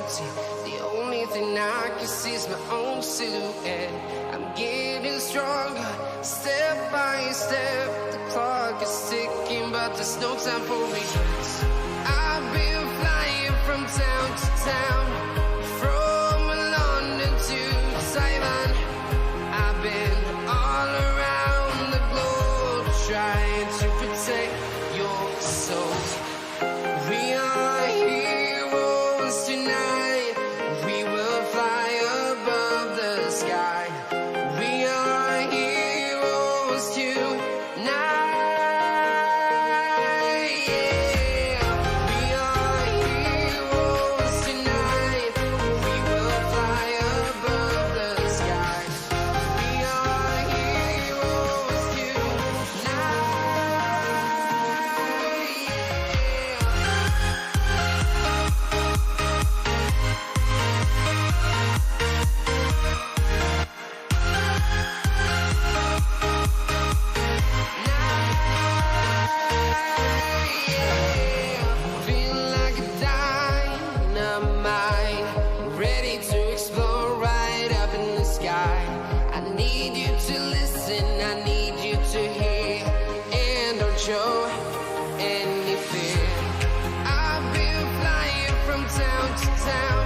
empty. The only thing I can see is my own silhouette. I'm getting stronger, step by step. The clock is ticking, but there's no time for regrets. I've been flying from town to town, from London to Taiwan. I've been all around the globe, trying to protect your soul. We are heroes tonight. We will fly above the sky. We are heroes tonight. Yeah. We are heroes tonight. We will fly above the sky. We are heroes tonight. Feel like a dynamite, ready to explode right up in the sky. I need you to listen, I need you to hear, and don't show any fear. I've been flying from town to town,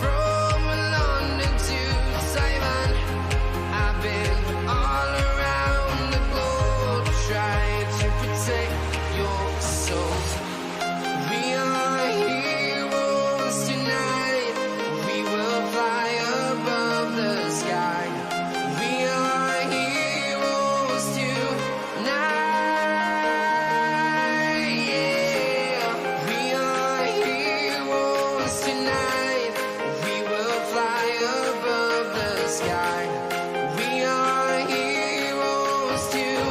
from London to Taiwan. I've been all around the globe, trying to protect your soul. We are heroes tonight. We will fly above the sky. We are heroes tonight. Yeah. We are heroes tonight. We will fly above the sky. We are heroes tonight.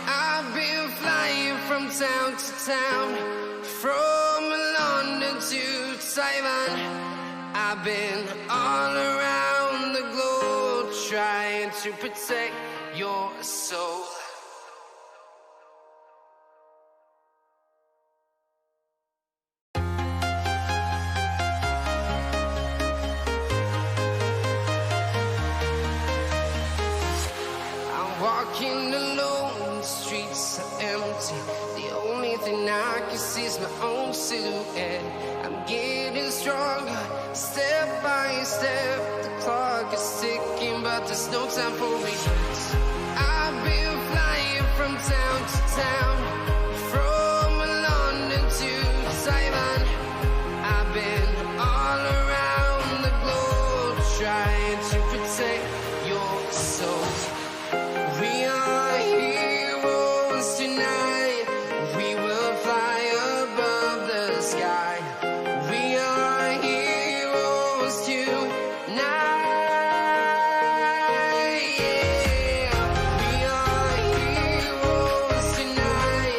I've been flying from town to town, from London to Taiwan. I've been all around the globe, trying to protect your soul. I'm walking alone, the streets are empty. The only thing I can see is my own silhouette. I'm getting stronger, step by step. The clock is ticking, but there's no time for regrets. I've been flying from town to town, from London to Taiwan. I've been all around the globe, trying to protect your soul. We are heroes tonight. We will fly above the sky. We are heroes tonight. Yeah. We are heroes tonight.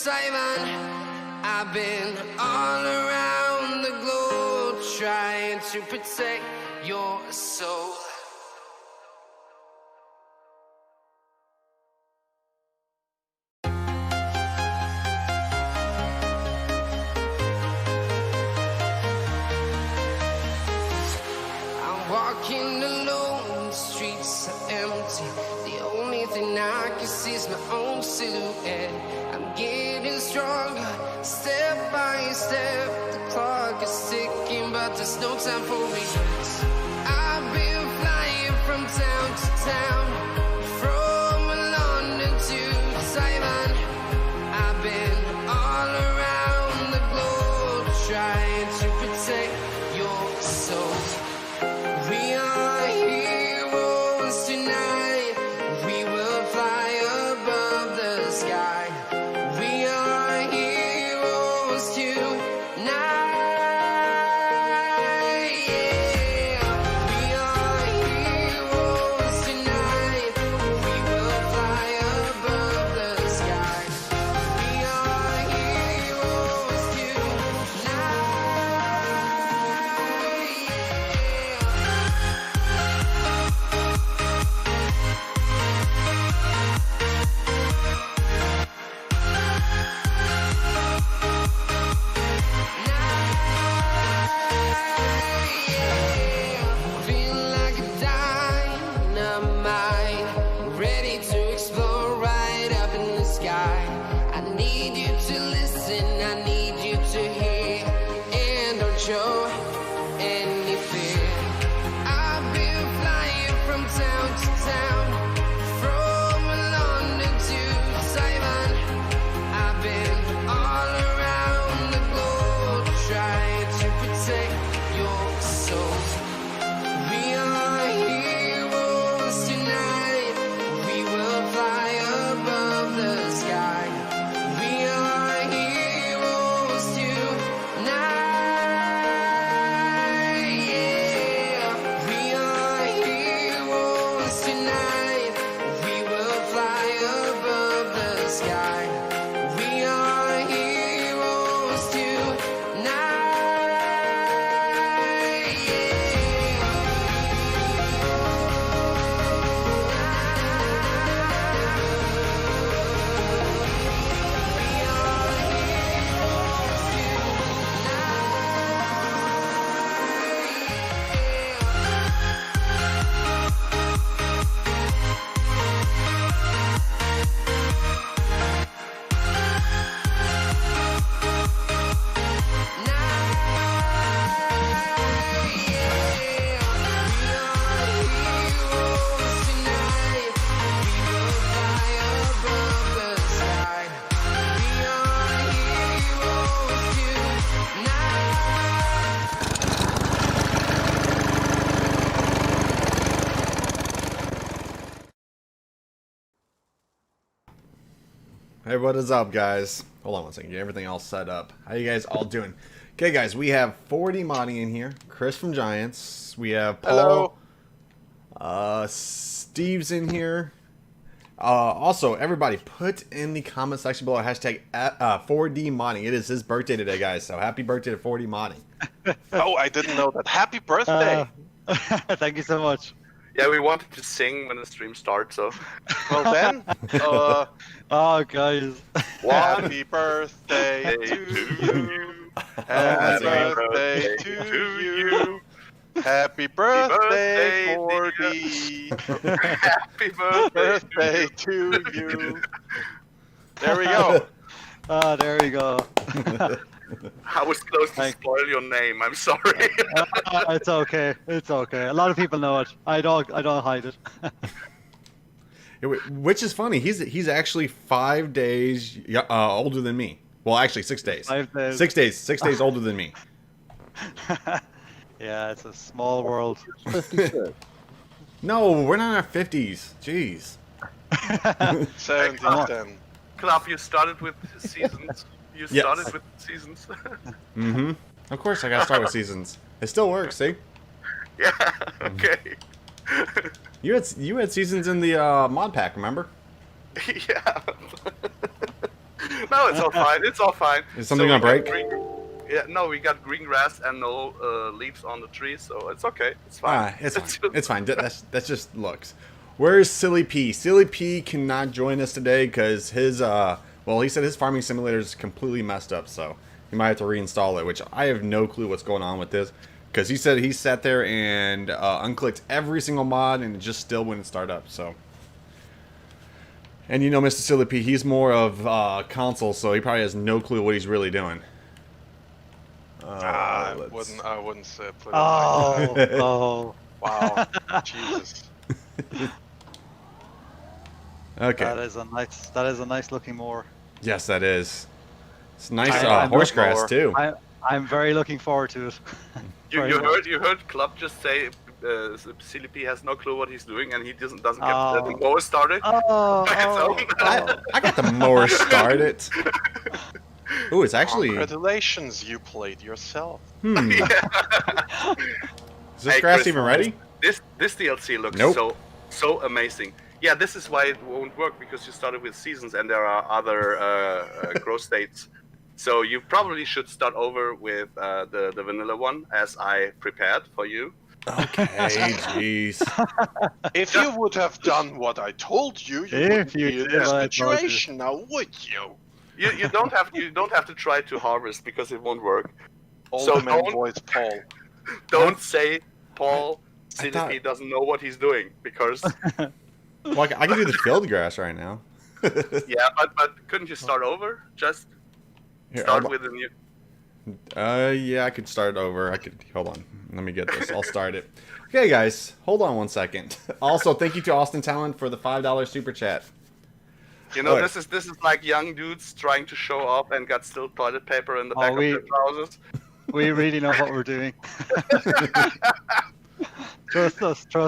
Taiwan. I've been all around the globe trying to protect your soul. Walking alone, the streets are empty. The only thing I can see is my own silhouette. I'm getting stronger, step by step. The clock is ticking, but there's no time for regrets. I've been flying from town to town, from London to Taiwan. I've been all around the globe trying to protect your soul. We are heroes tonight. We will fly above the sky. We are heroes tonight. Yeah. We are heroes tonight. We will fly above the sky. We are heroes tonight. Feel like a dynamite, ready to explode right up in the sky. I need you to listen, I need you to hear, and don't show any fear. I've been flying from town to town, from London to Taiwan. I've been all around the globe trying to protect your soul. We are heroes tonight. We will fly above the sky. We are heroes tonight. Yeah. We are heroes tonight. We will fly above the sky. We are heroes tonight. Hey, what is up, guys? Hold on one second. Get everything all set up. How you guys all doing? Okay, guys, we have 4D modding in here. Chris from Giants. We have Paul. Hello. Steve's in here. Also, everybody, put in the comment section below hashtag 4D modding. It is his birthday today, guys. So happy birthday to 4D modding. Oh, I didn't know that. Happy birthday! Thank you so much. Yeah, we wanted to sing when the stream starts, so... Well then, Oh, guys. happy birthday to you! Happy birthday to you! Happy birthday, 4D! Happy birthday to you! There we go! Ah, there we go. I was close to spoil your name, I'm sorry. It's okay. It's okay. A lot of people know it. I don't hide it. Which is funny. He's actually 5 days older than me. Well, actually 6 days. 5 days. 6 days. 6 days older than me. Yeah, it's a small world. 56. No, we're not in our 50s. Jeez. 17, 10. Club, you started with seasons. You started with seasons. Mm-hmm. Of course I gotta start with seasons. It still works, see? Yeah, okay. You had seasons in the mod pack, remember? Yeah. No, it's all fine. It's all fine. Is something gonna break? Yeah, no, we got green grass and no leaves on the tree, so it's okay. It's fine. It's fine. It's fine. That's just looks. Where's Silly P? Silly P cannot join us today because his well, he said his farming simulator is completely messed up, so he might have to reinstall it. Which I have no clue what's going on with this, because he said he sat there and unclicked every single mod and it just still wouldn't start up. So. And you know, Mr. Silly P, he's more of console, so he probably has no clue what he's really doing. I wouldn't say it. Oh. Wow. Jesus. Okay. That is a nice looking moor. Yes, that is. It's nice I'm horse grass too. I'm very looking forward to it. You heard Club just say Silly P has no clue what he's doing and he doesn't get the mower started. I got the mower started. Ooh, it's actually. Congratulations, you played yourself. Is this grass Chris, even ready? This DLC looks so amazing. Yeah, this is why it won't work, because you started with seasons and there are other growth states. So you probably should start over with the vanilla one, as I prepared for you. Okay, jeez. If you would have done what I told you, you wouldn't be in this situation now, would you? You don't have to try to harvest because it won't work. So man voice Paul. Don't say Paul. Silly P doesn't know what he's doing, because. Well, I can do the field grass right now. Yeah, but couldn't you start over? Just start with a new. Yeah, I could start over. Hold on. Let me get this. I'll start it. Okay, guys, hold on one second. Also, thank you to Austin Talent for the $5 super chat. You know, this is like young dudes trying to show off and got still toilet paper in the back of their trousers. We really know what we're doing. Trust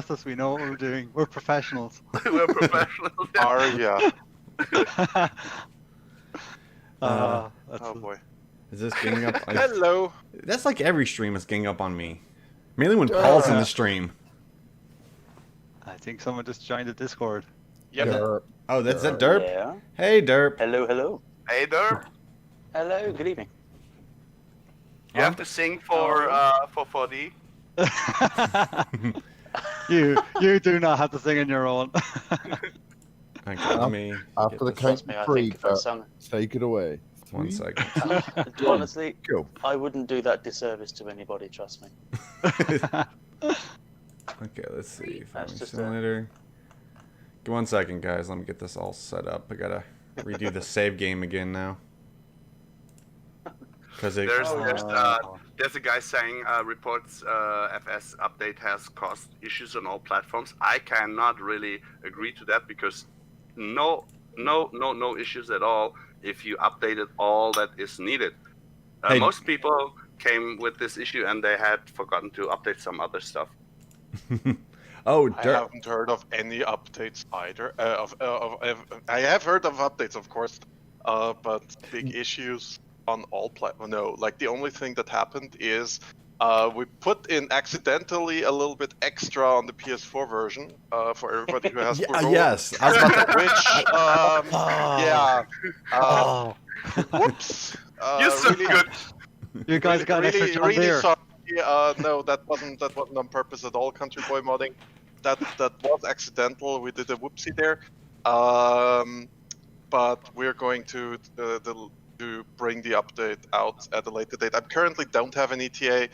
us, we know what we're doing. We're professionals. We're professionals. Are ya? Oh boy. Is this ganging up? Hello. That's like every stream is ganging up on me. Mainly when Paul's in the stream. I think someone just joined the Discord. Yep. Derp. Oh, that's that Derp? Yeah. Hey, Derp. Hello. Hey, Derp. Hello, good evening. You have to sing for 4D. You do not have to sing on your own. Okay, let me after the count of three, take it away. 1 second. Honestly, Go. I wouldn't do that disservice to anybody, trust me. Okay, let's see. That's just Simulator. Give 1 second, guys. Let me get this all set up. I gotta redo the save game again now. Because There's a guy saying reports FS update has caused issues on all platforms. I cannot really agree to that, because no issues at all if you updated all that is needed. Hey. Most people came with this issue and they had forgotten to update some other stuff. Oh, I Derp. haven't heard of any updates either. I have heard of updates, of course, but big issues on all platforms. No, like the only thing that happened is we put in accidentally a little bit extra on the PS4 version for everybody who has Pro. Yes. I was about to... Which, whoops. You're so really, good. You guys got an extra John Deere. sorry. No, that wasn't on purpose at all. Country Boy modding, that was accidental. We did a whoopsie there, but we're going to bring the update out at a later date. I currently don't have an ETA.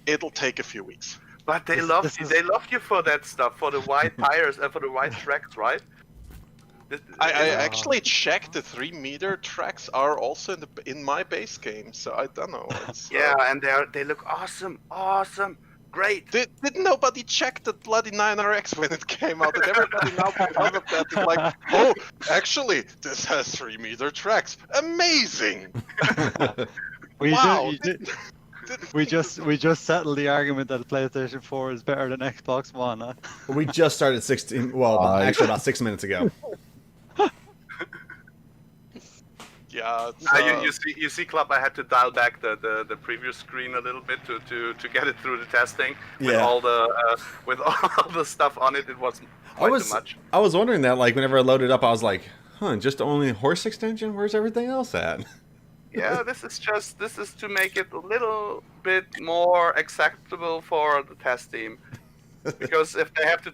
It'll take a few weeks. But they loved you. They loved you for that stuff, for the white tires and for the white tracks, right? I actually checked the 3-meter tracks are also in my base game, so I don't know. Yeah, and they look awesome, great. Didn't nobody check the bloody 9RX when it came out? And everybody now because of that is like, oh, actually, this has 3-meter tracks. Amazing! Wow. We just settled the argument that PlayStation 4 is better than Xbox One. Huh? We just started 16. Well, actually, about 6 minutes ago. Yeah. You see, Club. I had to dial back the previous screen a little bit to get it through the testing with all the stuff on it. It was quite too much. I was wondering that, like, whenever I loaded up, I was like, Huh? Just only horse extension? Where's everything else at? Yeah, this is to make it a little bit more acceptable for the test team. Because if they have to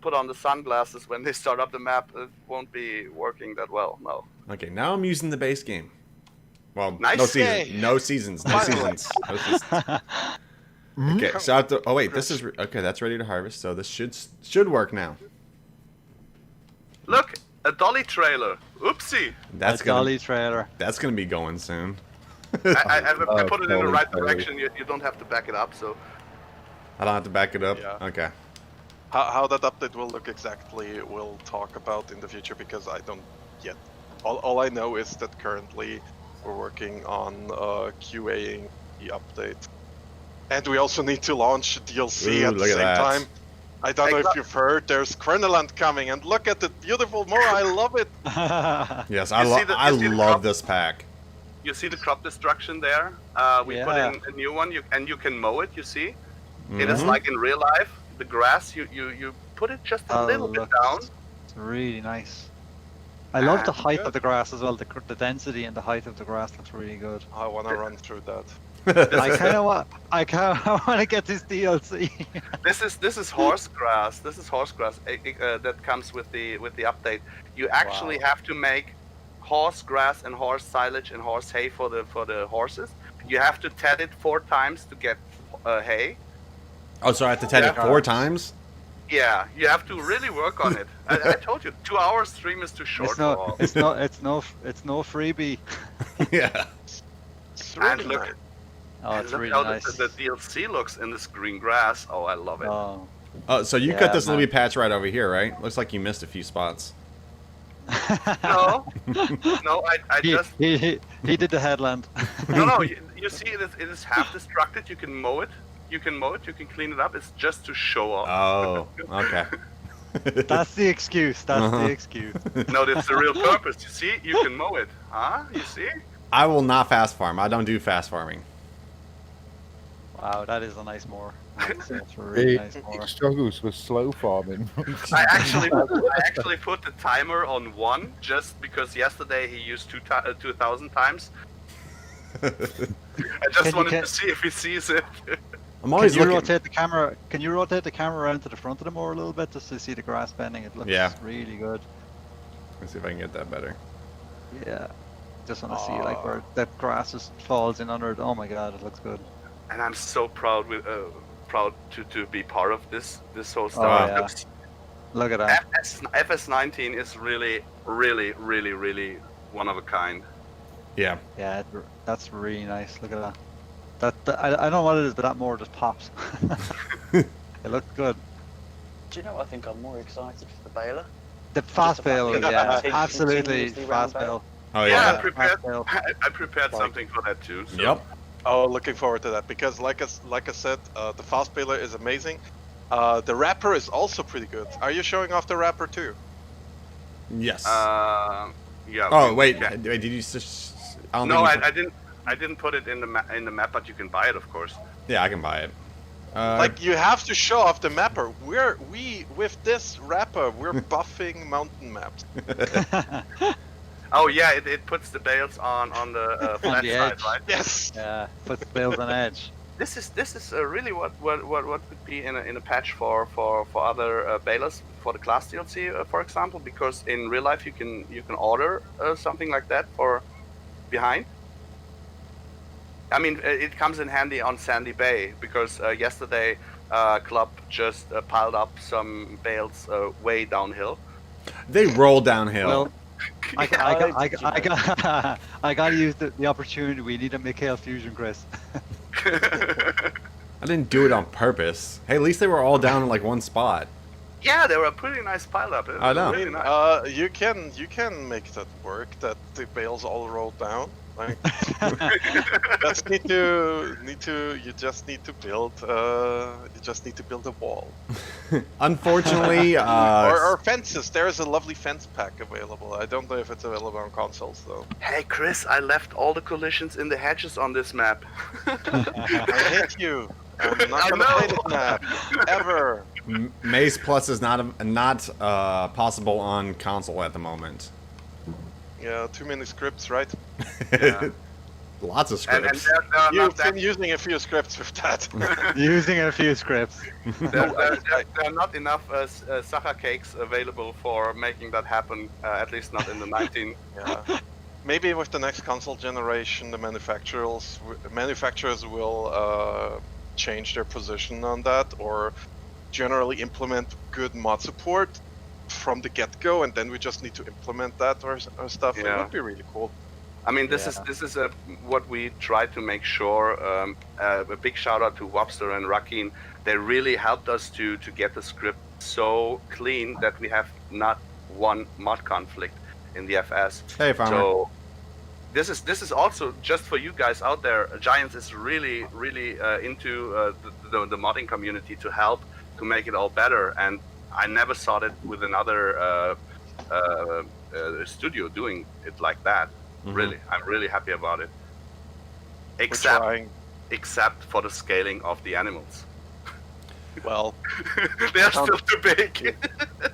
put on the sunglasses when they start up the map, it won't be working that well. No. Okay, now I'm using the base game. Well, Nice. no seasons. No seasons. No seasons. No seasons. Okay, so I have to, oh wait, this is okay. That's ready to harvest, so this should work now. Look, a dolly trailer. Oopsie. That's A gonna dolly trailer. that's gonna be going soon. I put it in the right dolly direction. You don't have to back it up. So I don't have to back it up. Yeah. Okay. How that update will look exactly, we'll talk about in the future because I don't yet. All I know is that currently we're working on QAing the update, and we also need to launch DLC Ooh, at the look at same that. time. I don't know if you've heard. There's Kernelland coming, and look at the beautiful Mora. I love it. Yes, You I see the- I you see the love crop? this pack. you see the crop destruction there. We put Yeah. in a new one, and you can mow it. You see, it is Mhm. like in real life. The grass, you put it just a little bit down. It's really nice. I love the Ah, height good. of the grass as well. The density and the height of the grass looks really good. I want to run through that. I kind of want. I want to get this DLC. This is horse grass. This is horse grass that comes with the update. You actually have to make horse grass and horse silage and horse hay for the horses. You have to ted it 4 times to get hay. Oh, so I have to ted it Yeah. 4 times? Yeah, you have to really work on it. I told you, 2 hours stream is too short It's for no. all. It's no freebie. Yeah. It's And really look, nice. Oh, and it's look really how nice. the DLC looks in this green grass. Oh, I love it. Oh. Oh, so you Yeah, cut this man. little patch right over here, right? Looks like you missed a few spots. No, no, I he, just he did the headland. no. You see, it is half destructed. You can mow it. You can clean it up. It's just to show off. Oh, okay. That's the excuse. That's Uh-huh. the excuse. No, that's the real purpose. You see, you can mow it. Huh? You see? I will not fast farm. I don't do fast farming. Wow, that is a nice moor. That's a really nice It moor. struggles with slow farming. I actually put the timer on 1 just because yesterday he used 2,000 times. I just wanted to see if he sees it. I'm Can always you looking. rotate the camera? Can you rotate the camera around to the front of the moor a little bit just to see the grass bending? It looks Yeah. really good. Let's see if I can get that better. Yeah. Just want to see like where that grass just falls in under it. Oh my god, it looks good. And I'm so proud to be part of this whole Oh, stuff. yeah. Look at that. FS19 is really one of a kind. Yeah. Yeah, that's really nice. Look at that. I don't know what it is, but that moor just pops. It looks good. Do you know what I think I'm more excited for the baler? The fast about bail, the yeah, continuously absolutely round fast bail. bail. Oh Yeah, yeah. I prepared something for that too. So. Yep. Oh, looking forward to that because, like I said, the fast baler is amazing. The wrapper is also pretty good. Are you showing off the wrapper too? Yes. Yeah. Oh wait, yeah. did you just? I don't No, think you I didn't. I didn't put it in the map, but you can buy it, of course. Yeah, I can buy it. Like you have to show off the mapper. With this wrapper, we're buffing mountain maps. Oh yeah, it puts the bales on the flat the side, edge. right? Yes. Yeah, puts the bails on edge. This is really what could be in a patch for other balers for the class DLC, for example, because in real life you can order something like that for behind. I mean, it comes in handy on Sandy Bay because yesterday Club just piled up some bales way downhill. They roll downhill. Well, I gotta use the opportunity. We need a Mikhail fusion, Chris. I didn't do it on purpose. Hey, at least they were all down in like one spot. Yeah, they were a pretty nice pile up. I know. Really nice. You can make that work. That the bales all roll down. Like, that's need to. You just need to build. You just need to build a wall. Unfortunately, or fences. There is a lovely fence pack available. I don't know if it's available on consoles though. Hey Chris, I left all the collisions in the hedges on this map. I hate you. I'm not I gonna know. play this map ever. Maze Plus is not possible on console at the moment. Yeah, too many scripts, right? Yeah. Lots of And scripts. there are You've not that been using a few scripts with that. Using a few scripts. there are not enough Sacha cakes available for making that happen. At least not in the 19. Yeah. Maybe with the next console generation, the manufacturers will change their position on that, or generally implement good mod support from the get-go, and then we just need to implement that or stuff. It Yeah. would be really cool. I mean, this is what we try to make sure. A big shout out to Wobster and Rakin. They really helped us to get the script so clean that we have not one mod conflict in the FS. Hey, Farmer. So this is also just for you guys out there. Giants is really into the modding community to help to make it all better. And I never saw it with another studio doing it like that. Really, I'm really happy about it. Except for the scaling of the animals. Well, They're still too big.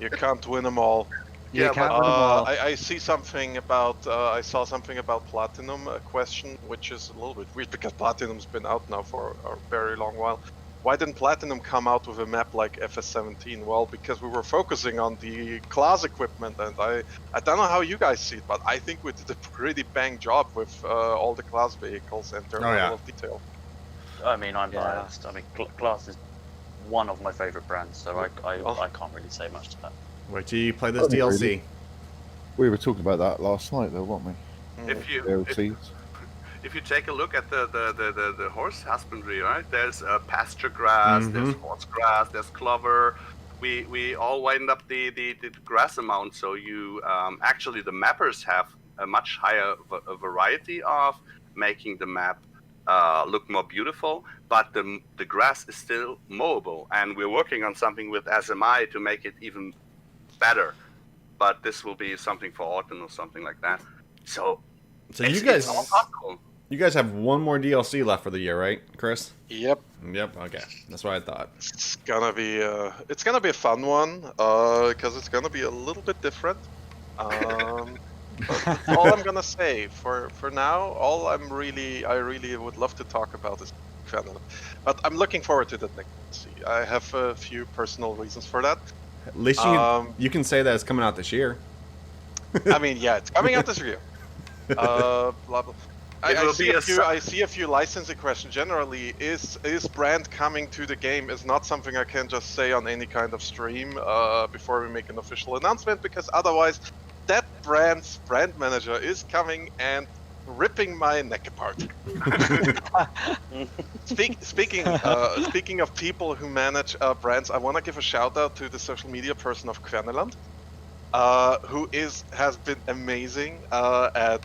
you can't win them all. You can't win them all. I see something about I saw something about Platinum, a question which is a little bit weird because Platinum's been out now for a very long while. Why didn't Platinum come out with a map like FS17? Well, because we were focusing on the class equipment, and I don't know how you guys see it, but I think we did a pretty bang job with all the class vehicles and their level of detail. I mean, I'm biased. I mean, Class is one of my favorite brands, so I can't really say much to that. Wait till you play this DLC. Really. We were talking about that last night, though, weren't we? If you take a look at the horse husbandry, right? There's pasture grass, there's horse grass, there's clover. We all wind up the grass amount, so you actually the mappers have a much higher variety of making the map look more beautiful, but the grass is still mowable, and we're working on something with SMI to make it even better. But this will be something for autumn or something like that. So you guys have one more DLC left for the year, right, Chris? Yep. Yep. Okay, that's what I thought. It's gonna be a fun one because it's gonna be a little bit different. But that's all I'm gonna say for now. All I really would love to talk about is Quentin. But I'm looking forward to that next DLC. I have a few personal reasons for that. At least you can say that it's coming out this year. I mean, yeah, it's coming out this year. Blah blah. I see a few licensing questions. Generally, is brand coming to the game is not something I can just say on any kind of stream before we make an official announcement, because otherwise that brand's brand manager is coming and ripping my neck apart. Speaking of people who manage brands, I want to give a shout out to the social media person of Kverneland, who has been amazing at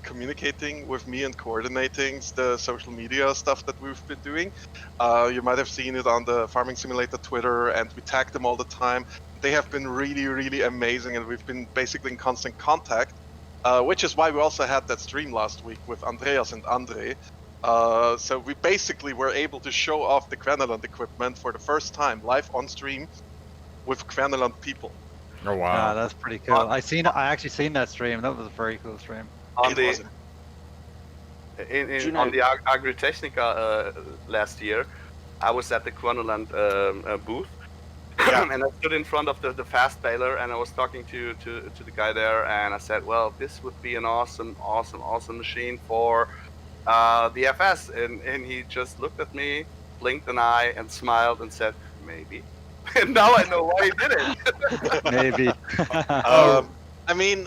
communicating with me and coordinating the social media stuff that we've been doing. You might have seen it on the Farming Simulator Twitter, and we tag them all the time. They have been really amazing, and we've been basically in constant contact, which is why we also had that stream last week with Andreas and Andre. So we basically were able to show off the Kverneland equipment for the first time live on stream with Kverneland people. Oh wow, yeah, that's pretty cool. I actually seen that stream. That was a very cool stream. On the Agritechnica last year, I was at the Kverneland booth, and I stood in front of the fast baler, and I was talking to the guy there, and I said, well, this would be an awesome machine for the FS, and he just looked at me, blinked an eye, and smiled and said, maybe. And now I know why he did it. Maybe. I mean,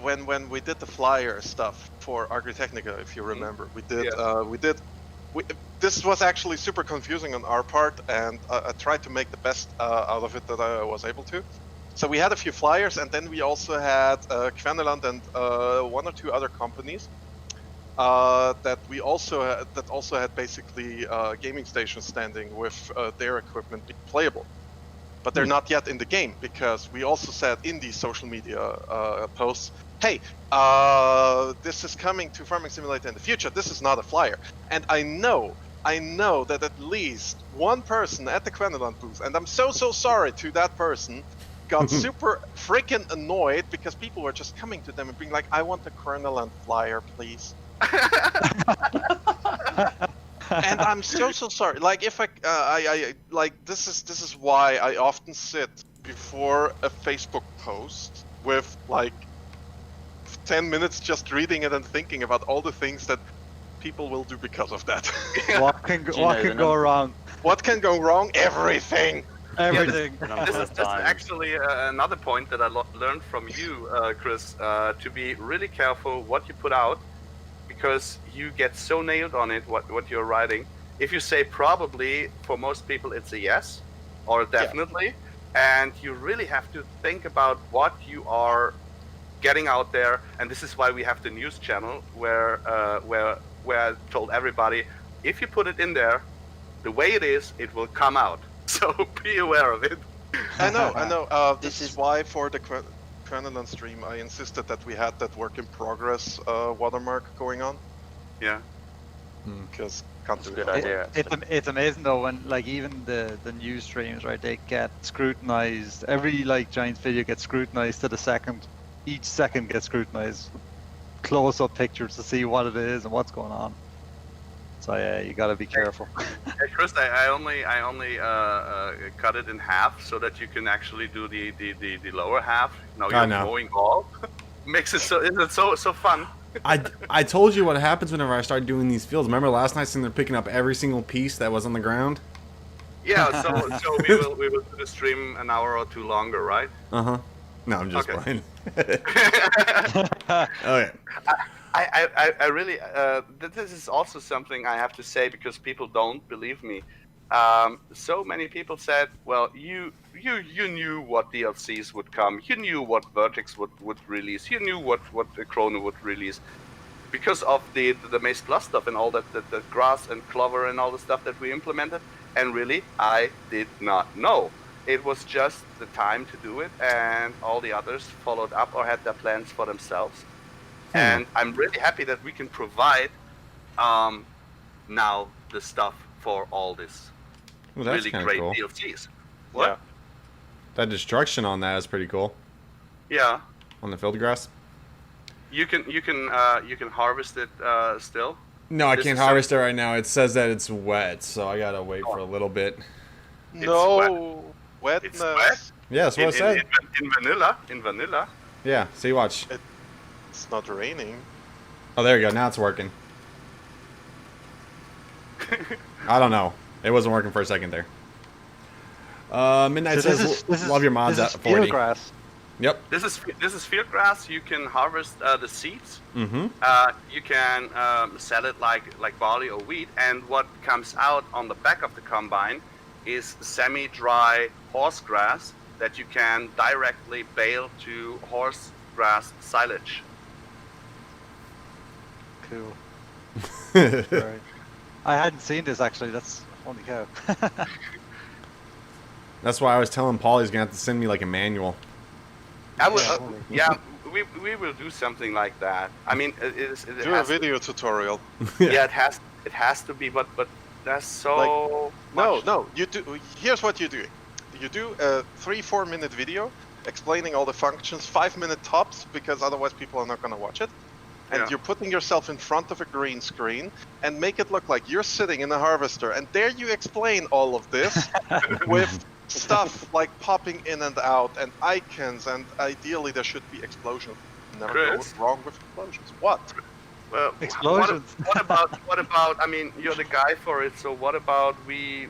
when we did the flyer stuff for Agritechnica, if you remember, this was actually super confusing on our part, and I tried to make the best out of it that I was able to. So we had a few flyers, and then we also had Kverneland and one or two other companies that also had basically gaming stations standing with their equipment being playable. But they're not yet in the game, because we also said in these social media posts, hey, this is coming to Farming Simulator in the future. This is not a flyer. And I know I know that at least one person at the Queneland booth, and I'm so sorry to that person, got super freaking annoyed because people were just coming to them and being like, "I want the Queneland flyer, please." And I'm so sorry. Like if I like this is why I often sit before a Facebook post with like 10 minutes just reading it and thinking about all the things that people will do because of that. What can go wrong? What can go wrong? Everything. Everything. This is actually another point that I learned from you, Chris, to be really careful what you put out, because you get so nailed on it, what you're writing. If you say probably, for most people it's a yes, or definitely, and you really have to think about what you are getting out there, and this is why we have the news channel, where I told everybody, if you put it in there, the way it is, it will come out. So be aware of it. I know. This is why for the Queneland stream, I insisted that we had that work in progress watermark going on. Yeah. Because can't do Good it. idea. It's amazing though when like even the news streams, right? They get scrutinized. Every like Giants video gets scrutinized to the second. Each second gets scrutinized. Close-up pictures to see what it is and what's going on. So yeah, you gotta be careful. Hey, Chris, I only cut it in half so that you can actually do the lower half. Now you're going all. Makes it so fun. I told you what happens whenever I start doing these fields. Remember last night sitting there picking up every single piece that was on the ground? Yeah, so we will do the stream an hour or two longer, right? Uh-huh. No, I'm just playing. Okay. I really this is also something I have to say because people don't believe me. So many people said, well, you knew what DLCs would come, you knew what Vertex would release, you knew what the Chrono would release, because of the Maze Plus stuff and all that, the grass and clover and all the stuff that we implemented. And really, I did not know. It was just the time to do it, and all the others followed up or had their plans for themselves. And I'm really happy that we can provide now the stuff for all this really great cool. DLCs. What? Yeah. That destruction on that is pretty cool. Yeah. On the field grass. You can harvest it still. No, I can't harvest it right now. It says that it's wet, so I gotta wait for a little bit. No wetness. It's wet. Yeah, that's what I said. In vanilla. Yeah, see, watch. It's not raining. Oh, there you go. Now it's working. I don't know. It wasn't working for a second there. Midnight So says, love your mods at 40. Grass. Yep. This is field grass. You can harvest the seeds. Mm-hmm. You can sell it like barley or wheat, and what comes out on the back of the combine is semi-dry horse grass that you can directly bale to horse grass silage. Cool. Right. I hadn't seen this actually. That's holy cow. That's why I was telling Paul he's gonna have to send me like a manual. I would, we will do something like that. I mean, it do a video tutorial. Yeah, it has to be, but that's so. Like, no, you do. Here's what you do. You do a 3-4 minute video explaining all the functions, 5-minute tops, because otherwise people are not gonna watch it. And you're putting yourself in front of a green screen and make it look like you're sitting in a harvester, and there you explain all of this with stuff like popping in and out and icons, and ideally there should be explosions. Never goes wrong with explosions. What? Well, explosions. What about? I mean, you're the guy for it. So what about we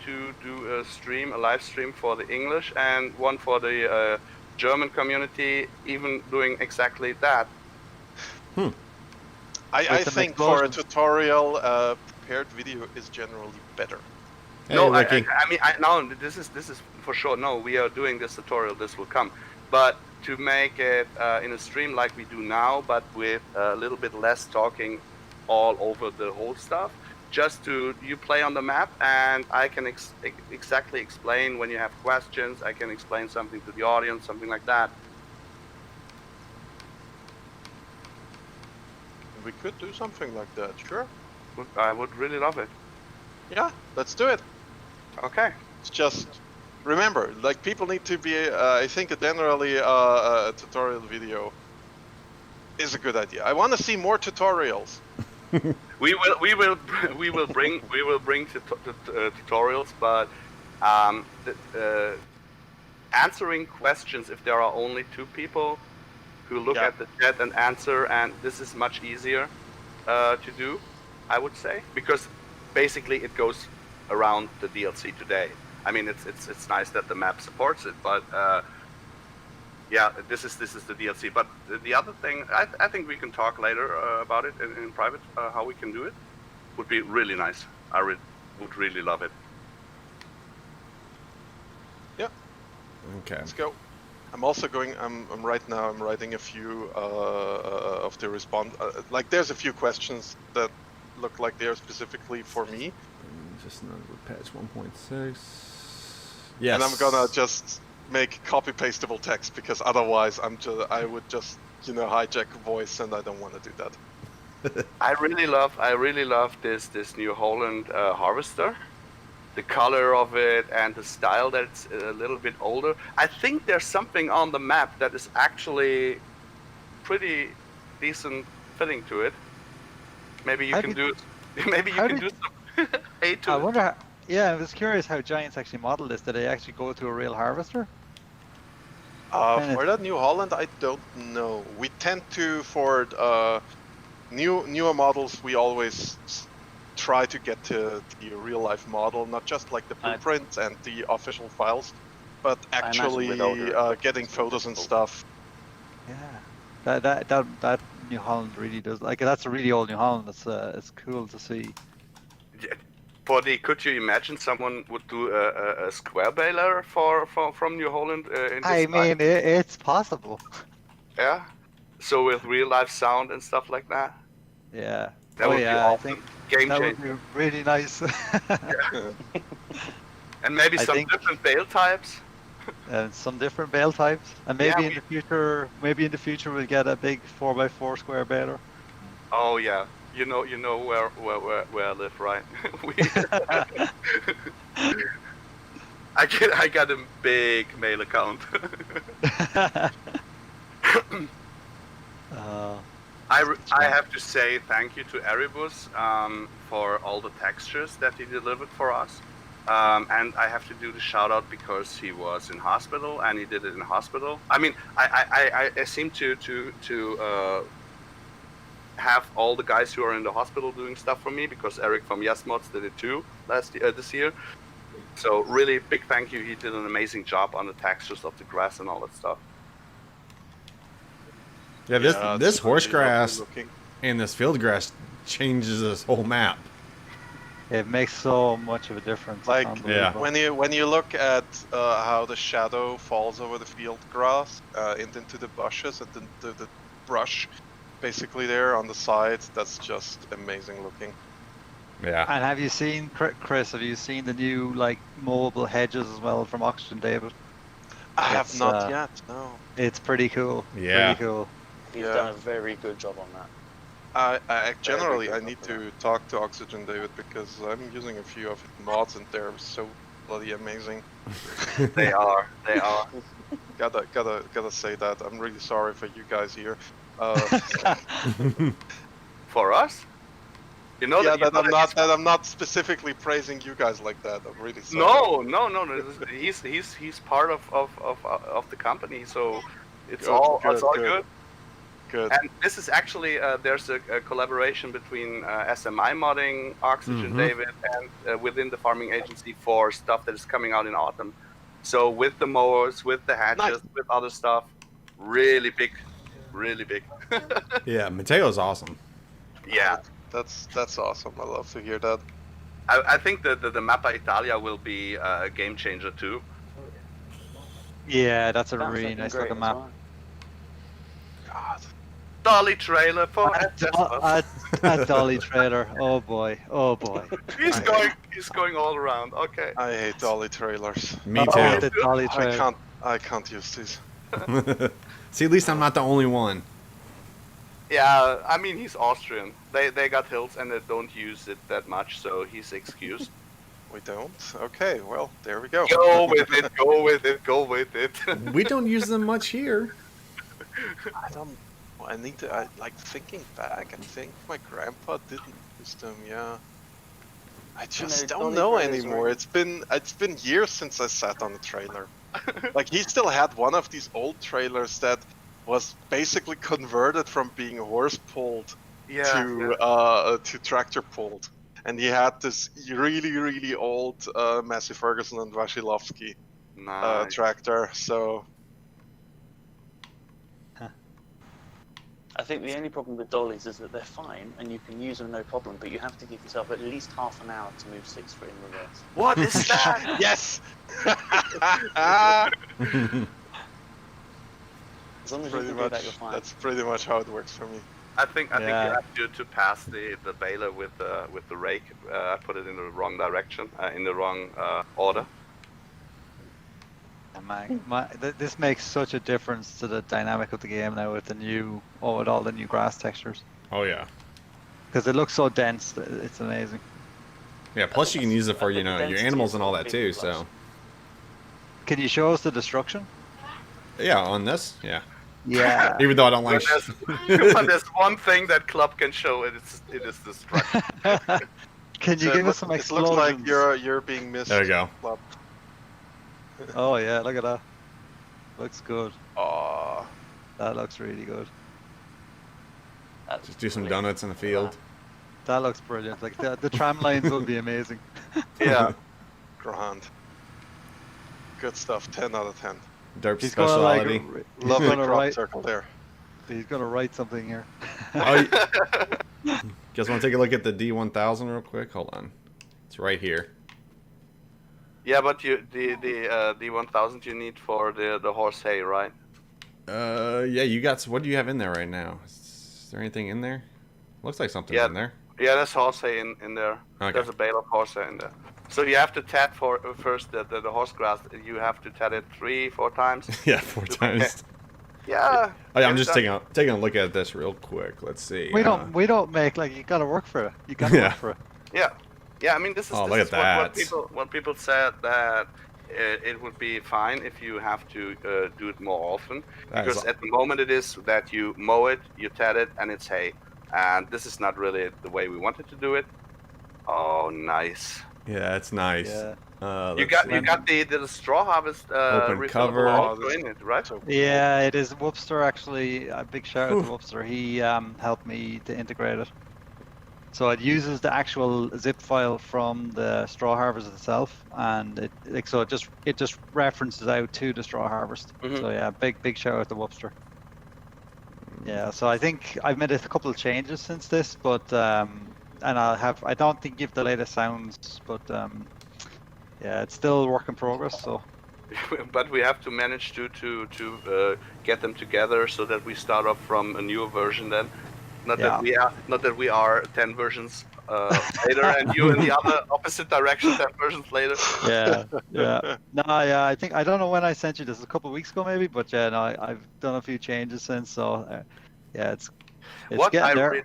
two do a live stream for the English and one for the German community, even doing exactly that. I think for a tutorial, prepared video is generally better. Hey, No, Ricky. I mean, no, this is for sure. No, we are doing this tutorial. This will come, but to make it in a stream like we do now, but with a little bit less talking all over the whole stuff. Just you play on the map, and I can exactly explain when you have questions. I can explain something to the audience, something like that. We could do something like that, sure. I would really love it. Yeah, let's do it. Okay. It's just remember, like people need to be. I think generally a tutorial video is a good idea. I want to see more tutorials. We will bring tutorials, but answering questions if there are only 2 people who look Yeah. at the chat and answer, and this is much easier to do, I would say, because basically it goes around the DLC today. I mean, it's nice that the map supports it, but yeah, this is the DLC. But the other thing, I think we can talk later about it in private, how we can do it. Would be really nice. I would really love it. Yeah, Okay. let's go. I'm also going. I'm right now. I'm writing a few of the response. Like, there's a few questions that look like they're specifically for me. Just another patch 1.6. Yes. And I'm gonna just make copy pastable text because otherwise I would just hijack voice, and I don't want to do that. I really love this New Holland harvester. The color of it and the style that's a little bit older. I think there's something on the map that is actually pretty decent fitting to it. Maybe you can do it. Maybe you can do some hate to I it. wonder. I was curious how Giants actually modeled this. Did they actually go to a real harvester? For that New Holland, I don't know. We tend to, for newer models, we always try to get to the real life model, not just like the blueprints and the official files, but actually getting photos and stuff. Yeah, that New Holland really does. Like, that's a really old New Holland. It's cool to see. Could you imagine someone would do a square baler from New Holland? In this style? It's possible. Yeah. So with real life sound and stuff like that. Yeah. That would be awesome. I think Game that changer. would be really nice. And maybe I some think- different bale types. And some different bale types, and maybe in the future we'll get a big 4x4 square baler. Oh yeah. You know where I live, right? I got a big mail account. I have to say thank you to Erebus for all the textures that he delivered for us. And I have to do the shout out because he was in hospital and he did it in hospital. I mean, I seem to have all the guys who are in the hospital doing stuff for me because Eric from YesMods did it too this year. So really big thank you. He did an amazing job on the textures of the grass and all that stuff. Yeah, this horse grass looking. and this field grass changes this whole map. It makes so much of a difference. Like, Yeah. when you look at how the shadow falls over the field grass into the bushes and the brush basically there on the sides, that's just amazing looking. Yeah. And have you seen, Chris? Have you seen the new mobile hedges as well from Oxygen David? I have It's, not yet. No. It's pretty cool. Yeah. Pretty cool. He's Yeah. done a very good job on that. I generally I need to talk to Oxygen David because I'm using a few of his mods and they're so bloody amazing. They are. Gotta say that. I'm really sorry for you guys here. For us? You know Yeah, that, that I'm not specifically praising you guys like that. I'm really sorry. No. He's part of the company, so it's Good, all good, it's all good. good. Good. And this is actually there's a collaboration between SMI modding, Oxygen David, and within the farming agency for stuff that is coming out in autumn. So with the mowers, with the hatches, Nice. with other stuff, really big. Yeah, Mateo's awesome. Yeah. That's awesome. I love to hear that. I think that the Mappa Italia will be a game changer too. Yeah, that's a Sounds really looking nice great looking as map. well. God. Dolly trailer for A dolly trailer. Oh boy. Oh boy. He's going all around. Okay. I hate dolly trailers. Me Oh, too. the dolly trailer. I can't use these. See, at least I'm not the only one. Yeah, I mean he's Austrian. They got hills and they don't use it that much, so he's excused. We don't? Okay, well, there we go. Go with it, go with it, go with it. We don't use them much here. I don't. I need to. Like thinking back, I think my grandpa didn't use them. Yeah. I just don't know anymore. It's been years since I sat on a trailer. Like he still had one of these old trailers that was basically converted from being horse pulled to tractor pulled, and he had this really old Massey Ferguson and Wasilowski tractor. So I think the only problem with dollies is that they're fine and you can use them no problem, but you have to give yourself at least half an hour to move 6' in reverse. What is that? yes. As long as you can do that, you're fine. That's pretty much how it works for me. I think you have to pass the baler with the rake. I put it in the wrong direction, in the wrong order. This makes such a difference to the dynamic of the game now with with all the new grass textures. Oh yeah. Because it looks so dense, it's amazing. Yeah. Plus you can use it for your animals and all that too. So. Can you show us the destruction? Yeah, on this. Yeah. Yeah. Even though I don't like. But there's one thing that Club can show, it is destruction. Can you give us some explosions? It looks like you're being missed. There you go. Club. Oh yeah, look at that. Looks good. Oh, that looks really good. Just do some donuts in the field. That looks brilliant. Like the tram lines would be amazing. Yeah. Grand. Good stuff. 10 out of 10. Derp He's speciality. Lovely crop circle there. He's gonna write something here. Oh, guys want to take a look at the D1000 real quick? Hold on. It's right here. Yeah, but the 1000 you need for the horse hay, right? Yeah, you got. What do you have in there right now? Is there anything in there? Looks like something's in there. Yeah, there's horse hay in there. Okay. There's a bale of horse hay in there. So you have to tat first the horse grass. You have to tat it 3-4 times. Yeah, 4 times. Yeah. Oh, yeah, I'm just taking a look at this real quick. Let's see. We don't make like you gotta work for it. You gotta work for it. Yeah. Yeah, I mean this is, look at that. What people said that it would be fine if you have to do it more often, because at the moment it is that you mow it, you tat it, and it's hay, and this is not really the way we wanted to do it. Oh, nice. Yeah, it's nice. Yeah. You got the straw harvest open cover in it, right? Yeah, it is. Whoopster actually. A big shout out to Whoopster. He helped me to integrate it. So it uses the actual zip file from the straw harvest itself, and it just references out to the straw harvest. Mm-hmm. So yeah, big shout out to Whoopster. Yeah, so I think I've made a couple of changes since this, but and I don't think give the latest sounds, but yeah, it's still work in progress. So. But we have to manage to get them together so that we start off from a newer version then. Not that we are 10 versions later, and you in the other opposite direction 10 versions later. Yeah. No, yeah. I don't know when I sent you this, a couple of weeks ago maybe, but yeah, no, I've done a few changes since. So yeah, it's getting there.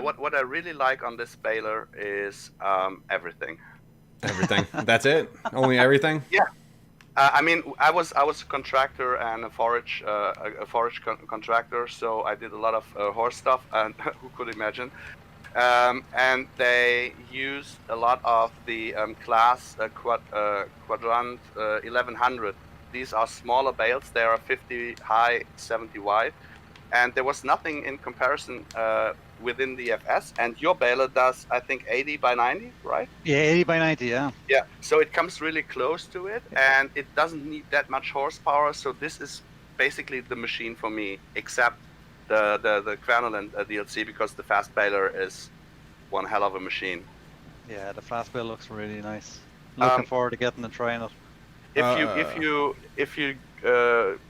What I really like on this baler is everything. Everything. That's it? Only everything? Yeah. I mean, I was a contractor and a forage contractor, so I did a lot of horse stuff, and who could imagine? And they used a lot of the class Quadrant 1100. These are smaller bales. They are 50 high, 70 wide, and there was nothing in comparison within the FS. And your baler does, I think, 80 by 90, right? Yeah, 80 by 90, yeah. Yeah, so it comes really close to it, and it doesn't need that much horsepower. So this is basically the machine for me, except the Querneland DLC, because the fast baler is one hell of a machine. Yeah, the fast baler looks really nice. Looking forward to getting and trying it. If you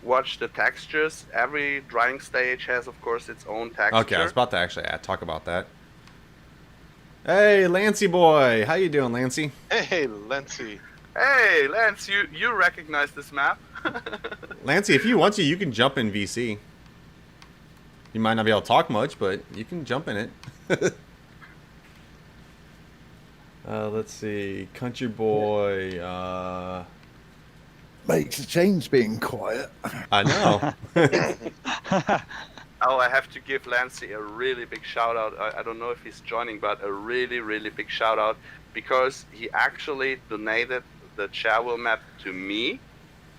watch the textures, every drying stage has, of course, its own texture. Okay, I was about to actually talk about that. Hey, Lancey boy, how you doing, Lancey? Hey, Lancey. Hey, Lance, you recognize this map? Lancey, if you want to, you can jump in VC. You might not be able to talk much, but you can jump in it. Let's see. Country Boy. Makes a change being quiet. I know. Oh, I have to give Lancy a really big shout out. I don't know if he's joining, but a really, really big shout out because he actually donated the Charwell map to me,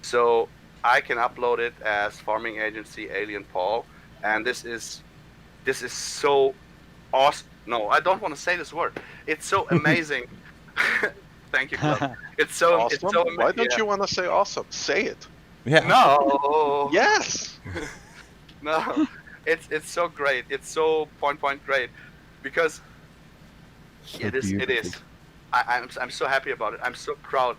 so I can upload it as Farming Agency Alien Paul. And this is so awesome. No, I don't want to say this word. It's so amazing. Thank you, Club. It's so Awesome. It's so amazing. Why don't you want to say awesome? Say it. Yeah. No. Yes. No. It's so great. It's so point great, because So it is. beautiful. I'm so happy about it. I'm so proud.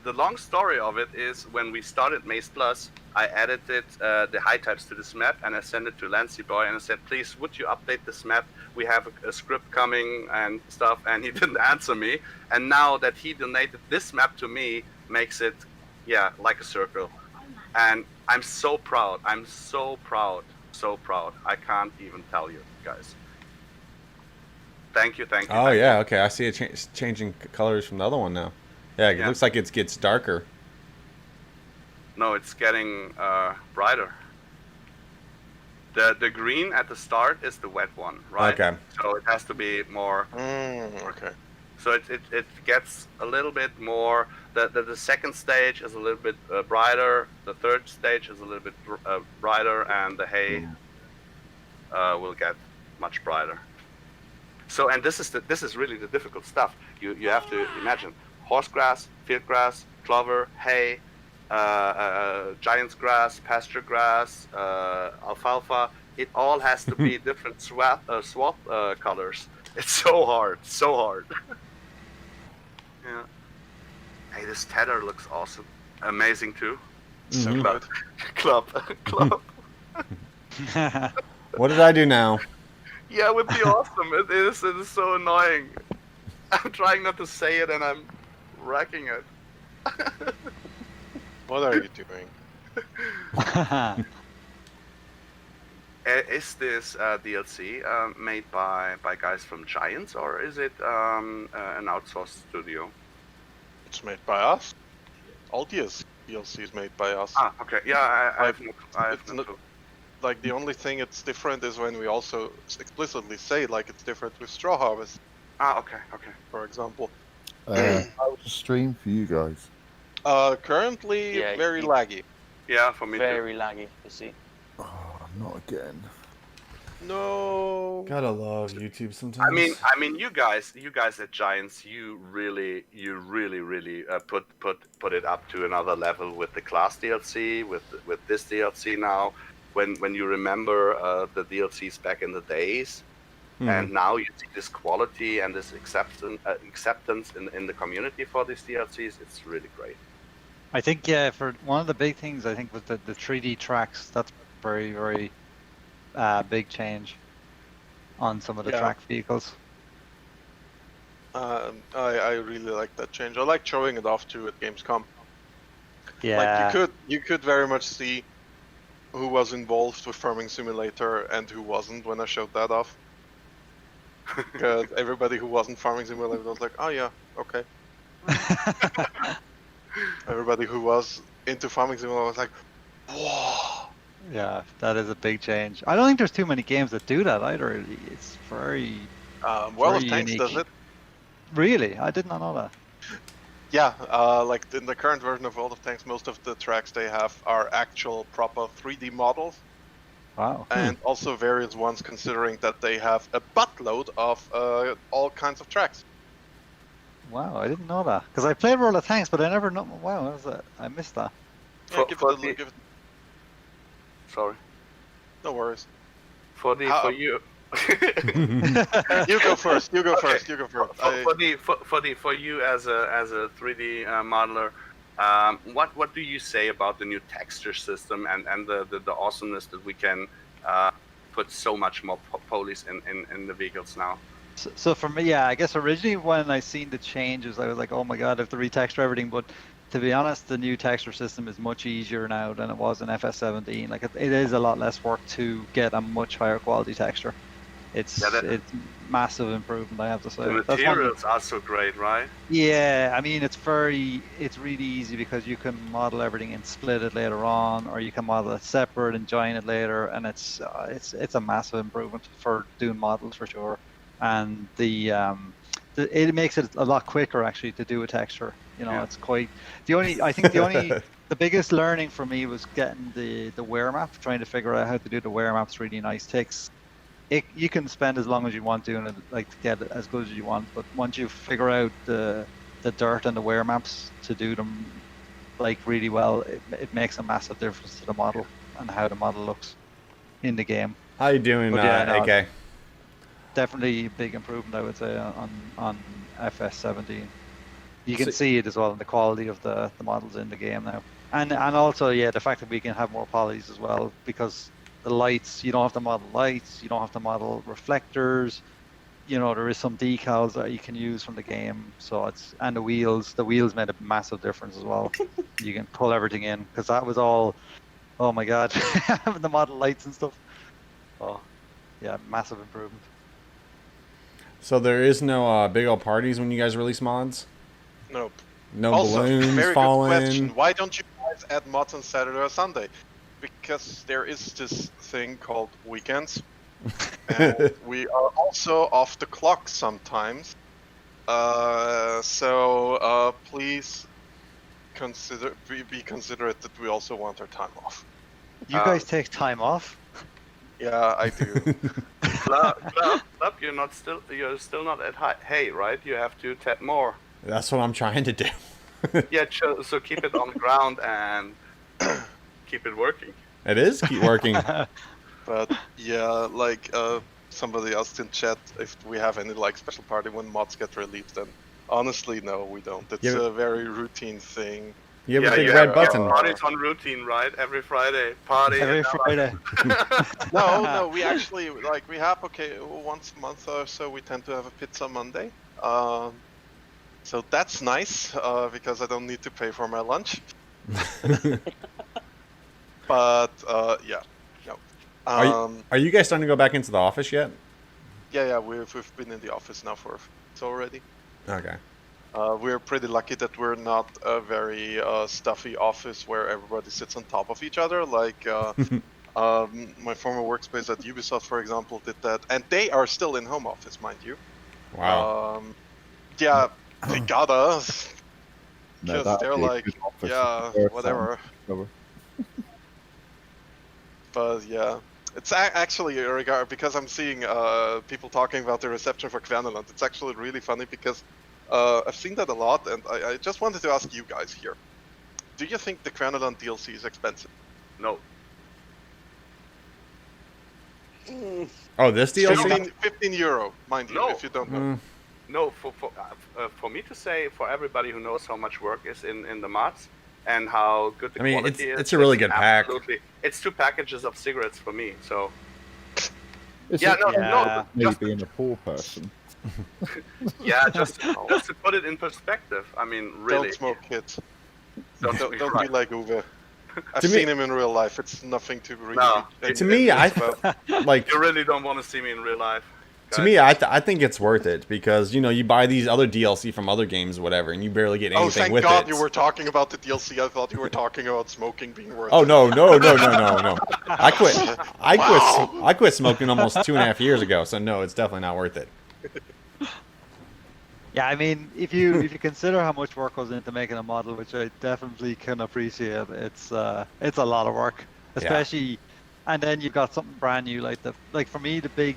The long story of it is when we started Maze Plus, I edited the high types to this map and I sent it to Lancy Boy and I said, please, would you update this map? We have a script coming and stuff, and he didn't answer me. And now that he donated this map to me, makes it, yeah, like a circle. And I'm so proud. I'm so proud. So proud. I can't even tell you, guys. Thank you. Oh thank yeah. you. Okay. I see it changing colors from the other one now. Yeah. It Yeah. looks like it gets darker. No, it's getting brighter. The green at the start is the wet one, right? Okay. So it has to be more. Okay. So it gets a little bit more. The second stage is a little bit brighter. The third stage is a little bit brighter, and the hay will get much brighter. So, and this is really the difficult stuff. You have to imagine horse grass, field grass, clover, hay, giant's grass, pasture grass, alfalfa. It all has to be different swap colors. It's so hard, so hard. Yeah. Hey, this tether looks awesome. Amazing too. So good. Club. What did I do now? Yeah, it would be awesome. It is so annoying. I'm trying not to say it and I'm wrecking it. What are you doing? Is this DLC made by guys from Giants, or is it an outsourced studio? It's made by us. All DLC is made by us. Ah, okay. Yeah, I have It's no not- clue. Like the only thing it's different is when we also explicitly say like it's different with Straw Harvest, Ah, okay. for example. How was the stream for you guys? Currently Yeah, very you- laggy. Yeah, for me too. Very laggy, you see. Oh, not again. No. Gotta love YouTube sometimes. I mean, you guys at Giants, you really put it up to another level with the class DLC, with this DLC now. When you remember the DLCs back in the days, and now you see this quality and this acceptance in the community for these DLCs, it's really great. I think for one of the big things I think was the 3D tracks. That's very very big change on some of the Yeah. track vehicles. I really like that change. I like showing it off too at Gamescom. Yeah. Like you could very much see who was involved with Farming Simulator and who wasn't when I showed that off. Because everybody who wasn't Farming Simulator was like, oh yeah, okay. Everybody who was into Farming Simulator was like, whoa. Yeah, that is a big change. I don't think there's too many games that do that either. It's very World of Very Tanks does unique. it. really. I did not know that. Yeah, like in the current version of World of Tanks, most of the tracks they have are actual proper 3D models, Wow. and also various ones considering that they have a buttload of all kinds of tracks. Wow, I didn't know that. Because I played World of Tanks, but I never know. Wow, what was that? I missed that. Yeah, For- give for it a the- look. Give it, Sorry. no worries. For you. You go first. You go first. You go first. For you as a 3D modeler, what do you say about the new texture system and the awesomeness that we can put so much more polies in the vehicles now? So for me, yeah, I guess originally when I seen the changes, I was like, oh my god, I have to retexture everything. But to be honest, the new texture system is much easier now than it was in FS17. Like it is a lot less work to get a much higher quality texture. It's massive improvement, I have to say. The materials are so great, right? Yeah, I mean it's really easy because you can model everything and split it later on, or you can model it separate and join it later, and it's a massive improvement for doing models for sure. And it makes it a lot quicker actually to do a texture. You know, it's quite the biggest learning for me was getting the wear map, trying to figure out how to do the wear maps really nice. You can spend as long as you want doing it, like to get it as good as you want, but once you figure out the dirt and the wear maps to do them like really well, it makes a massive difference to the model and how the model looks in the game. How you doing, AK? Definitely a big improvement, I would say, on FS17. You can see it as well in the quality of the models in the game now, and also the fact that we can have more polys as well, because the lights, you don't have to model lights, you don't have to model reflectors. You know, there is some decals that you can use from the game. So and the wheels made a massive difference as well. You can pull everything in, because that was all, oh my god, having the model lights and stuff. Oh, yeah, massive improvement. So there is no big old parties when you guys release mods? Nope. No also, balloons very falling? good question. Why don't you guys add mods on Saturday or Sunday? Because there is this thing called weekends. And we are also off the clock sometimes. So please be considerate that we also want our time off. You guys take time off? Yeah, I do. Club, you're still not at hay, right? You have to tap more. That's what I'm trying to do. Yeah, so keep it on the ground and keep it working. It is keep working. But yeah, like somebody asked in chat if we have any like special party when mods get released, and honestly, no, we don't. It's a very routine thing. You have a big red button. Party's on routine, right? Every Friday, party. Every Friday. No, we actually we have once a month or so we tend to have a pizza Monday. So that's nice because I don't need to pay for my lunch. But yeah, no. Are you guys starting to go back into the office yet? Yeah, we've been in the office now for already. Okay. We're pretty lucky that we're not a very stuffy office where everybody sits on top of each other. Like my former workspace at Ubisoft, for example, did that, and they are still in home office, mind you. Wow. Yeah, they got us. Because they're like, yeah, whatever. But yeah, it's actually because I'm seeing people talking about the reception for Kverneland. It's actually really funny because I've seen that a lot, and I just wanted to ask you guys here. Do you think the Kverneland DLC is expensive? No. Oh, this DLC? 15 euro, mind you, if you don't know. No, for me to say, for everybody who knows how much work is in the mods and how good the quality is. It's a really good pack. Absolutely. It's 2 packages of cigarettes for me, so... No. Me being a poor person. Yeah, just to put it in perspective, I mean, really... Don't smoke, kids. Don't be like Uwe. I've seen him in real life. It's nothing to really... No. To me, I like... You really don't want to see me in real life. To me, I think it's worth it because, you know, you buy these other DLC from other games or whatever, and you barely get anything with it. Oh, thank God you were talking about the DLC. I thought you were talking about smoking being worth it. Oh, no. I quit smoking almost 2.5 years ago, so no, it's definitely not worth it. Yeah, I mean, if you consider how much work goes into making a model, which I definitely can appreciate, it's a lot of work, especially, and then you've got something brand new like for me, the big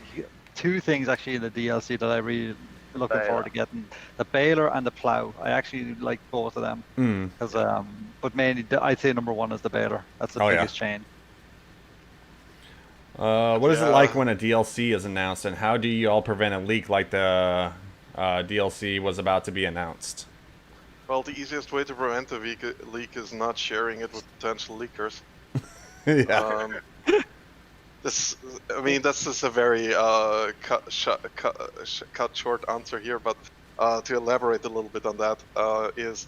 2 things actually in the DLC that I really looking forward to getting: the baler and the plow. I actually like both of them because, but mainly I'd say number 1 is the baler. That's the biggest change. What is it like when a DLC is announced, and how do you all prevent a leak like the DLC was about to be announced? Well, the easiest way to prevent a leak is not sharing it with potential leakers. Yeah. This is a very cut short answer here, but to elaborate a little bit on that, is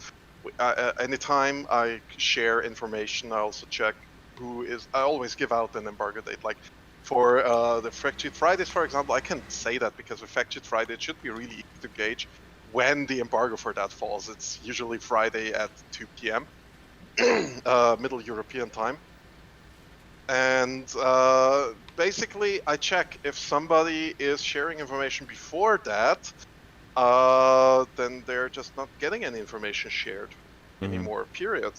anytime I share information, I also check who is. I always give out an embargo date. Like for the Fact Sheet Fridays, for example, I can say that because with Fact Sheet Friday, it should be really easy to gauge when the embargo for that falls. It's usually Friday at 2 p.m. Middle European time. And basically, I check if somebody is sharing information before that, then they're just not getting any information shared anymore, period.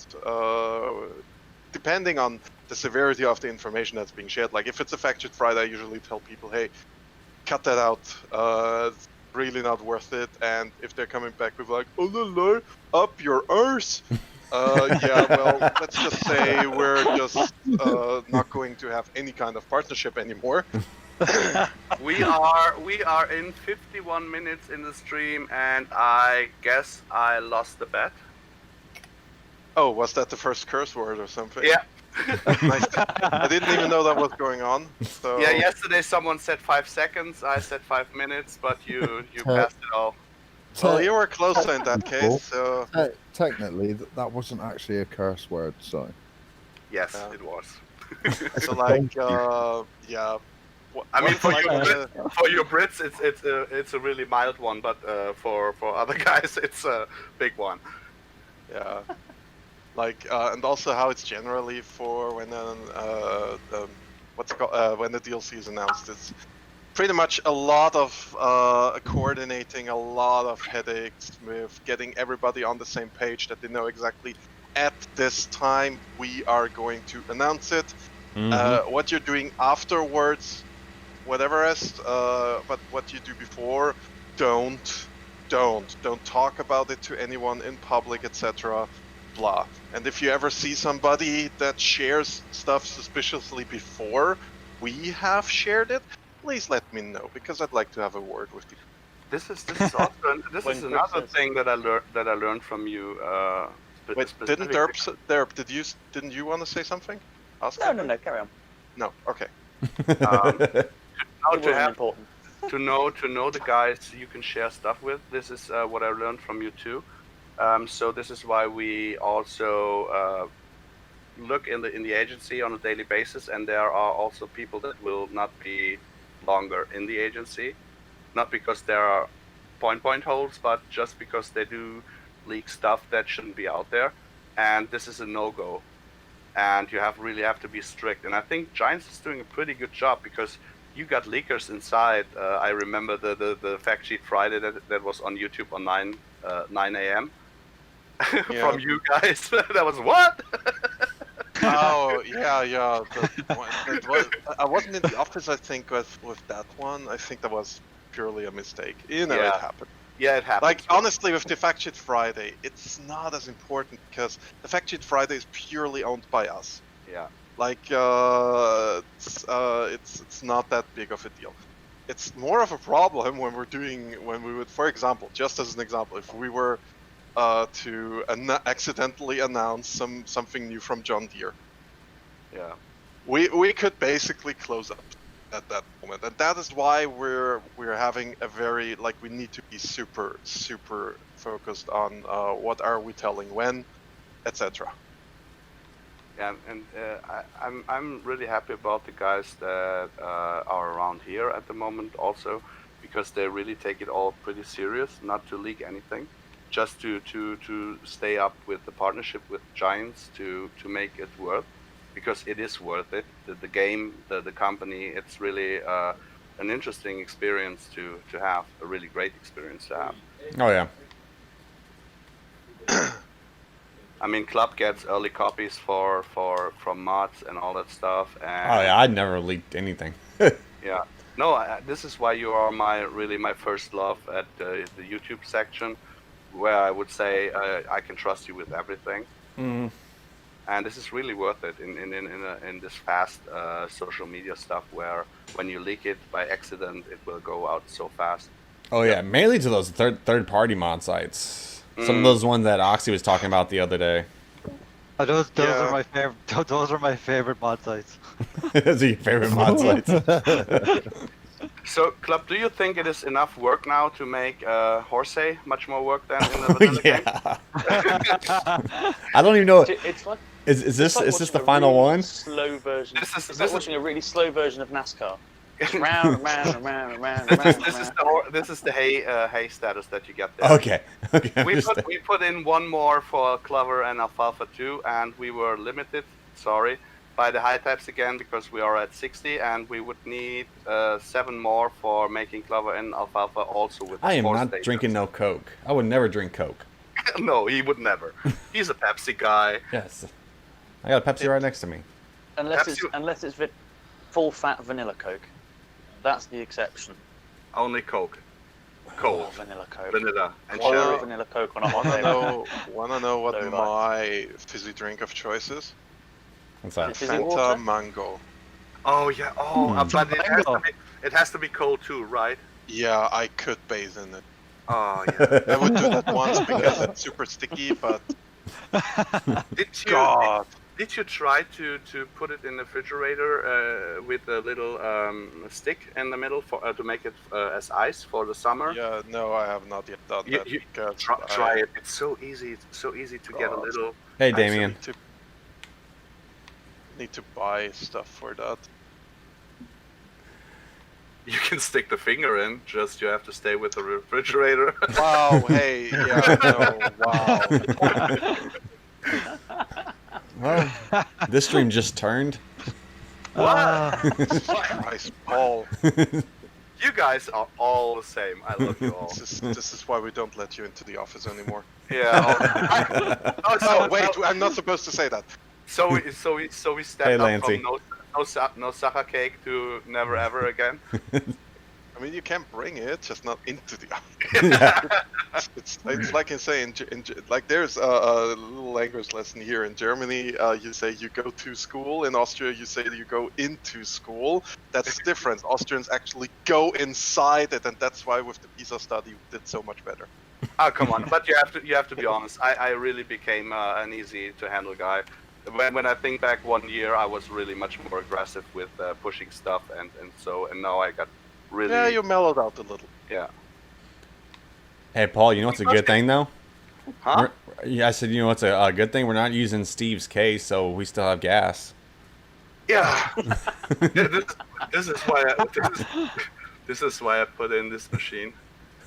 Depending on the severity of the information that's being shared. Like if it's a Fact Sheet Friday, I usually tell people, hey, cut that out. It's really not worth it. And if they're coming back with like, oh, no, up your arse. Yeah, well, let's just say we're just not going to have any kind of partnership anymore. We are in 51 minutes in the stream, and I guess I lost the bet. Oh, was that the first curse word or something? Yeah. Nice. I didn't even know that was going on. So. Yeah, yesterday someone said 5 seconds, I said 5 minutes, but you passed it all. Well, you were closer in that case, so... Technically, that wasn't actually a curse word, so... Yes, it was. So, like, yeah... I mean, for you Brits, it's a really mild one, but for other guys, it's a big one. Yeah. Like, and also how it's generally for when when the DLC is announced. It's pretty much a lot of coordinating, a lot of headaches with getting everybody on the same page that they know exactly at this time we are going to announce it. What you're doing afterwards, whatever else, but what you do before, don't talk about it to anyone in public, etc. Blah. And if you ever see somebody that shares stuff suspiciously before we have shared it, please let me know, because I'd like to have a word with you. This is also another thing that I learned from you. Wait, didn't Derp, didn't you want to say something? No, carry on. No, okay. To know the guys you can share stuff with. This is what I learned from you too. So this is why we also look in the agency on a daily basis, and there are also people that will not be longer in the agency, not because there are point holes, but just because they do leak stuff that shouldn't be out there, and this is a no-go, and you really have to be strict. And I think Giants is doing a pretty good job, because you got leakers inside. I remember the Fact Sheet Friday that was on YouTube on 9 a.m. from you guys. That was what? Oh, yeah. I wasn't in the office, I think, with that one. I think that was purely a mistake. It happened. Yeah, it happened. Like, honestly, with the Fact Sheet Friday, it's not as important, because the Fact Sheet Friday is purely owned by us. Yeah. Like, it's not that big of a deal. It's more of a problem when we would, for example, just as an example, if we were to accidentally announce something new from John Deere. Yeah. We could basically close up at that moment, and that is why we're having a very, like, we need to be super focused on what are we telling when, etc. Yeah, and I'm really happy about the guys that are around here at the moment also, because they really take it all pretty serious, not to leak anything, just to stay up with the partnership with Giants to make it worth, because it is worth it. The game, the company, it's really an interesting experience to have, a really great experience to have. Oh yeah. I mean, Club gets early copies from mods and all that stuff. And oh yeah, I'd never leaked anything. Yeah, no, this is why you are my first love at the YouTube section, where I would say I can trust you with everything. Mm. And this is really worth it in this fast social media stuff, where when you leak it by accident, it will go out so fast. Oh yeah, mainly to those third party mod sites. Some of those ones that Oxy was talking about the other day. Those are my favorite. Those are my favorite mod sites. Those are your favorite mod sites. So, Club, do you think it is enough work now to make Horsey much more work than in the vanilla game? I don't even know. It's like Is this like the watching a final really one? Slow version. This It's like is watching a really slow version of NASCAR. Just round and round and round and round. This is the hay status that you get there. Okay. We put in one more for Clover and Alfalfa 2, and we were limited. Sorry. By the high types again because we are at 60, and we would need 7 more for making Clover and Alfalfa also with. I am 4 not stations. drinking no Coke. I would never drink Coke. No, he would never. He's a Pepsi guy. Yes. I got a Pepsi right next to me. Unless it's full fat vanilla Coke. That's the exception. Only Coke. Cold. Oh, vanilla Coke. Vanilla and Oh, cherry. vanilla Coke on a hot day. Wanna know what So my fizzy drink of choice is? What's that? Is it Fanta water? Mango. Oh yeah. Oh, but it has to be cold too, right? Yeah, I could bathe in it. Oh yeah. I would do that once because it's super sticky, but Did you try to put it in the refrigerator with a little stick in the middle for to make it as ice for the summer? yeah, no, I have not yet done that because Try it. It's so easy. It's so easy to get a little. Hey, I Damien. need to buy stuff for that. You can stick the finger in. Just you have to stay with the refrigerator. Wow, hey, yeah, no, wow. Well, this stream just turned. Christ, Paul. You guys are all the same. I love you all. This is why we don't let you into the office anymore. Yeah. Oh, wait, I'm not supposed to say that. So we stepped Hey, up Lancey. from no sucker cake to never ever again. I mean, you can bring it, just not into the office. It's like in saying, like there's a little language lesson here in Germany. You say you go to school. In Austria, you say you go into school. That's different. Austrians actually go inside it, and that's why with the PISA study we did so much better. Oh come on! But you have to be honest. I really became an easy to handle guy. When I think back 1 year, I was really much more aggressive with pushing stuff, and now I got really. Yeah, you mellowed out a little. Yeah. Hey, Paul, you know what's a good thing, though? Huh? Yeah, I said, you know what's a good thing? We're not using Steve's case, so we still have gas. Yeah. This is why I put in this machine,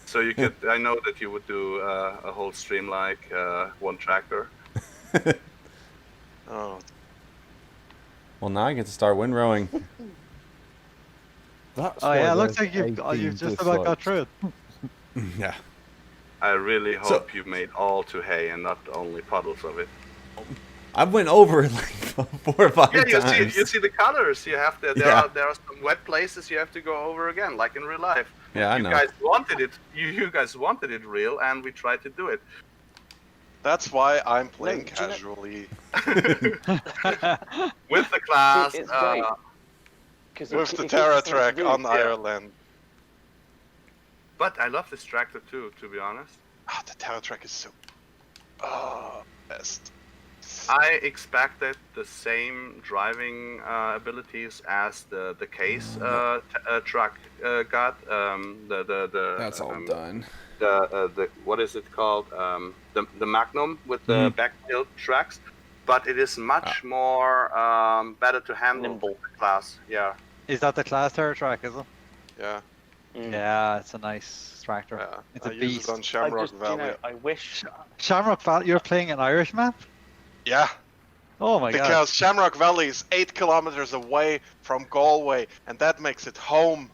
so you could. I know that you would do a whole stream like one tractor. Oh, Well, now I get to start windrowing. That's Oh why yeah, it looks there's like you've 18 just about got dislikes. through it. Yeah. I really hope you made all to hay and not only puddles of it. I went over it like 4 or 5 Yeah, times. you see the colors. You have to. Yeah. There are some wet places you have to go over again, like in real life. Yeah, I you know. guys wanted it. You guys wanted it real, and we tried to do it. that's why I'm playing do you know- casually. With the class. It's great. 'Cause With it the keeps Terra the things track moving. on yeah. Ireland. But I love this tractor too, to be honest. Ah, the Terra track is so. Oh, best. I expected the same driving abilities as the case truck got. That's all done. The what is it called? The Magnum with the back tilt tracks, but it is much more better to handle. Nimble. The class. Yeah. Is that the class Terra track, is it? Yeah, Yeah, it's a nice tractor. yeah. It's a I use beast. it on Shamrock Valley. I wish. Shamrock Valley, you're playing an Irish map? Yeah, Oh my god. because Shamrock Valley is 8 kilometers away from Galway, and that makes it home.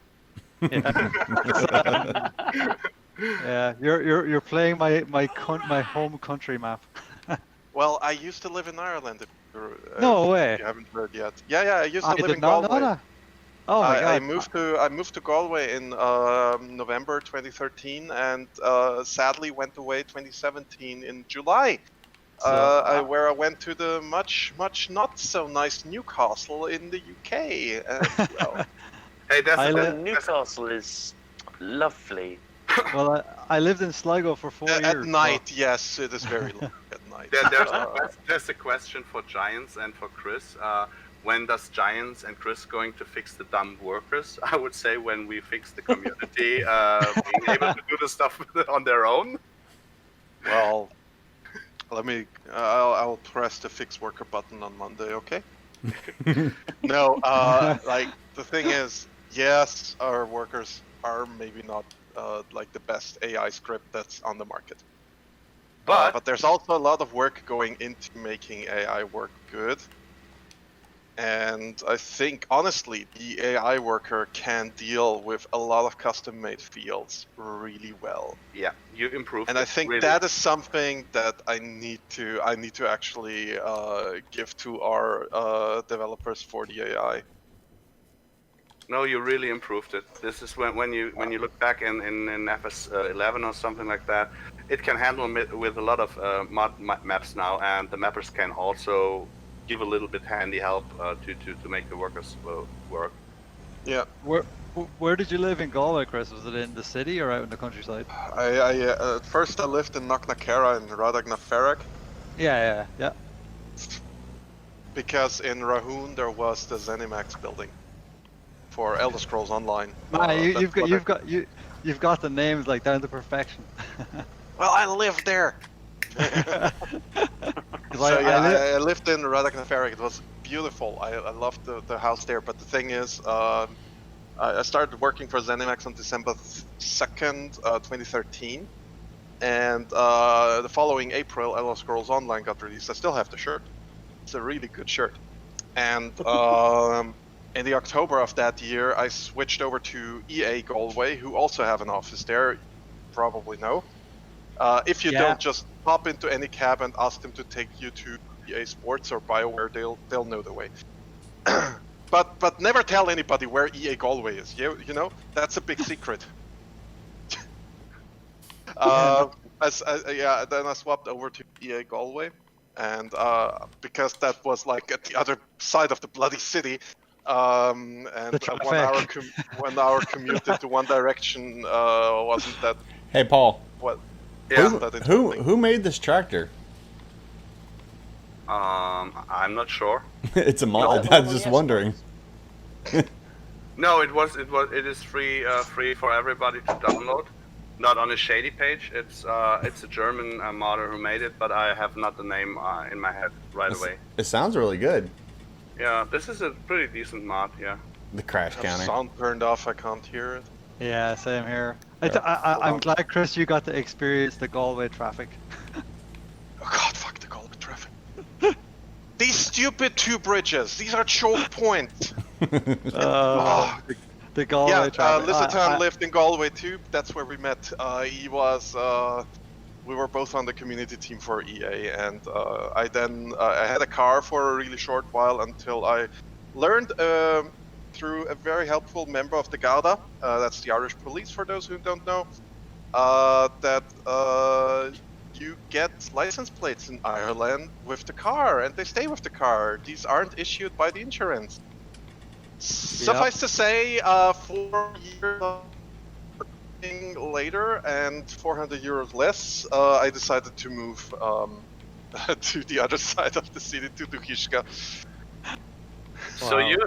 Yeah, you're playing my home country map. Well, I used to live in Ireland. If No way. If you haven't heard yet. Yeah, I used to I live did in not know Galway. that. Oh my god. I moved to Galway in November 2013, and sadly went away 2017 in July. Where I went to the much not so nice Newcastle in the UK. Well, Hey, Newcastle is lovely. Well, I lived in Sligo for 4 years. at night, yes, it is very long at night. There's a question for Giants and for Chris. when does Giants and Chris going to fix the dumb workers? I would say when we fix the community being able to do the stuff on their own. Well, let me. I'll press the fix worker button on Monday. Okay. No, like the thing is, yes, our workers are maybe not like the best AI script that's on the market. But there's also a lot of work going into making AI work good. And I think, honestly, the AI worker can deal with a lot of custom-made fields really well. Yeah, you improved. And I think really. that is something that I need to actually give to our developers for the AI. No, you really improved it. This is when you look back in FS11 or something like that, it can handle with a lot of maps now, and the mappers can also give a little bit handy help to make the workers work. Yeah. Where did you live in Galway, Chris? Was it in the city or out in the countryside? At first I lived in Knocknacarra in Radagnaferrach. Yeah. Because in Rahoon there was the ZeniMax building for Elder Scrolls Online. You've got the names like down to perfection. Well, I lived there. I lived in Radagnaferrach. It was beautiful. I loved the house there. But the thing is, I started working for ZeniMax on December 2nd, 2013. And the following April, Elder Scrolls Online got released. I still have the shirt. It's a really good shirt. And in the October of that year, I switched over to EA Galway, who also have an office there. You probably know. If you don't just hop into any cab and ask them to take you to EA Sports or BioWare, they'll know the way. but never tell anybody where EA Galway is. You know, that's a big secret. Then I swapped over to EA Galway, and because that was like at the other side of the bloody city, and 1 hour commute into one direction wasn't that. Hey, Paul. What? Yeah. Who made this tractor? I'm not sure. It's a mod. I was just wondering. No, it is free for everybody to download. Not on a shady page. It's a German modder who made it, but I have not the name in my head away. It sounds really good. Yeah, this is a pretty decent mod. Yeah. The crash counter. Sound turned off. I can't hear it. Yeah, same here. I'm glad, Chris, you got to experience the Galway traffic. Oh God, fuck the Galway traffic. These stupid two bridges. These are choke points. The Galway traffic. Lizardtown lived in Galway too. That's where we met. He was. We were both on the community team for EA, and I had a car for a really short while until I learned through a very helpful member of the Garda, that's the Irish police for those who don't know, that you get license plates in Ireland with the car, and they stay with the car. These aren't issued by the insurance. Suffice to say, 4 years later and 400 euros less, I decided to move to the other side of the city, to Duchishka. So you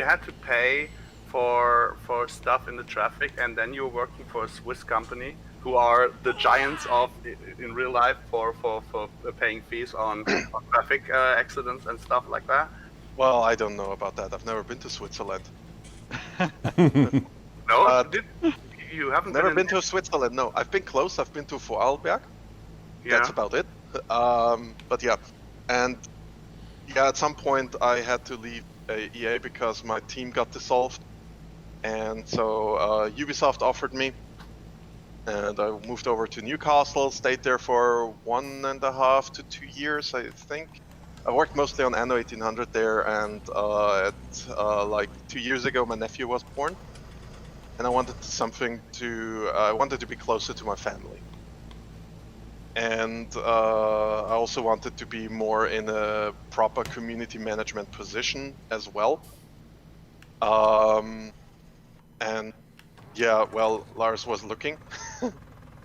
had to pay for stuff in the traffic, and then you're working for a Swiss company who are the giants of in real life for paying fees on traffic accidents and stuff like that. Well, I don't know about that. I've never been to Switzerland. No, you haven't never been to Switzerland. No, I've been close. I've been to Vorarlberg. Yeah. That's about it. But yeah, and yeah, at some point I had to leave EA because my team got dissolved, and so Ubisoft offered me, and I moved over to Newcastle, stayed there for 1.5 to 2 years, I think. I worked mostly on Anno 1800 there, and like 2 years ago my nephew was born, and I wanted to be closer to my family. And I also wanted to be more in a proper community management position as well. And yeah, well, Lars was looking.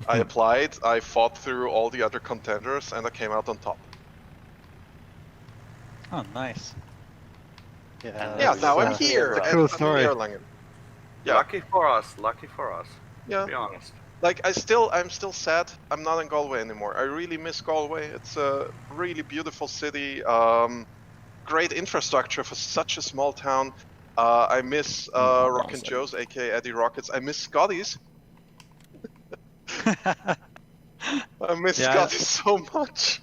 I applied, I fought through all the other contenders, and I came out on top. Oh, nice. Yeah, now I'm here. Cool and I'm story. in Erlangen. Yeah. Lucky for us. Lucky for us. Yeah. To be honest. Like I'm still sad. I'm not in Galway anymore. I really miss Galway. It's a really beautiful city. Great infrastructure for such a small town. I miss Rock and Joe's, aka Eddie Rockets. I miss Scotty's. I miss Scotty's so much.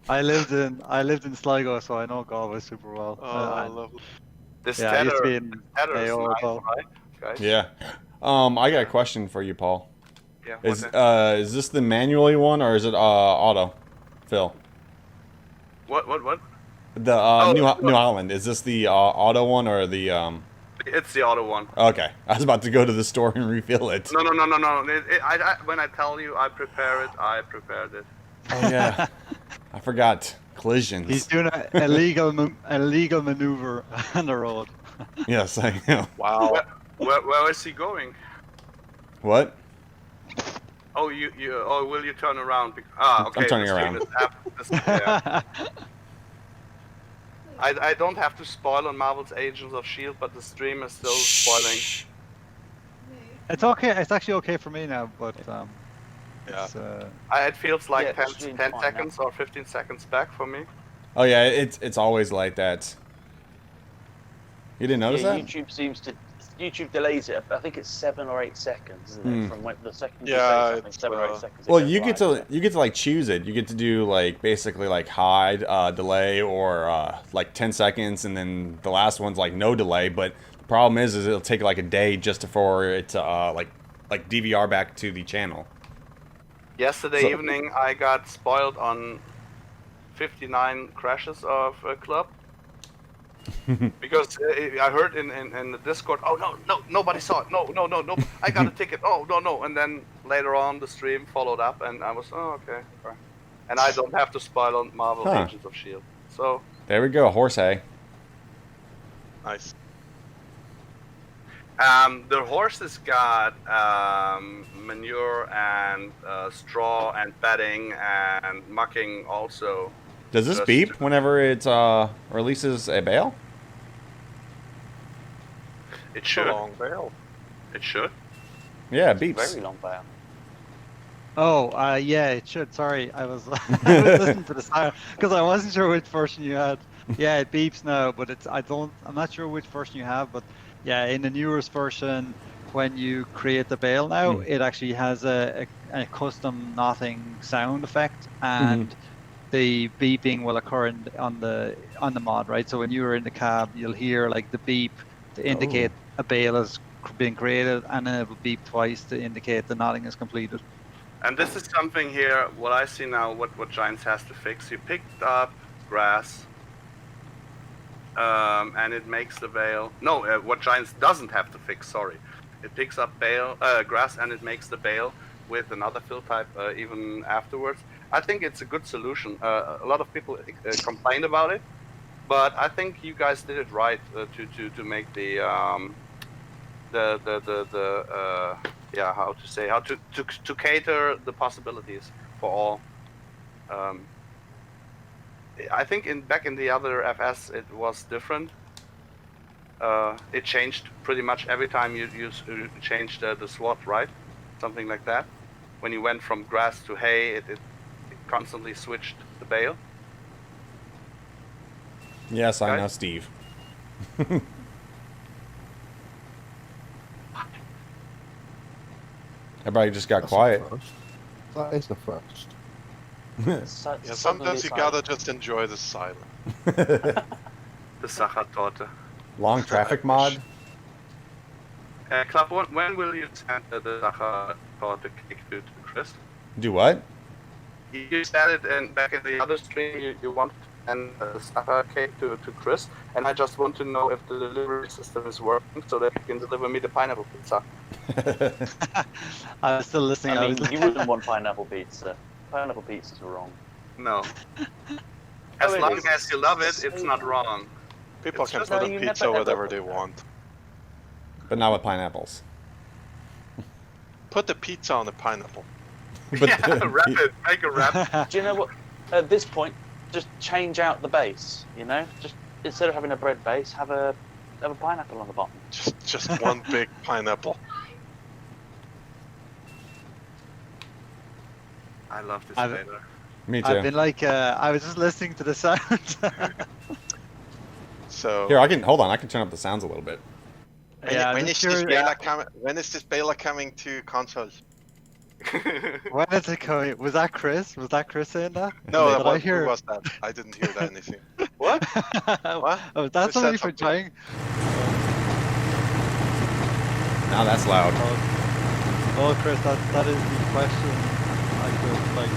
I lived in Sligo, so I know Galway super well. Oh, lovely. This I used to be tether in is AO nice, as well. right, guys? Yeah. I got a question for you, Paul. Yeah. Is this the manually one or is it auto, Phil? What? The New Holland. Is this the auto one or the It's the auto one. Okay, I was about to go to the store and refill it. No. When I tell you I prepared it. Oh yeah, I forgot collisions. He's doing an illegal maneuver on the road. Yes, I am. Wow. Where is he going? What? Oh, will you turn around? Okay. I'm turning the stream around. is yeah. I don't have to spoil on Marvel's Agents of S.H.I.E.L.D., but the stream is still spoiling. It's okay. It's actually okay for me now, but it's, It feels like Yeah, 10 seconds or 15 seconds back for me. Oh yeah, it's always like that. You didn't notice that? YouTube delays it. I think it's 7 or 8 seconds, isn't it? From when the second you Yeah, say something, it's, 7 or 8 seconds. it Well, goes you get to like choose it. You get to do like basically like hide delay or like 10 seconds, and then the last one's like no delay. But the problem is it'll take like a day just for it to like DVR back to the channel. Yesterday evening, I got spoiled on 59 crashes of Club. Because I heard in the Discord, oh no, nobody saw it. No, I got a ticket. Oh no, and then later on the stream followed up, and I was okay. And I don't have to spoil on Marvel Agents of S.H.I.E.L.D. So there we go, horse hay. Nice. the horses got manure and straw and bedding and mucking also. Does this beep whenever it releases a bale? It should. A long bale. It should. Yeah, it beeps. Very long bale. Oh, yeah, it should. Sorry, I was listening to the sound because I wasn't sure which version you had. Yeah, it beeps now, but I'm not sure which version you have, but yeah, in the newest version, when you create the bale now, it actually has a custom knotting sound effect, and the beeping will occur on the mod, right? So when you're in the cab, you'll hear like the beep to indicate a bale has been created, and then it will beep twice to indicate the knotting is completed. And this is something here, what I see now, what Giants has to fix. You picked up grass, and it makes the bale. No, what Giants doesn't have to fix, sorry. It picks up grass and it makes the bale with another fill type even afterwards. I think it's a good solution. A lot of people complain about it, but I think you guys did it right to make how to cater the possibilities for all. I think back in the other FS it was different. It changed pretty much every time you changed the SWAT, right? Something like that. When you went from grass to hay, it constantly switched the bale. Yes, I know, Steve. Everybody just got quiet. That is the first. Yeah, sometimes you gotta just enjoy the silence. The Sachertorte. Long traffic mod? Club, when will you send the Sachertorte cake to Chris? Do what? You said it back in the other stream, you want to send the Sacher cake to Chris, and I just want to know if the delivery system is working so that you can deliver me the pineapple pizza. I was still listening. I mean, you wouldn't want pineapple pizza. Pineapple pizza's wrong. No. As long is. as you love it, it's not wrong. People It's can just- put No, on you pizza never, whatever ever- they want. But not with pineapples. Put the pizza on the pineapple. But Wrap it. Make a wrap. Do you know what? At this point, just change out the base. You know, just instead of having a bread base, have a pineapple on the bottom. Just one big pineapple. I love this I've- fader. Me I've too. been like, I was just listening to the sound. So Here, I can hold on. I can turn up the sounds a little bit. Yeah, I'm when just is this curious. beta coming? When is this beta coming to consoles? When is it coming? Was that Chris? Was that Chris saying that? No, Did I hear? who was that? I didn't hear that anything. What? What? Oh, that's Who said only for something? trying. Now that's loud. Oh, Chris, that is the question I could like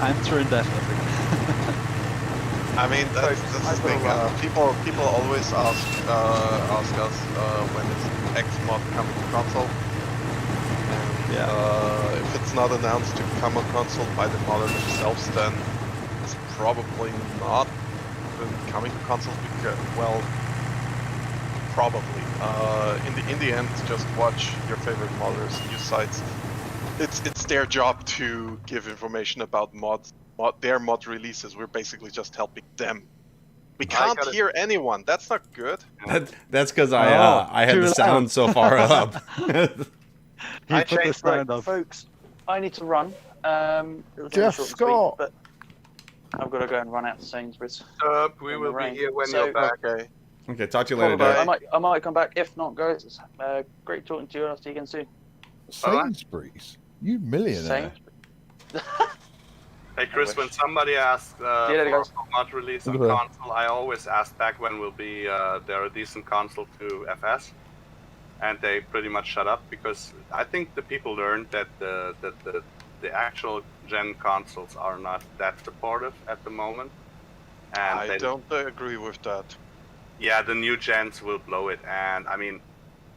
answer indefinitely. I mean, that's the thing. People always ask us when is X-Mod coming to console. And if it's not announced to come on console by the modder themselves, then it's probably not coming to console because, well, probably. In the end, just watch your favorite modders, news sites. It's their job to give information about their mod releases. We're basically just helping them. We can't hear anyone. That's not good. That's because I had too the loud. sound so far up. I Put the changed, sound right, up. folks. I need to run. It was Jeff only short and sweet, Scott. but I've got to go and run out to Sainsbury's. We In will the be rain. here when So- you're back. Okay. Okay, talk to you later, Bye. Derek. I might come back. If not, guys, it's great talking to you. I'll see you again soon. Sainsbury's. You millionaire. Hey Chris, wish. when somebody asks See you later, guys. for mod release on Look at that. console, I always ask back when will be there a decent console to FS, and they pretty much shut up because I think the people learned that the actual gen consoles are not that supportive at the moment, and I don't agree with that. Yeah, the new gens will blow it, and I mean,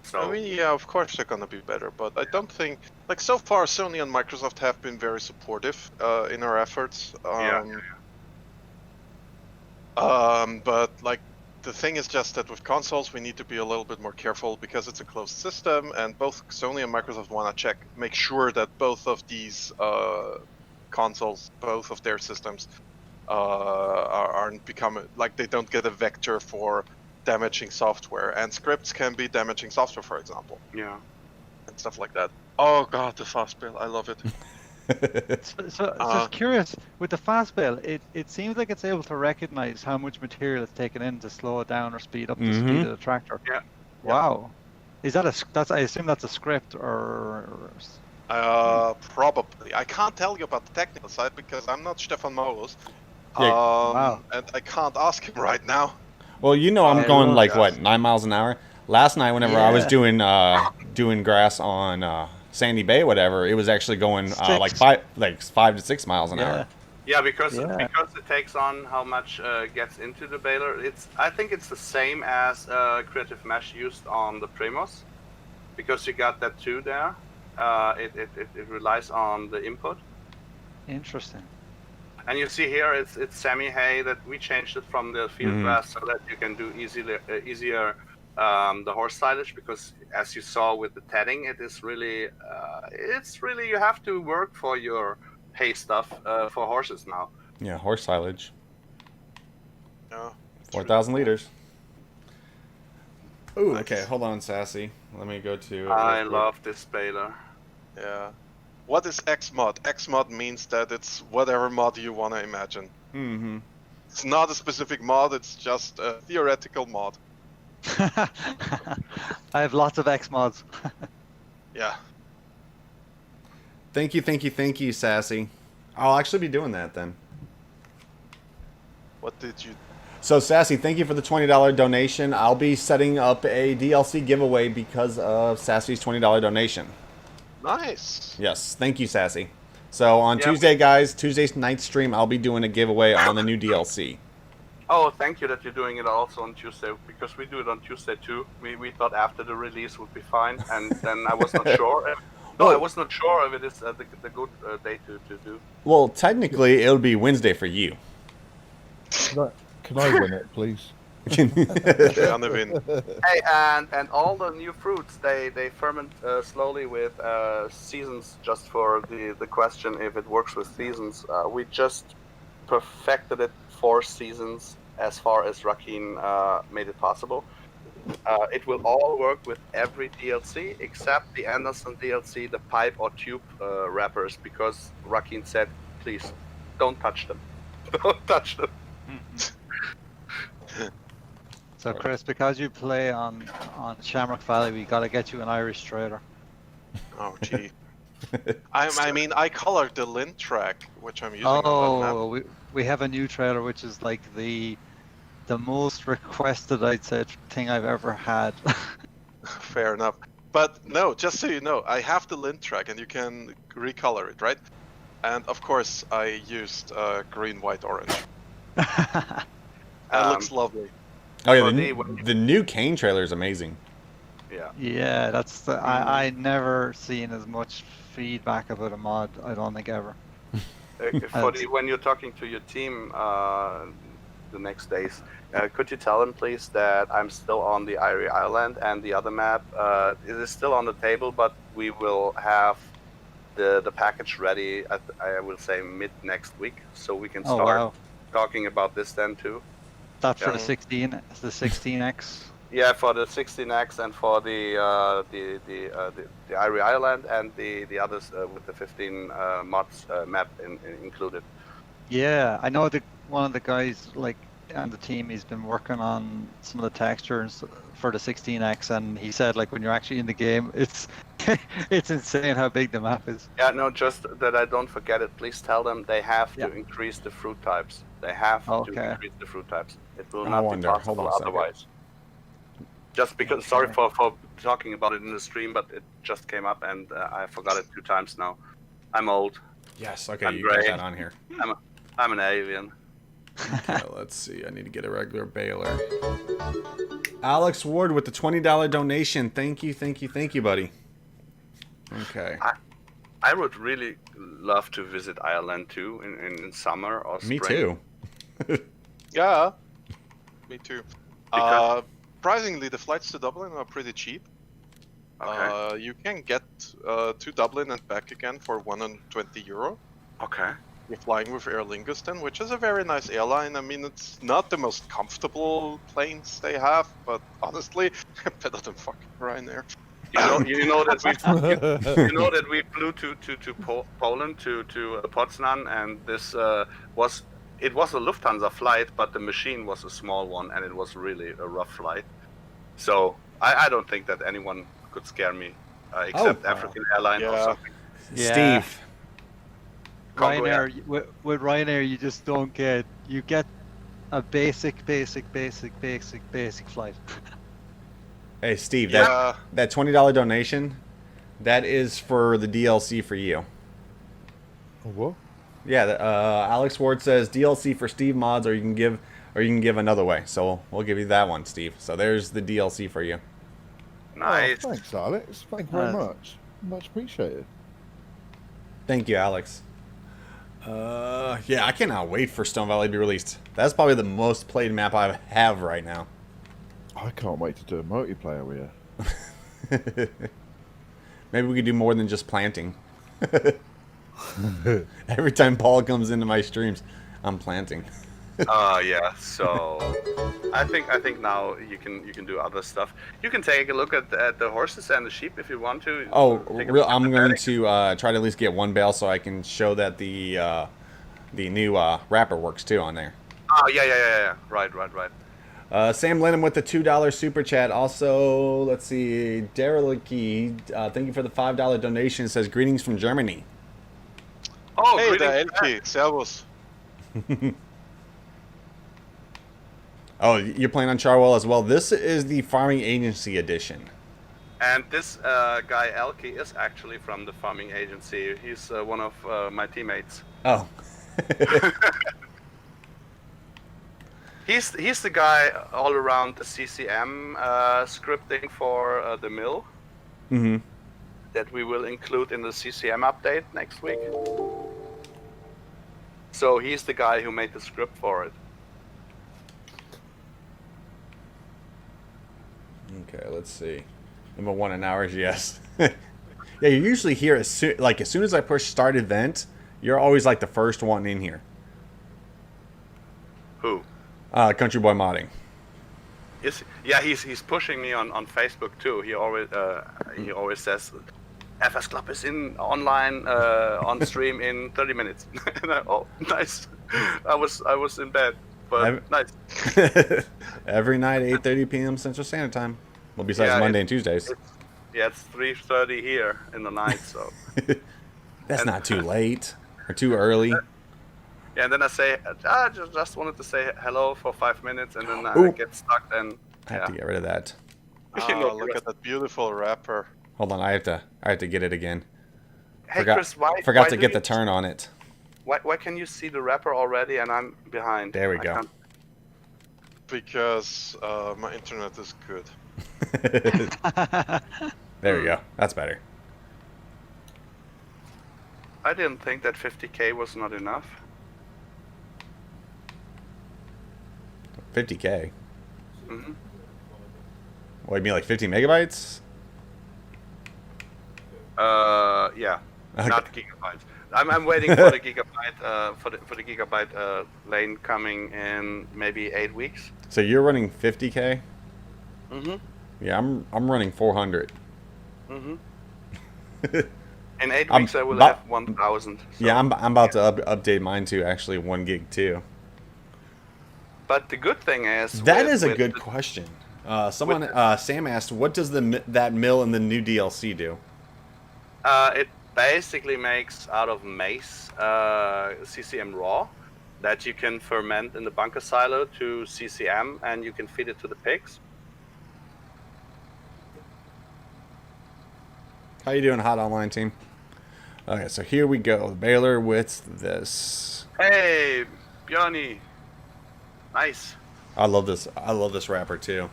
so I mean, yeah, of course they're gonna be better, but I don't think, like, so far Sony and Microsoft have been very supportive in our efforts. But like, the thing is just that with consoles we need to be a little bit more careful because it's a closed system, and both Sony and Microsoft want to make sure that both of these consoles, both of their systems, aren't become like they don't get a vector for damaging software, and scripts can be damaging software, for example, yeah. and stuff like that. Oh god, the fast bill, I love it. So just curious, with the fast bill, it seems like it's able to recognize how much material it's taken in to slow it down or speed up the speed of the tractor. Yeah. Wow. Is that I assume that's a script or Probably. I can't tell you about the technical side because I'm not Stefan Maulus. Yeah. Wow. And I can't ask him right now. Well, you know I'm I going love like that. what 9 miles an hour. Last night, whenever I was Yeah. doing grass on Sandy Bay, whatever, it was actually going like 5 to 6 miles an hour. Yeah, because Yeah. it takes on how much gets into the baler. I think it's the same as Creative Mesh used on the Primos, because you got that too there. It relies on the input. Interesting. And you see here, it's semi-hay that we changed it from the field grass so that you can do easier the horse silage, because as you saw with the tedding, it's really you have to work for your hay stuff for horses now. Yeah, horse silage. Yeah. 4,000 liters. Ooh, okay, hold on, Sassy. Let me go to... I love this baler. Yeah. What is Xmod? Xmod means that it's whatever mod you want to imagine. Mm-hmm. It's not a specific mod, it's just a theoretical mod. I have lots of X mods. Yeah. Thank you, Sassy. I'll actually be doing that then. What did you... So, Sassy, thank you for the $20 donation. I'll be setting up a DLC giveaway because of Sassy's $20 donation. Nice. Yes, thank you, Sassy. So, on Yep. Tuesday, guys, Tuesday night stream, I'll be doing a giveaway on the new DLC. Oh, thank you that you're doing it also on Tuesday, because we do it on Tuesday too. We thought after the release would be fine, and then I was not sure. I was not sure if it is the good day to do. Well, technically, it'll be Wednesday for you. Can I win it, please? Gonna win. Hey, and all the new fruits, they ferment slowly with seasons. Just for the question if it works with seasons, we just perfected it 4 seasons as far as Rakin made it possible. It will all work with every DLC except the Anderson DLC, the pipe or tube wrappers, because Rakin said, please, don't touch them. Don't touch them. So Chris, because you play on Shamrock Valley, we gotta get you an Irish trader. Oh, gee. I mean, I colored the lint track, which I'm using on that map. Oh, we have a new trailer, which is like the most requested, I'd say, thing I've ever had. Fair enough. But no, just so you know, I have the lint track and you can recolor it, right? And of course, I used green, white, orange. It looks lovely. Oh yeah, the new Kane trailer is amazing. Yeah. Yeah, that's the, I never seen as much feedback about a mod, I don't think, ever. When you're talking to your team the next days, could you tell them please that I'm still on the Irie Island and the other map it is still on the table, but we will have the package ready at, I will say, mid next week, so we can start talking about this then too. That for the 16X. Yeah, for the 16X and for the Irie Island and the others with the 15 mods map included. Yeah, I know that one of the guys like on the team, he's been working on some of the textures for the 16X, and he said like when you're actually in the game, it's it's insane how big the map is. Yeah, no, just that I don't forget it. Please tell them they have to increase the fruit types. They have to increase the fruit types. It will not be possible otherwise. Just because, sorry for talking about it in the stream, but it just came up and I forgot it 2 times now. I'm old. Yes, okay, I'm you gray. got that on here. I'm an alien. Okay, let's see. I need to get a regular baler. Alex Ward with the $20 donation. Thank you, buddy. Okay. I would really love to visit Ireland too in summer or spring. Me too. Yeah, me too. Surprisingly, the flights to Dublin are pretty cheap. Okay. You can get to Dublin and back again for €120. Okay. You're flying with Aer Lingus then, which is a very nice airline. I mean, it's not the most comfortable planes they have, but honestly, better than fucking Ryanair. You know that we flew to Poland to Poznan, and this was a Lufthansa flight, but the machine was a small one, and it was really a rough flight. So I don't think that anyone could scare me, except African Airlines or something. Yeah. Steve. Ryanair, with Ryanair, you just don't get, you get a basic flight. Hey, Steve, that $20 donation, that is for the DLC for you. What? Yeah, Alex Ward says DLC for Steve mods, or you can give another way. So we'll give you that one, Steve. So there's the DLC for you. Nice. Oh, thanks, Alex. Thank you very much. Much appreciated. Thank you, Alex. Yeah, I cannot wait for Stone Valley to be released. That's probably the most played map I have right now. I can't wait to do a multiplayer with you. Maybe we could do more than just planting. Every time Paul comes into my streams, I'm planting. Yeah. So I think now you can do other stuff. You can take a look at the horses and the sheep if you want to. Oh, I'm going to try to at least get one bale so I can show that the new wrapper works too on there. Oh yeah. Right. Sam Lennon with the $2 super chat. Also, let's see, Derelicky, thank you for the $5 donation. It says greetings from Germany. Oh, hey, the LP, servus. Oh, you're playing on Charwell as well. This is the Farming Agency edition. And this guy Elke is actually from the Farming Agency. He's one of my teammates. Oh. He's the guy all around the CCM scripting for the mill. Mm-hmm. That we will include in the CCM update next week. So he's the guy who made the script for it. Okay, let's see. Number 1 in hours, yes. Yeah, you're usually here as soon as I push start event, you're always like the first one in here. Who? Country Boy Modding. Yeah, he's pushing me on Facebook too. He always says, FSClub is online on stream in 30 minutes. Oh, nice. I was in bed, but nice. Every night, 8:30 p.m. Central Standard Time. Well, besides Monday and Tuesdays. It's 3:30 here in the night, so. That's not too late or too early. Yeah, and then I say, I just wanted to say hello for 5 minutes, and then I get stuck. And I have to get rid of that. Oh, look at that beautiful wrapper. Hold on, I have to get it again. Hey, Chris, forgot to get the turn on it. Why can you see the wrapper already and I'm behind? There we go. Because my internet is good. There we go. That's better. I didn't think that 50k was not enough. 50k? Mm-hmm. What, you mean like 50 megabytes? Yeah. Okay. Not gigabytes. I'm waiting for the gigabyte for the gigabyte lane coming in maybe 8 weeks. So you're running 50k? Mhm. Yeah, I'm running 400. Mhm. In 8 weeks I will have 1,000. So, yeah, I'm about to update mine to actually 1 gig too. But the good thing is that is a good question. Sam asked, what does that mill in the new DLC do? It basically makes out of maize CCM raw that you can ferment in the bunker silo to CCM, and you can feed it to the pigs. How you doing, Hot Online team? Okay, so here we go. The baler with this. Hey, Bjarni. Nice. I love this. I love this wrapper too.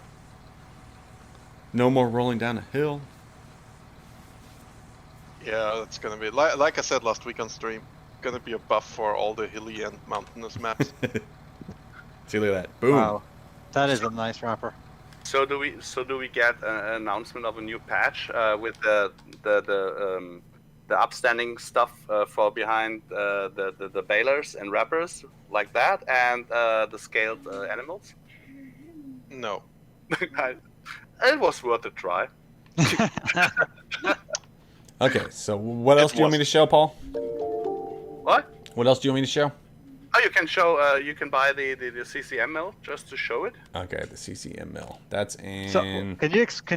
No more rolling down a hill. Yeah, that's gonna be like I said last week on stream. Gonna be a buff for all the hilly and mountainous maps. See, look at that. Boom. Wow, that is a nice wrapper. So do we get an announcement of a new patch with the upstanding stuff for behind the balers and wrappers like that, and the scaled animals? No. It was worth a try. Okay, so what else do you want me to show, Paul? What? What else do you want me to show? Oh, you can show. You can buy the CCM mill just to show it. Okay, the CCM mill. That's in. So, can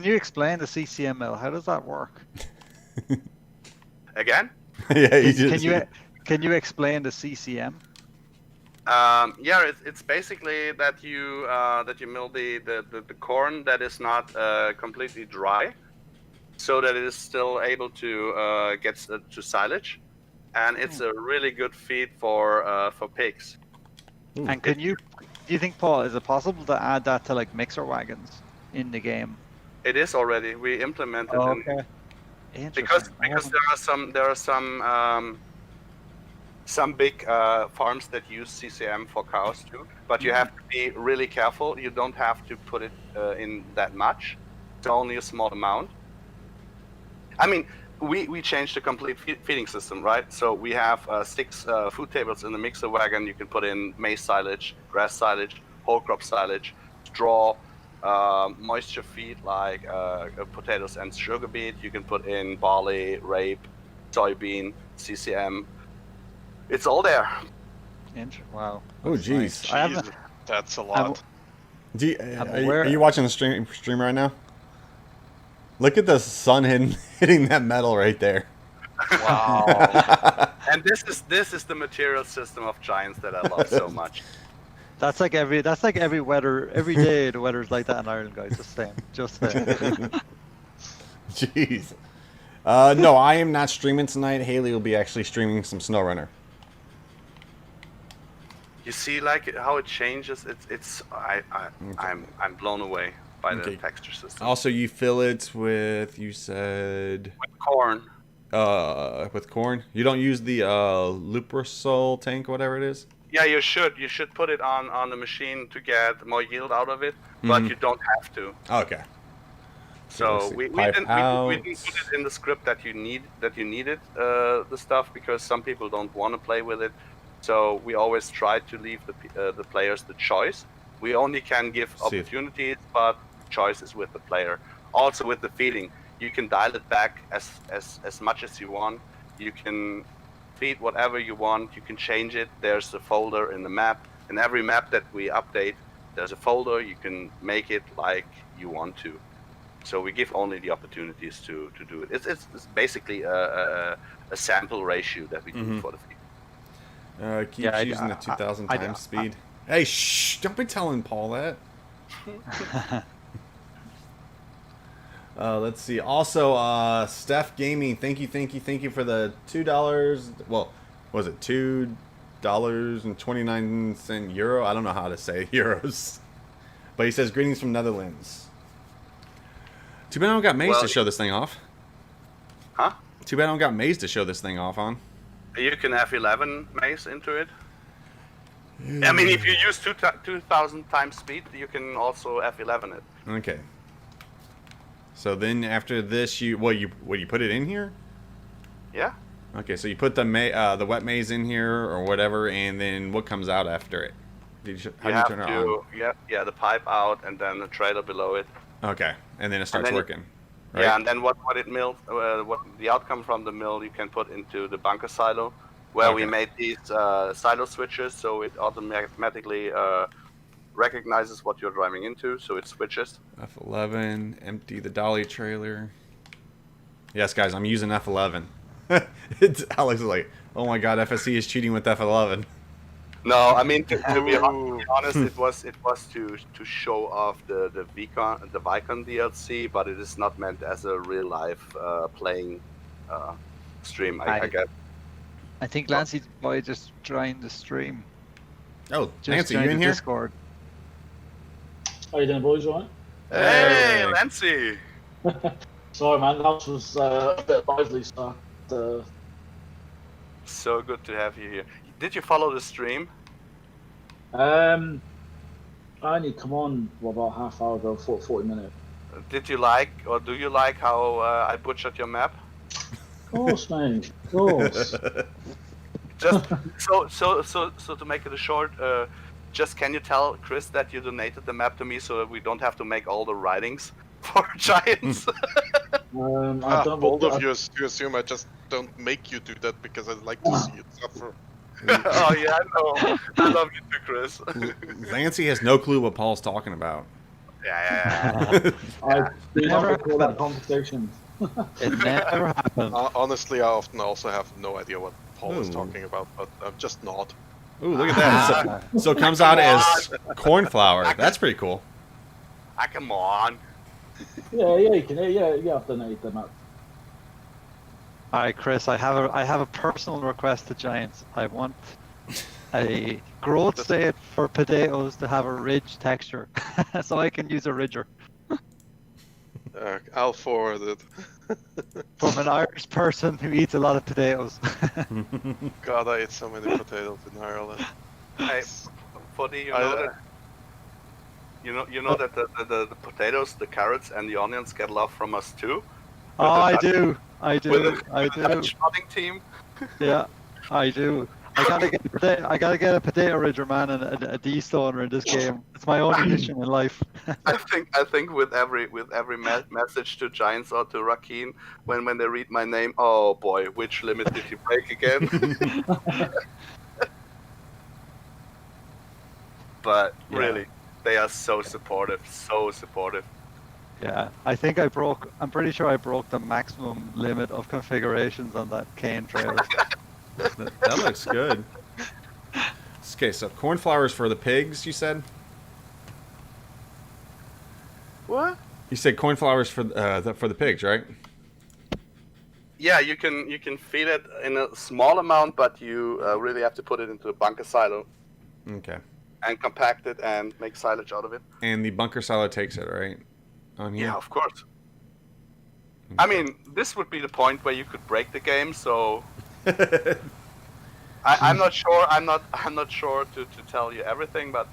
you explain the CCM mill? How does that work? Again? Yeah, you just. Can you explain the CCM? Yeah, it's basically that you mill the corn that is not completely dry, so that it is still able to get to silage, and it's a really good feed for pigs. And do you think, Paul, is it possible to add that to like mixer wagons in the game? It is already. We implemented okay. Because there are some big farms that use CCM for cows too, but you have to be really careful. You don't have to put it in that much. It's only a small amount. I mean, we changed the complete feeding system, right? So we have 6 food tables in the mixer wagon. You can put in maize silage, grass silage, whole crop silage, straw, moisture feed like potatoes and sugar beet. You can put in barley, rape, soybean, CCM. It's all there. Wow. Oh, jeez. Nice. That's a lot. Are you watching the stream right now? Look at the sun hitting that metal right there. Wow. And this is the material system of Giants that I love so much. That's like every weather, every day the weather's like that in Ireland, guys. Just saying. Jeez. No, I am not streaming tonight. Haley will be actually streaming some SnowRunner. You see, like how it changes. I'm blown away by the texture system. Also, you fill it with, you said, with corn. With corn. You don't use the Luprosol tank, whatever it is. Yeah, you should. You should put it on the machine to get more yield out of it, but you don't have to. Okay. So we didn't put it in the script that you needed the stuff, because some people don't want to play with it. So we always try to leave the players the choice. We only can give opportunities, but choice is with the player. Also with the feeding, you can dial it back as much as you want. You can feed whatever you want. You can change it. There's a folder in the map. In every map that we update, there's a folder. You can make it like you want to. So we give only the opportunities to do it. It's basically a sample ratio that we do for the feed. Keeps using the 2,000 times speed. Hey, shh! Don't be telling Paul that. Let's see. Also, Steph Gaming, thank you for the $2. Well, was it $2.29 euro? I don't know how to say euros. But he says greetings from Netherlands. Too bad I don't got Maze to show this thing off. Huh? Too bad I don't got Maze to show this thing off on. You can F11 Maze into it. I mean, if you use 2,000 times speed, you can also F11 it. Okay. So then after this, you put it in here? Yeah. Okay, so you put the wet maze in here or whatever, and then what comes out after it? How do you turn it on? Yeah, the pipe out and then the trailer below it. Okay, and then it starts working. Right? Yeah, and then what it milled, what the outcome from the mill you can put into the bunker silo, where we made these silo switches, so it automatically recognizes what you're driving into, so it switches. F11, empty the dolly trailer. Yes, guys, I'm using F11. Alex is like, oh my god, FSC is cheating with F11. No, I mean to be honest, it was to show off the Vicon DLC, but it is not meant as a real life playing stream. I guess. I think Lancy boy just joined the stream. Oh, Just Nancy, you joined in the here? Discord. How you doing, boys? All right? Hey, Lancy! Sorry, man. That was a bit lively, so. So good to have you here. Did you follow the stream? I only come on about half hour ago, 40 minutes. Did you like, or do you like how I butchered your map? Of course, mate. Of course. Just so to make it a short, just can you tell Chris that you donated the map to me so that we don't have to make all the writings for Giants? I don't bold of you to assume I just don't make you do that because I'd like to see you suffer. Oh yeah, I know. I love you too, Chris. Lancy has no clue what Paul's talking about. Yeah. I do not recall that conversation. It never happened. Honestly, I often also have no idea what Paul is talking about, but I'm just not. Ooh, look at that. So it comes out as cornflower. That's pretty cool. Come on. Yeah, you can. Yeah, I've donated the map. All right, Chris. I have a personal request to Giants. I want a growth state for potatoes to have a ridge texture, so I can use a ridger. I'll forward it. From an Irish person who eats a lot of potatoes. God, I ate so many potatoes in Ireland. Hey, Foddy, you know that the potatoes, the carrots, and the onions get love from us too. Oh, I do. With the Dutch modding team. Yeah, I do. I gotta get a potato ridger, man, and a D-stoner in this game. It's my only mission in life. I think with every message to Giants or to Rakeen, when they read my name, oh boy, which limit did you break again? But really, they are so supportive, Yeah, I'm pretty sure I broke the maximum limit of configurations on that cane trailer. That looks good. Okay, so cornflowers for the pigs, you said? What? You said cornflowers for the pigs, right? Yeah, you can feed it in a small amount, but you really have to put it into a bunker silo. Okay. And compact it and make silage out of it. And the bunker silo takes it, right? On here? Yeah, of course. Okay. I mean, this would be the point where you could break the game, so I'm not sure. I'm not sure to tell you everything, but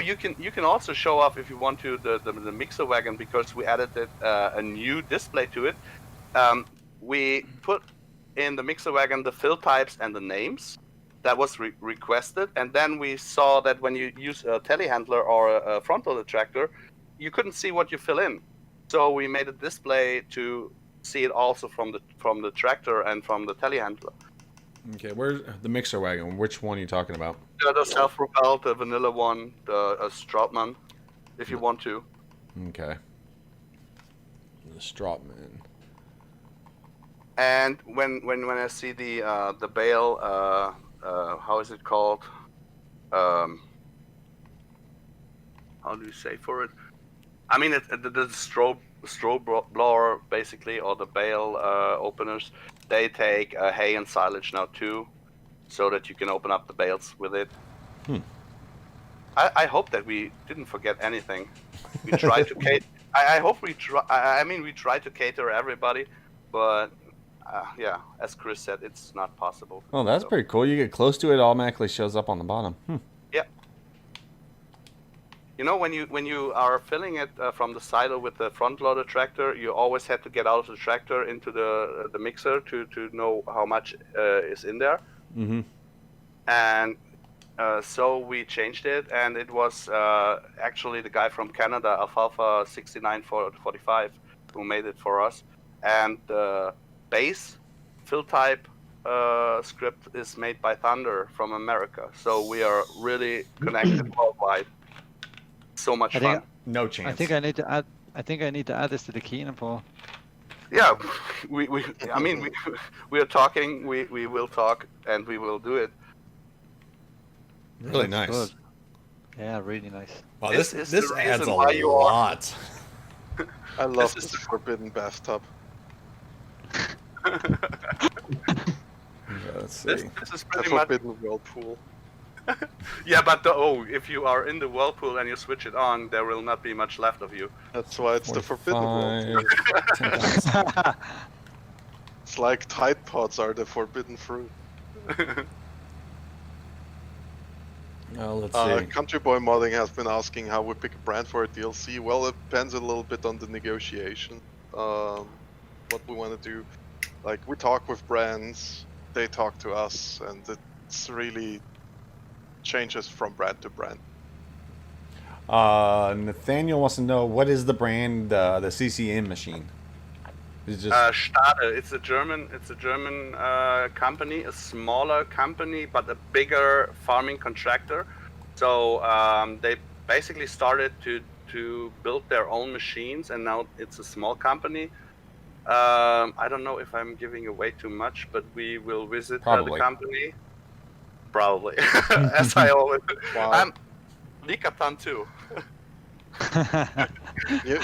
you can also show off if you want to the mixer wagon, because we added a new display to it. We put in the mixer wagon the fill types and the names that was requested, and then we saw that when you use a telehandler or a front-loader tractor, you couldn't see what you fill in. So we made a display to see it also from the tractor and from the telehandler. Okay, where's the mixer wagon? Which one are you talking about? The self-propelled, the vanilla one, the Strautmann, if you want to. Okay. The Strautmann. And when I see the bale, how is it called? How do you say for it? I mean, the strobe blower basically, or the bale openers. They take hay and silage now too, so that you can open up the bales with it. I hope that we didn't forget anything. We tried to cater. I hope we try. I mean, we try to cater everybody, but yeah, as Chris said, it's not possible. Oh, that's pretty cool. You get close to it, automatically shows up on the bottom. Yeah. You know, when you are filling it from the silo with the front loader tractor, you always had to get out of the tractor into the mixer to know how much is in there. Mm-hmm. And so we changed it, and it was actually the guy from Canada, Alfalfa 6945, who made it for us. And the base fill type script is made by Thunder from America. So we are really connected worldwide. So much fun. No chance. I think I need to add. I think I need to add this to the Keenan poll. Yeah, I mean, we are talking. We will talk, and we will do it. Really That's nice. good. Yeah, really nice. Wow, This this is the adds reason a why you are- lot. I love This is this forbidden bathtub. Yeah, let's see. This is The pretty much. forbidden whirlpool. Yeah, but if you are in the whirlpool and you switch it on, there will not be much left of you. That's why it's the forbidden whirlpool. 10,000. It's like Tide Pods are the forbidden fruit. Oh, let's see. Country Boy Modding has been asking how we pick a brand for a DLC. Well, it depends a little bit on the negotiation. What we want to do. Like, we talk with brands, they talk to us, and it's really changes from brand to brand. Nathaniel wants to know, what is the brand, the CCM machine? It's just Stade. It's a German company, a smaller company, but a bigger farming contractor. So they basically started to build their own machines, and now it's a small company. I don't know if I'm giving away too much, but we will visit the company. Probably, as I always. Wow. I'm Likatan too.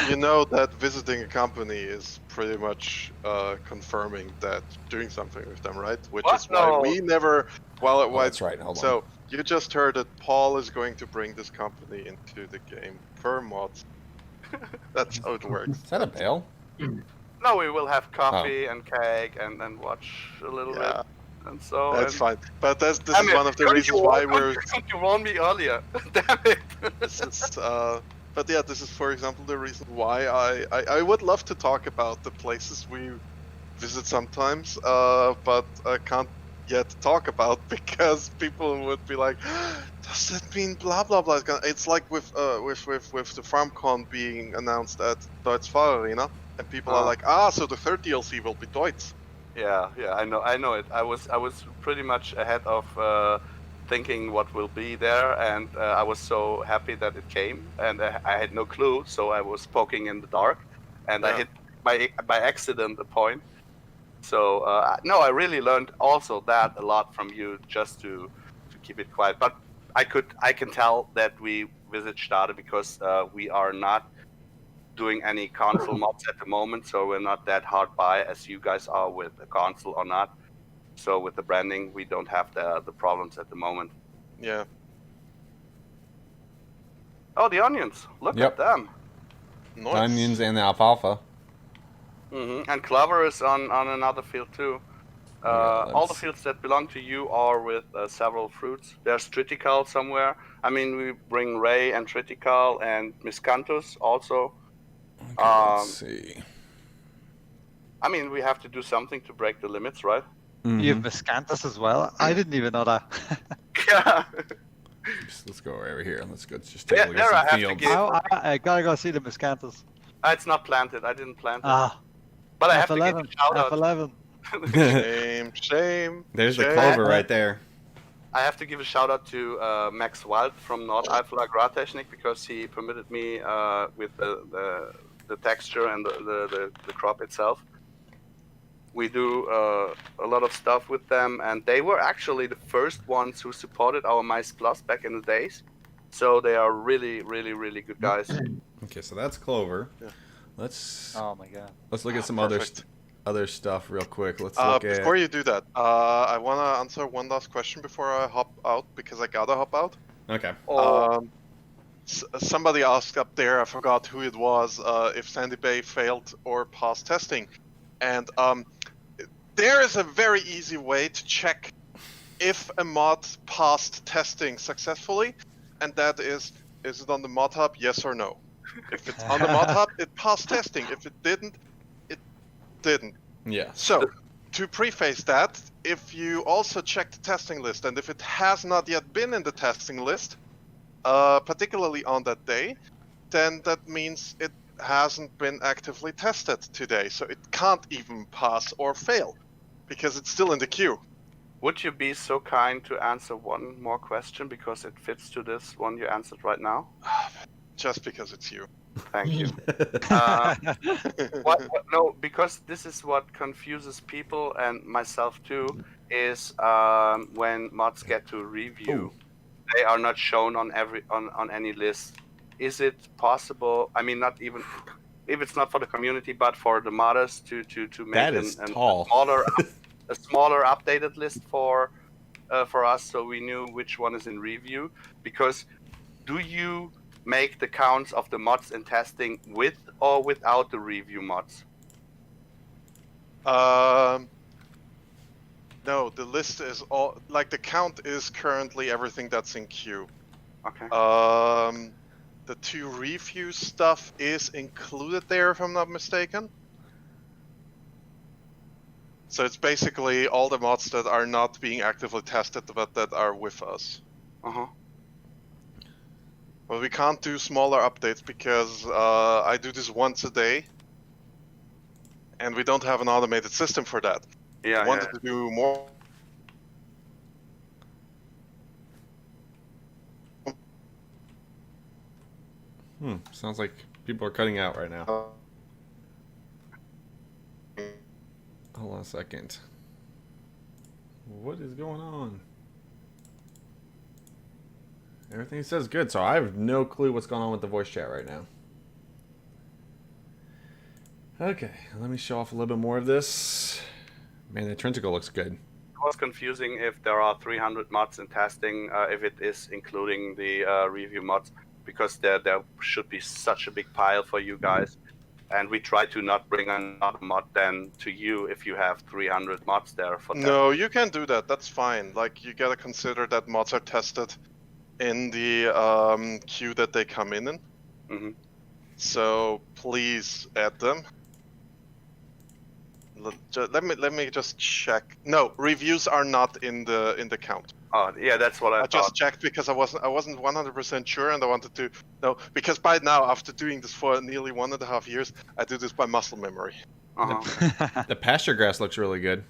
You know that visiting a company is pretty much confirming that doing something with them, right? Which What? is why No. we never. Well, oh, that's right. Hold on. So you just heard that Paul is going to bring this company into the game per mods. That's how it works. Is that a bale? No, we will have coffee and cake and then watch a little bit. Yeah, And so that's fine. But this Damn is it, one of the couldn't reasons you why warn- we're. couldn't you warn me earlier? Damn it. This is, but yeah, this is, for example, the reason why I would love to talk about the places we visit sometimes, but I can't yet talk about because people would be like, does that mean blah blah blah? It's like with the FarmCon being announced at Deutz Fahr Arena, and people are like, so the third DLC will be Deutz. Yeah, I know it. I was pretty much ahead of thinking what will be there, and I was so happy that it came, and I had no clue, so I was poking in the dark, and I hit by accident a point. So no, I really learned also that a lot from you, just to keep it quiet. But I can tell that we visit Stade because we are not doing any console mods at the moment, so we're not that hard by as you guys are with a console or not. So with the branding, we don't have the problems at the moment. Yeah. Oh, the onions! Look Yep. at them. Nice. Onions and the alfalfa. And clover is on another field too. All the fields that belong to you are with several fruits. There's triticale somewhere. I mean, we bring Ray and triticale and miscanthus also. Okay, let's see. I mean, we have to do something to break the limits, right? You have Miscanthus as well. I didn't even know that. Yeah. Let's go over here. Let's just take a look There at I some have to fields. give- I gotta go see the Miscanthus. It's not planted. I didn't plant it. Ah, But I have to give F11. a shout out. F11. Shame. There's the shame. clover right there. I have to give a shout out to Max Wild from Nordeifel Agrartechnik because he permitted me with the texture and the crop itself. We do a lot of stuff with them, and they were actually the first ones who supported our Mice Plus back in the days. So they are really, really, really good guys. Okay, so that's clover. Yeah. Let's Oh my god. look at some Perfect. other stuff real quick. Let's look at. Before you do that, I want to answer one last question before I hop out, because I gotta hop out. Okay. Somebody asked up there, I forgot who it was, if Sandy Bay failed or passed testing. And there is a very easy way to check if a mod passed testing successfully, and that is it on the mod hub, yes or no? If it's on the mod hub, it passed testing. If it didn't, it didn't. Yeah. So, to preface that, if you also check the testing list, and if it has not yet been in the testing list, particularly on that day, then that means it hasn't been actively tested today, so it can't even pass or fail, because it's still in the queue. Would you be so kind to answer one more question because it fits to this one you answered right now? Just because it's you. Thank you. No, because this is what confuses people and myself too, is when mods get to review, they are not shown on on any list. Is it possible? I mean, not even if it's not for the community, but for the modders to make That is tall. a smaller updated list for us, so we knew which one is in review. Because do you make the counts of the mods in testing with or without the review mods? No, the list is all, like, the count is currently everything that's in queue. Okay. The 2 review stuff is included there, if I'm not mistaken. So it's basically all the mods that are not being actively tested, but that are with us. Uh-huh. But we can't do smaller updates because I do this once a day, and we don't have an automated system for that. Yeah. I wanted to do more. Sounds like people are cutting out right now. Hold on a second. What is going on? Everything says good, so I have no clue what's going on with the voice chat right now. Okay, let me show off a little bit more of this. Man, the Trinticle looks good. It was confusing if there are 300 mods in testing, if it is including the review mods, because there should be such a big pile for you guys. And we try to not bring another mod then to you if you have 300 mods there for that. No, you can do that. That's fine. Like, you gotta consider that mods are tested in the queue that they come in. Mm-hmm. So please add them. Let me just check. No, reviews are not in the count. Oh, yeah, that's what I thought. Just checked because I wasn't 100% sure, and I wanted to know, because by now, after doing this for nearly 1.5 years, I do this by muscle memory. Uh-huh. The pasture grass looks really good.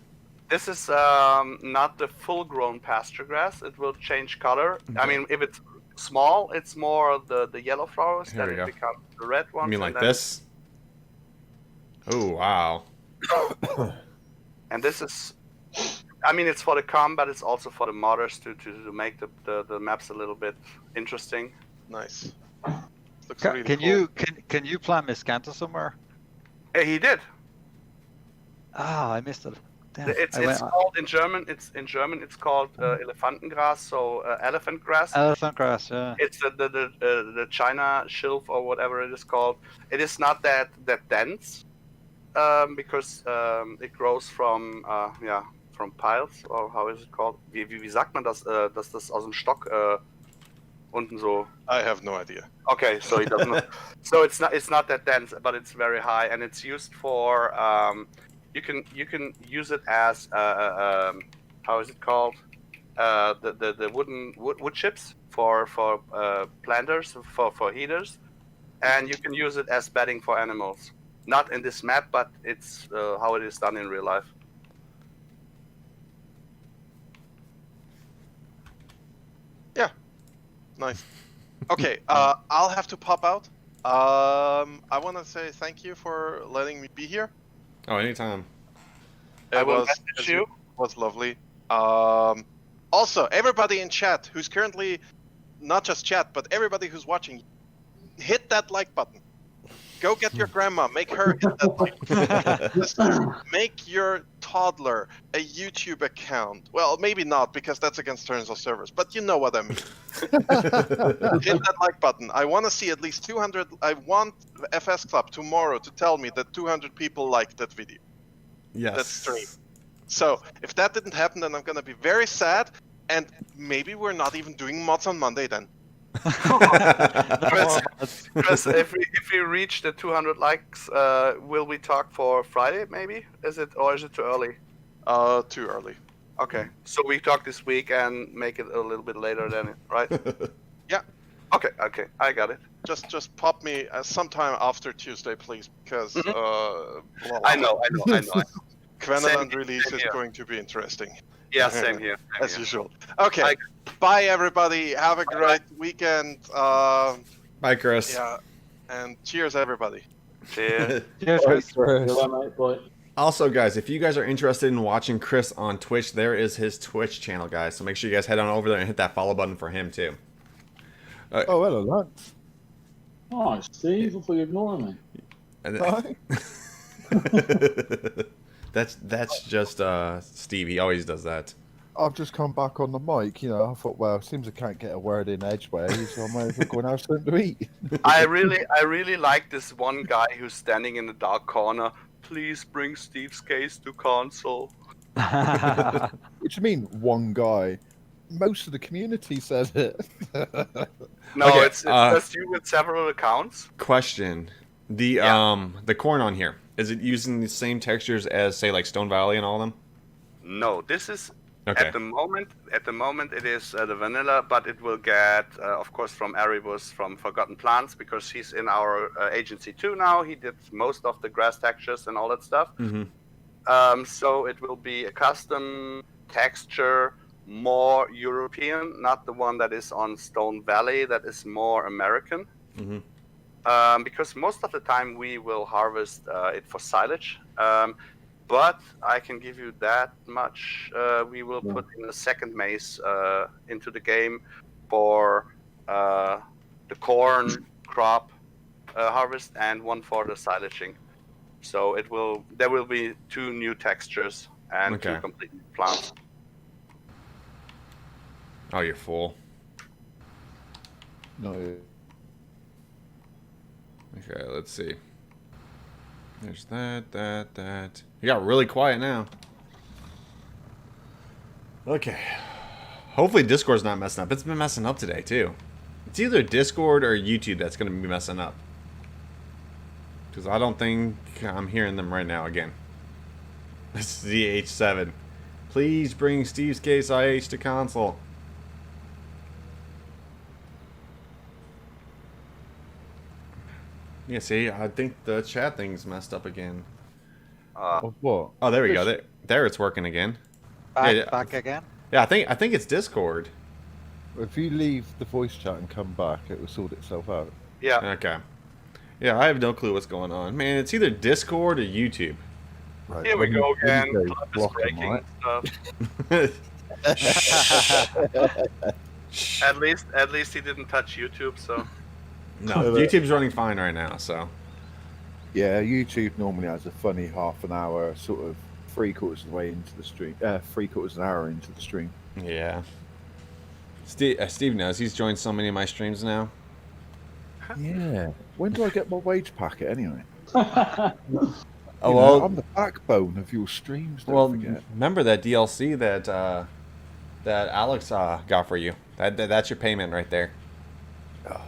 This is not the full-grown pasture grass. It will change color. Okay. I mean, if it's small, it's more the yellow flowers. Here Then we go. it becomes the red ones. You mean and like then- this? Oh, wow. And this is, I mean, it's for the com, but it's also for the modders to make the maps a little bit interesting. Nice. Looks really Can you plant Miscanthus somewhere? He did. Ah, I missed it. Damn. It's called in German. It's called Elefantengras, so elephant grass. Elephant grass, yeah. It's the China Schilf or whatever it is called. It is not that dense, because it grows from from piles, or how is it called? Wie sagt man das? Dass das aus dem Stock unten so. I have no idea. Okay, so he doesn't. So it's not that dense, but it's very high, and it's used for you can use it as how is it called? The wood chips for planters for heaters, and you can use it as bedding for animals. Not in this map, but it's how it is done in real life. Yeah, nice. Okay, I'll have to pop out. I want to say thank you for letting me be here. Oh, anytime. I will was, message you. Was lovely. Also, everybody in chat who's currently, not just chat, but everybody who's watching, hit that like button. Go get your grandma, make her hit that like button. Just make your toddler a YouTube account. Well, maybe not, because that's against terms of service, but you know what I mean. Hit that like button. I want to see at least 200. I want FSClub tomorrow to tell me that 200 people liked that video. Yes. That stream. So, if that didn't happen, then I'm gonna be very sad, and maybe we're not even doing mods on Monday then. Chris, if we reach the 200 likes, will we talk for Friday? Maybe is it too early? Too early. Okay, so we talk this week and make it a little bit later then, right? Yeah. Okay, I got it. Just pop me sometime after Tuesday, please, because I know. Queneland release same is here. going to be interesting. Yeah, same here. As usual. Okay. Bye, everybody. Have a great weekend. Bye, Chris. Yeah. And cheers, everybody. Cheers. Cheers, Chris. Bye, mate. Bye. Also, guys, if you guys are interested in watching Chris on Twitch, there is his Twitch channel, guys. So make sure you guys head on over there and hit that follow button for him, too. Oh, hello, Lance. Oh, Steve, I thought you ignored me. And that's just Steve. He always does that. I've just come back on the mic, you know. I thought, well, seems I can't get a word in edgeways, so I might as well go and have something to eat. I really like this one guy who's standing in the dark corner. Please bring Steve's case to console. What do you mean, one guy? Most of the community says it. No, Okay, it's just you with several accounts. Question: the corn on here, is it using the same textures as, say, like Stone Valley and all of them? No, this is Okay. at the moment it is the vanilla, but it will get of course from Erebus from Forgotten Plants, because he's in our agency too now. He did most of the grass textures and all that stuff. Mm-hmm. So it will be a custom texture, more European, not the one that is on Stone Valley, that is more American. Mm-hmm. Because most of the time we will harvest it for silage. But I can give you that much. We will put in a second maze into the game for the corn crop harvest, and one for the silaging. So there will be 2 new textures and 2 complete new plants. Oh, you're full. No. Okay, let's see. There's that. You got really quiet now. Okay. Hopefully Discord's not messing up. It's been messing up today, too. It's either Discord or YouTube that's going to be messing up. Because I don't think I'm hearing them right now again. This is the H7. Please bring Steve's Case IH to console. Yeah, see, I think the chat thing's messed up again. Of what? Oh, there we go. There it's working again. Back again? Yeah, I think it's Discord. If you leave the voice chat and come back, it will sort itself out. Yeah. Okay. Yeah, I have no clue what's going on. Man, it's either Discord or YouTube. Right. Here we go again. Windows Club is block 'em, breaking right? stuff. At least he didn't touch YouTube, so. No, YouTube's running fine right now, so. Yeah, YouTube normally has a funny half an hour, sort of 3/4 of the way into the stream, 3/4 of an hour into the stream. Yeah. Steve knows. He's joined so many of my streams now. Yeah. When do I get my wage packet anyway? Oh, You well, know, I'm the backbone of your streams. Don't well, forget. remember that DLC that Alex got for you. That's your payment right there. Oh,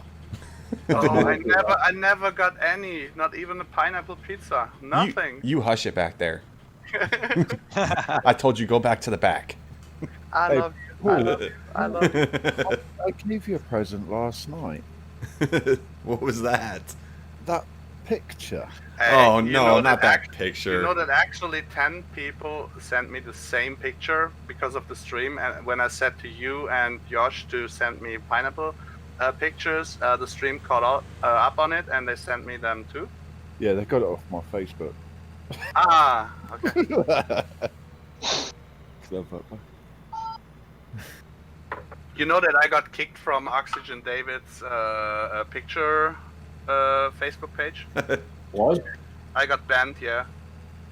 I never got any, not even a pineapple pizza. Nothing. You hush it back there. I told you go back to the back. I Hey, love you. I love you. I love you. I gave you a present last night. What was that? That picture. Hey, Oh you no, know not that You picture. know that actually 10 people sent me the same picture because of the stream, and when I said to you and Josh to send me pineapple pictures, the stream caught up on it, and they sent me them too. Yeah, they got it off my Facebook. Ah, okay. Clever. You know that I got kicked from Oxygen David's picture Facebook page? What? I got banned, yeah.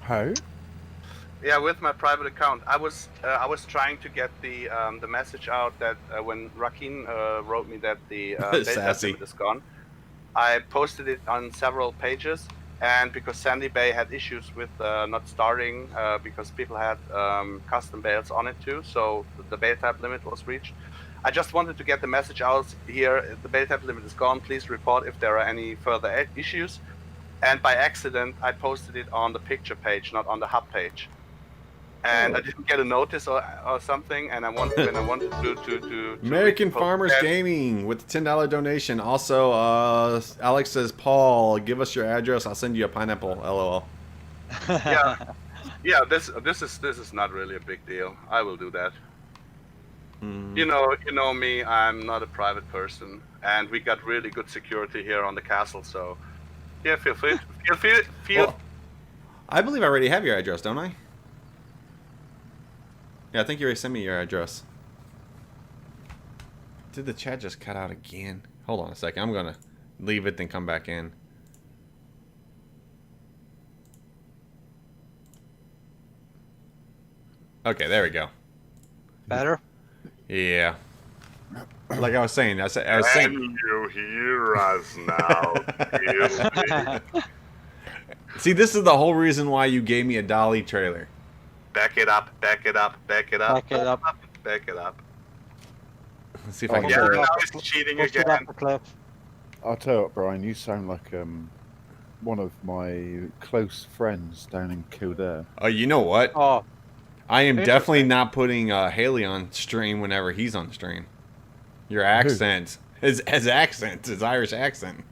How? Yeah, with my private account. I was trying to get the message out that when Rakin wrote me that the beta Sassy. limit is gone, I posted it on several pages, and because Sandy Bay had issues with not starting because people had custom bails on it too, so the beta tab limit was reached. I just wanted to get the message out here, the beta tab limit is gone, please report if there are any further issues. And by accident, I posted it on the picture page, not on the hub page. And I didn't get a notice or something, and I wanted to American post Farmers that. Gaming with the $10 donation. Also, Alex says, Paul, give us your address. I'll send you a pineapple. LOL. Yeah. This is not really a big deal. I will do that. You know me. I'm not a private person, and we got really good security here on the castle. So, yeah, feel free. Well, I believe I already have your address, don't I? Yeah, I think you already sent me your address. Did the chat just cut out again? Hold on a second. I'm going to leave it and come back in. Okay, there we go. Better? Yeah. Like I was saying, I was Can saying. you hear us now? See, this is the whole reason why you gave me a Dolly trailer. Back it up. Back it up. Back it up. Back it up. Back it up. Let's see if I can Yeah, get it. now he's cheating Push it again. up the cliff. I'll tell you what, Brian, you sound like one of my close friends down in Kildare. Oh, you know what? Oh, I am Interesting. definitely not putting Haley on stream whenever he's on stream. Your accent, his accent, his Irish accent.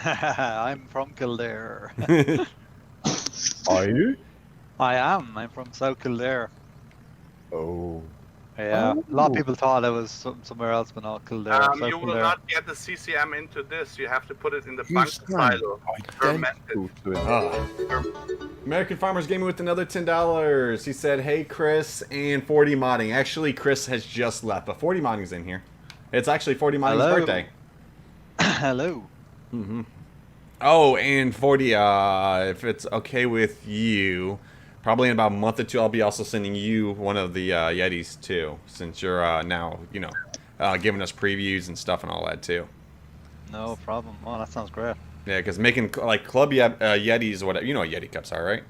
I'm from Kildare. Are you? I am. I'm from South Kildare. Oh. Yeah. A lot of people thought I was somewhere else, but not Kildare. South You will Kildare. not get the CCM into this. You have to put it in the You bunker sound silo. identical to him. American Farmers Gaming with another $10. He said, "Hey Chris and 40 modding." Actually, Chris has just left, but 40 modding's in here. It's actually 40 modding's Hello. birthday. Hello. Oh, and 40, if it's okay with you, probably in about a month or two, I'll be also sending you one of the Yetis too, since you're now, giving us previews and stuff and all that too. No problem. Oh, that sounds great. Yeah, because making like club Yetis or whatever, you know what Yeti cups are, right?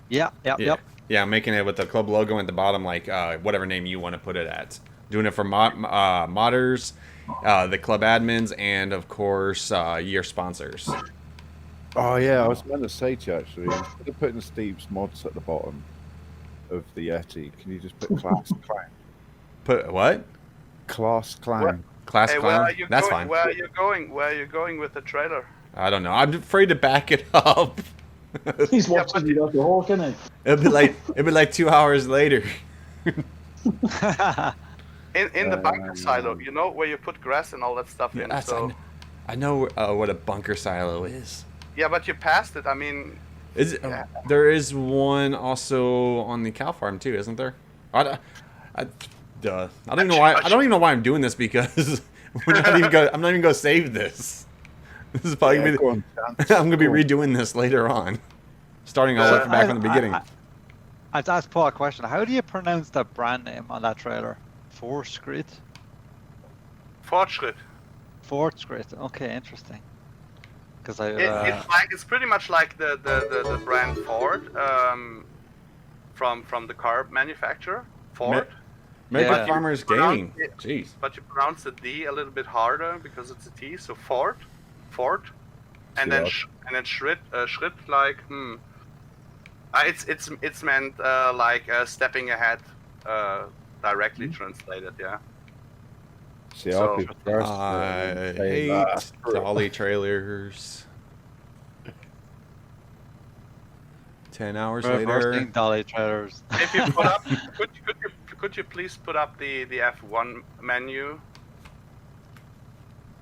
Yeah. Yep. Yeah, making it with the club logo at the bottom, like whatever name you want to put it at. Doing it for modders, the club admins, and of course your sponsors. Oh yeah, I was meant to say to you actually, instead of putting Steve's mods at the bottom of the Yeti, can you just put Class Clown? Put what? Class Clown. Class Hey, clown? where are you That's going? fine. Where are you going? Where are you going with the trailer? I don't know. I'm afraid to back it up. He's watching you got the hawk, isn't It'll be like 2 hours later. In the bunker silo, where you put grass and all that stuff in. Yes, So I know what a bunker silo is. yeah, but you passed it. I mean, There is one also on the cow farm too, isn't there? I don't even know why. I don't even know why I'm doing this because I'm not even gonna save this. This is probably gonna be. Go on, Dan. I'm gonna be Go on. redoing this later on, starting all the way back from the beginning. I'd ask Paul a question. How do you pronounce that brand name on that trailer? Fortschritt? Fortschritt. Fortschritt. Okay, interesting. Because It's pretty much like the brand Ford from the car manufacturer Ford. American Yeah. Farmers Pronounce Gaming. it- Jeez. But you pronounce the D a little bit harder because it's a T. So Ford, and then Yeah. Schritt like It's meant like stepping ahead, directly translated. Yeah. See, So- I'll be first. I saying hate that. dolly trailers. 10 hours later. Reversing dolly trailers. If you put up, could you please put up the F1 menu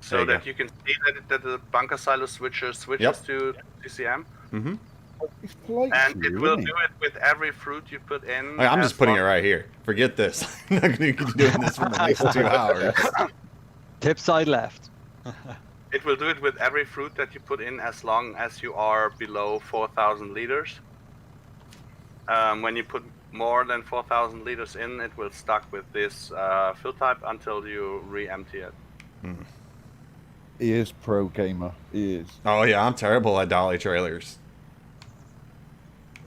so There you that go. you can see that the bunker silo switches Yep. to CCM, Mm-hmm. It's polite and to it you, will isn't do it with every fruit you put in. I'm just putting it long- right here. Forget this. I'm not going to be doing this for the next 2 hours. Tip side left. It will do it with every fruit that you put in as long as you are below 4,000 liters. When you put more than 4,000 liters in, it will stuck with this fill type until you re-empty it. He is pro gamer. He is. Oh, yeah, I'm terrible at dolly trailers.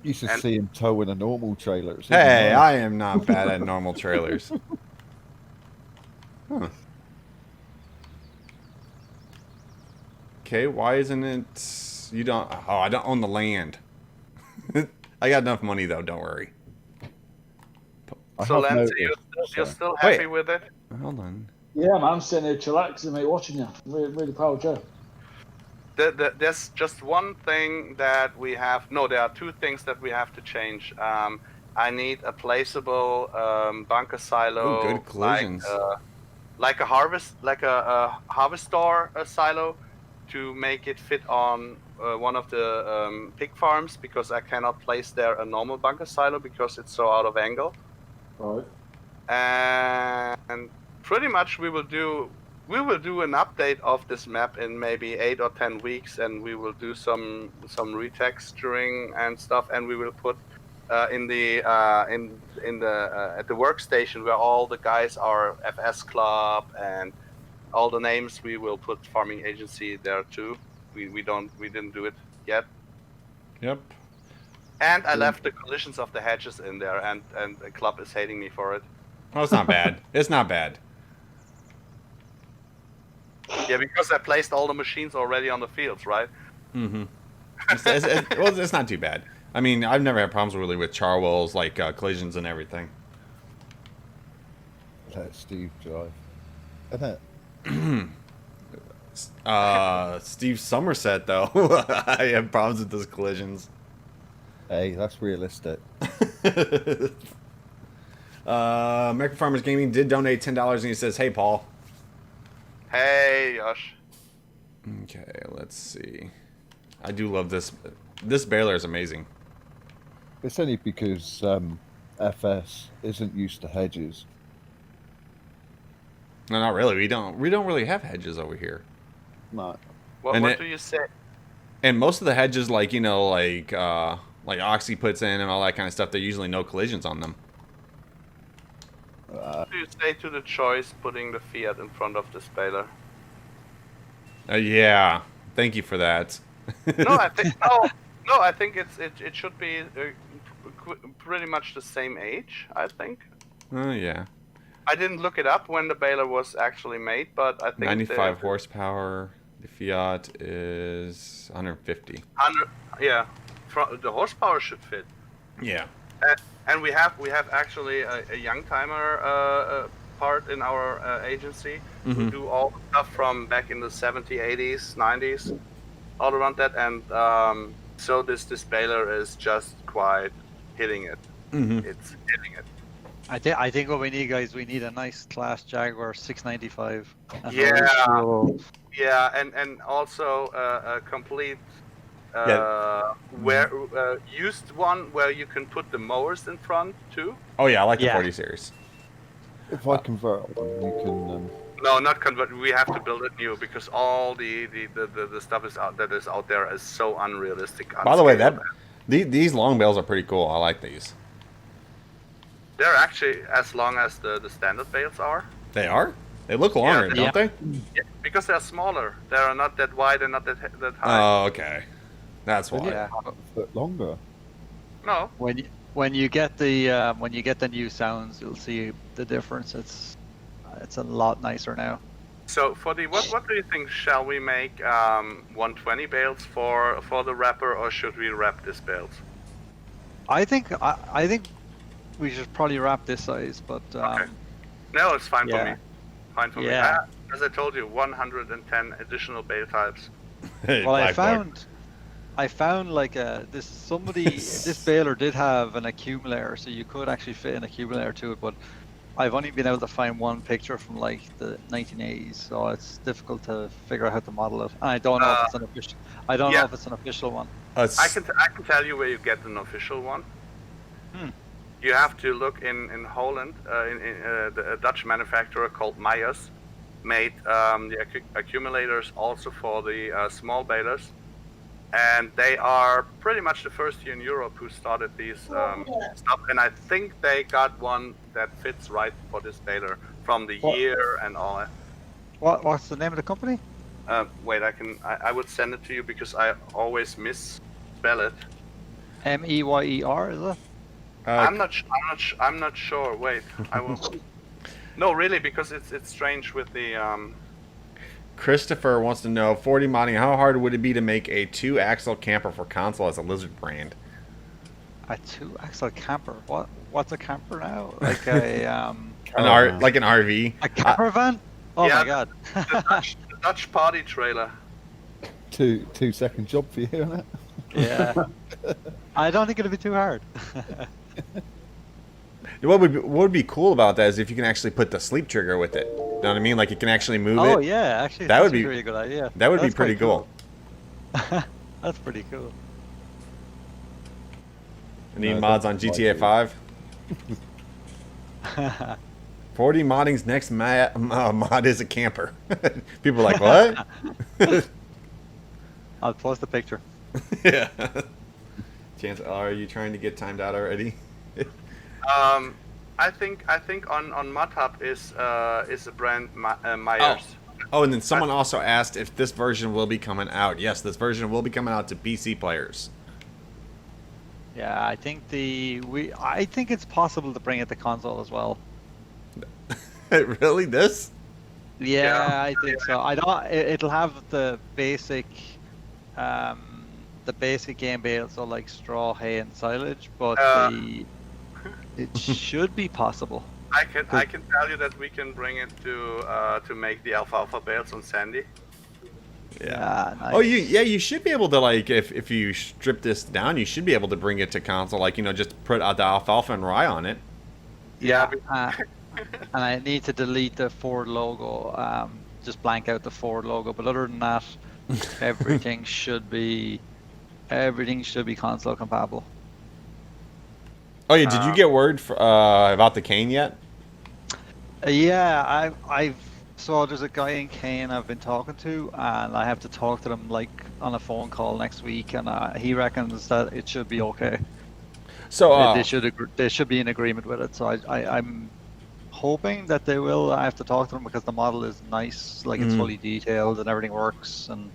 You should And- see him towing a normal trailer. It's Hey, even I am not bad at normal trailers. Huh. Okay, why isn't it... You don't... Oh, I don't own the land. I got enough money, though. Don't worry. I So, have Lance, noticed, you're so- still happy Wait. with it? Hold on. Yeah, man, I'm sitting here chillaxing, mate, watching you. Really proud, Joe. There's just one thing that we have. No, there are two things that we have to change. I need a placeable bunker silo, Ooh, good collisions. like a harvestor silo, to make it fit on one of the pig farms, because I cannot place there a normal bunker silo because it's so out of angle. Right. And pretty much we will do an update of this map in maybe 8 or 10 weeks, and we will do some retexturing and stuff, and we will put at the workstation where all the guys are FSClub and all the names, we will put farming agency there too. We didn't do it yet. Yep. And I left the collisions of the hedges in there, and the club is hating me for it. Oh, it's not bad. It's not bad. Yeah, because I placed all the machines already on the fields, right? Mm-hmm. Well, it's not too bad. I mean, I've never had problems really with Charwells, like collisions and everything. Let Steve drive. Isn't it? Steve Somerset, though. I have problems with those collisions. Hey, that's realistic. American Farmers Gaming did donate $10, and he says, "Hey, Paul." Hey, Josh. Okay, let's see. I do love this. This baler is amazing. It's only because FS isn't used to hedges. No, not really. We don't really have hedges over here. No. What do you say? And most of the hedges, like Oxy puts in and all that kind of stuff, they're usually no collisions on them. What do you say to the choice putting the Fiat in front of this baler? Yeah. Thank you for that. No, I think no. I think it should be pretty much the same age. I think. Oh yeah. I didn't look it up when the baler was actually made, but I think 95 horsepower. The Fiat is 150. 100. Yeah, the horsepower should fit. Yeah. And we have actually a young timer part in our agency who do all the stuff from back in the 70s, 80s, 90s, all around that, and so this baler is just quite hitting it. It's hitting it. I think what we need, guys, we need a nice class Jaguar 695. And Yeah. also- Yeah, and also a complete used one where you can put the mowers in front too. Oh yeah, I like the Yeah. 40 series. If I convert one, you can. No, not convert. We have to build it new because all the stuff that is out there is so unrealistic. By the way, unscalable. these long bales are pretty cool. I like these. They're actually as long as the standard bales are. They are? They look longer, Yeah, don't they? Yeah, because they're smaller. They are not that wide and not that high. Oh, okay. That's why. Yeah. A foot longer. No. When you get the new sounds, you'll see the difference. It's a lot nicer now. So for the what do you think? Shall we make 120 bales for the wrapper, or should we wrap these bales? I think we should probably wrap this size, but Okay. No, it's fine for yeah. me. Fine for Yeah. me. As I told you, 110 additional bale types. Well, I Blackboard. found like this baler did have an accumulator, so you could actually fit an accumulator to it, but I've only been able to find one picture from like the 1980s, so it's difficult to figure out how to model it. And I don't know if it's an official. I don't know if it's an official one. I can tell you where you get an official one. You have to look in Holland. A Dutch manufacturer called Myers made the accumulators also for the small balers, and they are pretty much the first here in Europe who started these stuff. And I think they got one that fits right for this baler from the year and all that. What's the name of the company? Wait, I would send it to you because I always misspell it. Meyer, is it? I'm not sure. Wait, I will. No, really, because it's strange with the. Christopher wants to know 40 modding. How hard would it be to make a 2-axle camper for console as a Lizard brand? A 2-axle camper. What's a camper now? Like a like an RV. A camper van? Oh yeah, my god. the Dutch party trailer. 2-second job for you, isn't it? Yeah. I don't think it'd be too hard. What would be cool about that is if you can actually put the sleep trigger with it. You know what I mean? Like it can actually move it. Oh yeah, actually that would be a really good idea. That would That's be pretty quite cool. That's pretty cool. Need mods on GTA 5? 40 modding's next mod is a camper. People are like, what? I'll post the picture. Yeah. Chance, are you trying to get timed out already? I think on ModHub is a brand Myers. Oh, and then someone also asked if this version will be coming out. Yes, this version will be coming out to PC players. Yeah, I think I think it's possible to bring it to console as well. Really, this? Yeah, I think so. I don't. It'll have the basic game bale, so like straw, hay, and silage, but it should be possible. I can tell you that we can bring it to make the alfalfa bales on Sandy. Yeah. Nice. Oh, you should be able to, like, if you strip this down, you should be able to bring it to console, like, just put the alfalfa and rye on it. Yeah. And I need to delete the Ford logo, just blank out the Ford logo. But other than that, everything should be console compatible. Oh yeah, did you get word about the cane yet? Yeah, so there's a guy in Kane I've been talking to, and I have to talk to them like on a phone call next week, and he reckons that it should be okay. So they should be in agreement with it. So I'm hoping that they will. I have to talk to them because the model is nice, like it's fully detailed and everything works, and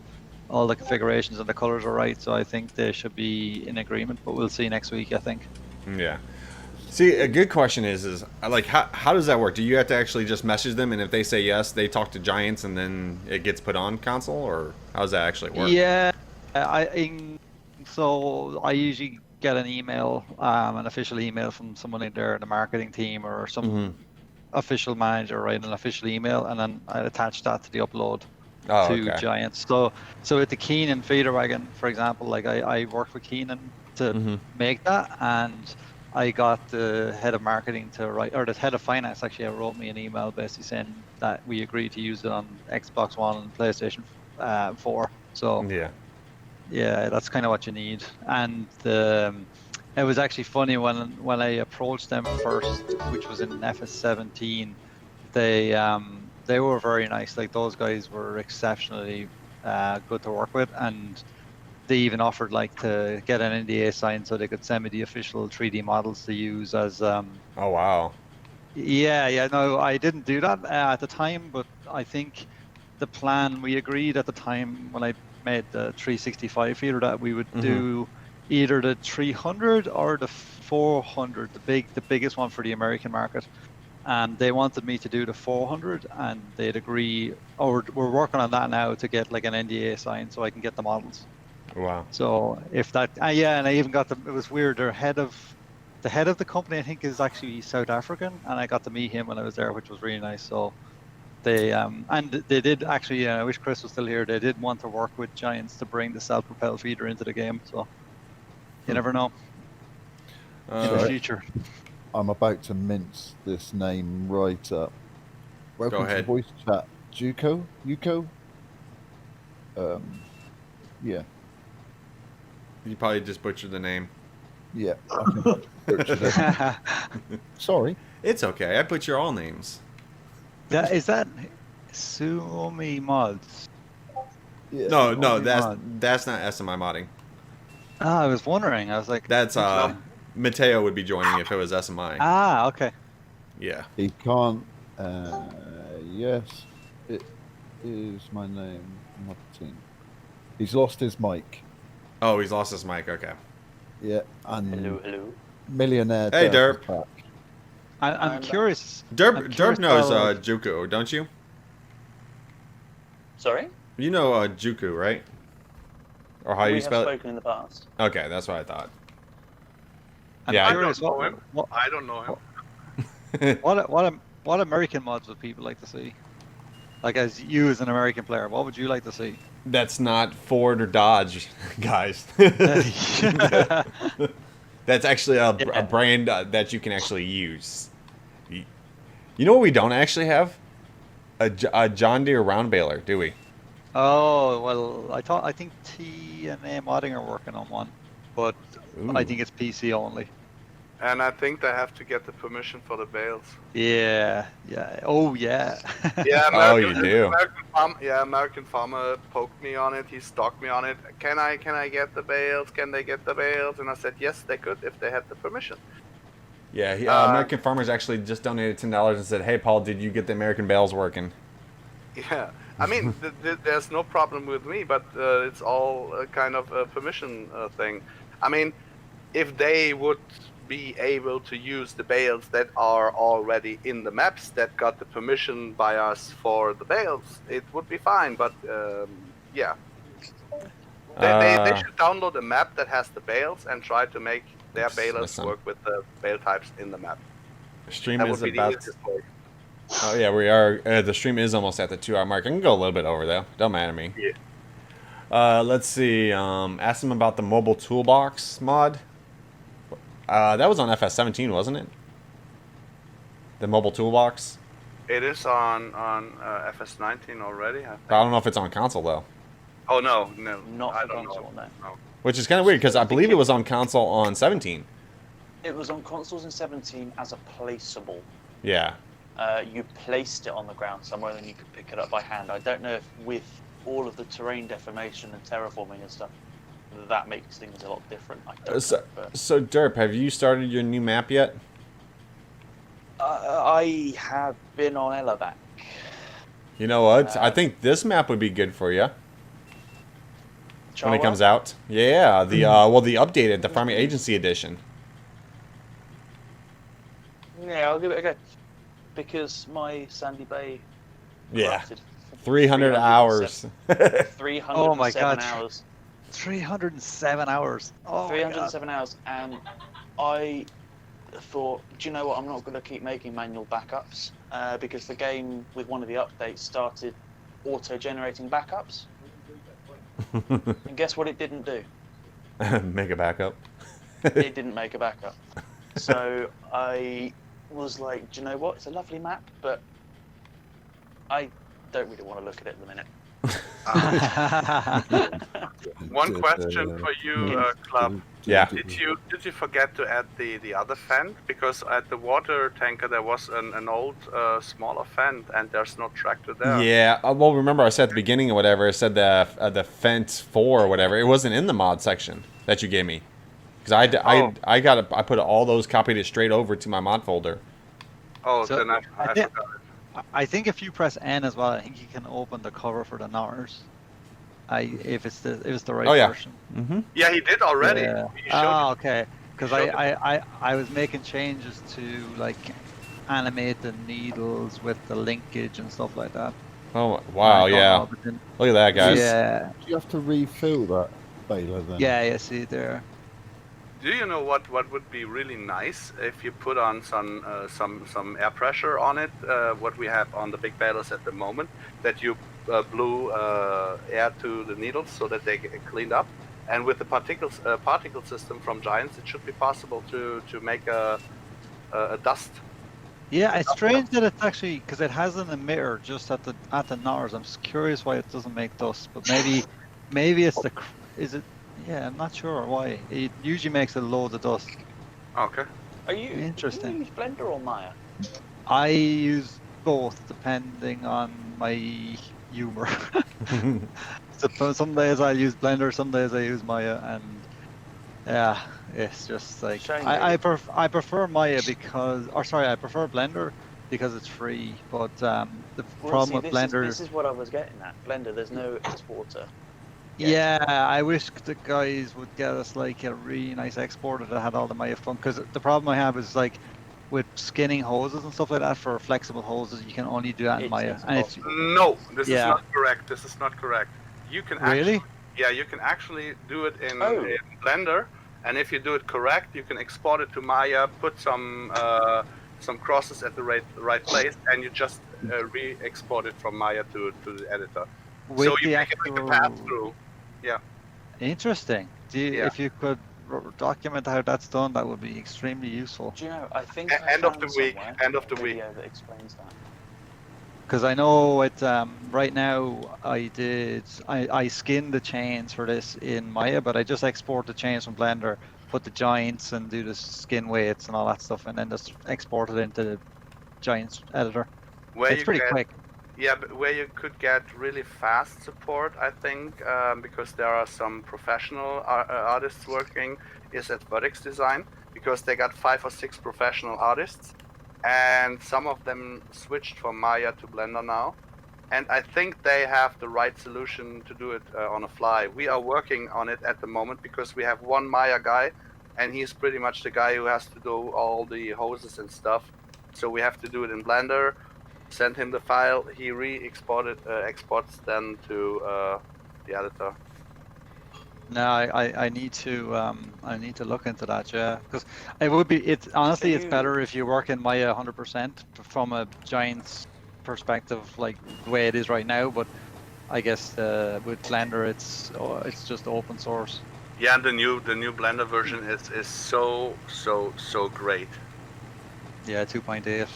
all the configurations and the colors are right. So I think they should be in agreement, but we'll see next week, I think. Yeah. See, a good question is like, how does that work? Do you have to actually just message them, and if they say yes, they talk to Giants, and then it gets put on console, or how does that actually work? Yeah, so I usually get an email, an official email from someone in there, the marketing team, or some official manager write an official email, and then I attach that to the upload to Giants. So with the Keenan feeder wagon, for example, like I worked with Keenan to make that, and I got the head of marketing to write, or the head of finance actually wrote me an email basically saying that we agreed to use it on Xbox One and PlayStation 4. So yeah, that's kind of what you need. And it was actually funny when I approached them first, which was in FS17. They were very nice. Like those guys were exceptionally good to work with, and they even offered like to get an NDA signed so they could send me the official 3D models to use as. Oh wow. Yeah. No, I didn't do that at the time, but I think the plan we agreed at the time when I made the 365 feeder that we would do either the 300 or the 400, the biggest one for the American market. And they wanted me to do the 400, and they'd agree. Or we're working on that now to get like an NDA signed so I can get the models. Wow. So if that, yeah, and I even got it was weird. The head of the company, I think, is actually South African, and I got to meet him when I was there, which was really nice. So they and they did actually. I wish Chris was still here. They did want to work with Giants to bring the self-propelled feeder into the game. So you never know in the future. I'm about to mince this name right up. Welcome to the ahead. voice chat. Yuko? Yeah. You probably just butchered the name. Yeah. I think I butchered it. Sorry. It's okay. I butcher all names. Is that Suomi Mods? Yeah. No, Only that's not SMI modding. Ah, I was wondering. I was like, That's Mateo would be joining if it was SMI. ah, okay. Yeah. He can't. Yes, it is my name. Martin. He's lost his mic. Oh, he's lost his mic. Okay. Yeah, and Hello. millionaire. Hey, Derp Derp. is back. I'm curious. Derp knows how- Juku, don't you? Sorry? You know Juku, right? Or how We you have spell it? spoken in the past. Okay, that's what I thought. I'm Yeah, I curious don't know him. what, I don't know him. what American mods would people like to see? Like, as you as an American player, what would you like to see? That's not Ford or Dodge, guys. That's actually a brand that you can actually use. You know what we don't actually have? A John Deere round baler, do we? Oh well, I think T and A Modding are working on one, but I Ooh. think it's PC only. And I think they have to get the permission for the bales. Yeah. Oh yeah. Yeah, Oh, you do. American farmer poked me on it. He stalked me on it. Can I get the bales? Can they get the bales? And I said yes, they could if they had the permission. Yeah, American Farmers actually just donated $10 and said, "Hey, Paul, did you get the American bales working?" Yeah, I mean, there's no problem with me, but it's all a kind of a permission thing. I mean, if they would be able to use the bales that are already in the maps that got the permission by us for the bales, it would be fine. But yeah, they should download a map that has the bales and try to make their balers Listen. work with the bale types in the map. Stream That is would be the about. easiest way. Oh yeah, we are. The stream is almost at the 2-hour mark. I can go a little bit over though. Don't matter to me. Yeah. Let's see. Ask them about the mobile toolbox mod. That was on FS17, wasn't it? The mobile toolbox. It is on FS19 already. I think. I don't know if it's on console though. Oh no, Not I for don't console, know. no. Which is kind of weird because I believe it was on console on 17. It was on consoles in 17 as a placeable. Yeah. You placed it on the ground somewhere, and then you could pick it up by hand. I don't know if with all of the terrain deformation and terraforming and stuff, that makes things a lot different. I don't know, but So Derp, have you started your new map yet? I have been on Elabac. You know what? I think this map would be good for you when it comes out. Yeah, the the updated, the Farming Agency edition. Yeah, I'll give it a go. Because my Sandy Bay. Yeah. corrupted 300 hours. 307 Oh my God. hours. 307 hours. Oh, 307 hours, and I thought, do you know what? I'm not going to keep making manual backups because the game, with one of the updates, started auto-generating backups. And guess what? It didn't do. Make a backup. It didn't make a backup. So I was like, do you know what? It's a lovely map, but I don't really want to look at it at the minute. One question for you, Club. Yeah. Did you forget to add the other fan? Because at the water tanker there was an old smaller fan, and there's no tractor there. Yeah. Well, remember I said at the beginning or whatever, I said the Fence 4 or whatever. It wasn't in the mod section that you gave me. Because I put all those, copied it straight over to my mod folder. Oh, So, then I I forgot thi- it. I think if you press N as well, I think you can open the cover for the Nars. If it's the right Oh, yeah. version. Mm-hmm. Yeah, he did already. Yeah. He showed Oh, it. okay. Because Showed I was making changes to like animate the needles with the linkage and stuff like that. Oh wow, I don't yeah. know, but then- Look at that, guys. Yeah. Do you have to refill that? baler then. Yeah, see it there. Do you know what would be really nice if you put on some air pressure on it? What we have on the big balers at the moment, that you blew air to the needles so that they get cleaned up, and with the particle system from Giants, it should be possible to make a dust. Yeah, it's strange that it's actually, because it has an emitter just at the NARS. I'm just curious why it doesn't make dust, but maybe it's is it? Yeah, I'm not sure why. It usually makes a load of dust. Okay. Are you Interesting. Do you use Blender or Maya? I use both depending on my humor. So some days I use Blender, some days I use Maya, and yeah, it's just like Shame I prefer Maya I prefer Blender because it's free. But the problem with Blender. This is what I was getting at. Blender, there's no exporter. Yeah, I wish the guys would get us like a really nice exporter that had all the Maya fun. Because the problem I have is like with skinning hoses and stuff like that for flexible hoses, you can only do that in Maya. And if No, this is not correct. This is not correct. You can Really? you can actually do it in Blender, and if you do it correct, you can export it to Maya, put some crosses at the right place, and you just re-export it from Maya to the editor. with So you the make it like a pass through. Yeah. Interesting. If you could document how that's done, that would be extremely useful. Do you know? I think End of the week. End of the week. video that explains that. Because I know it right now I skinned the chains for this in Maya, but I just export the chains from Blender, put the joints and do the skin weights and all that stuff, and then just export it into the Giants editor. It's pretty quick. Yeah, but where you could get really fast support, I think, because there are some professional artists working, is at Vertex Design, because they got 5 or 6 professional artists, and some of them switched from Maya to Blender now, and I think they have the right solution to do it on a fly. We are working on it at the moment because we have one Maya guy, and he's pretty much the guy who has to do all the hoses and stuff, so we have to do it in Blender. Send him the file. He exports then to the editor. No, I need to look into that, yeah, because it would be. It's honestly, it's better if you work in Maya 100% from a Giants perspective, like the way it is right now. But I guess with Blender, it's just open source. Yeah, the new Blender version is so great. Yeah, 2.8 is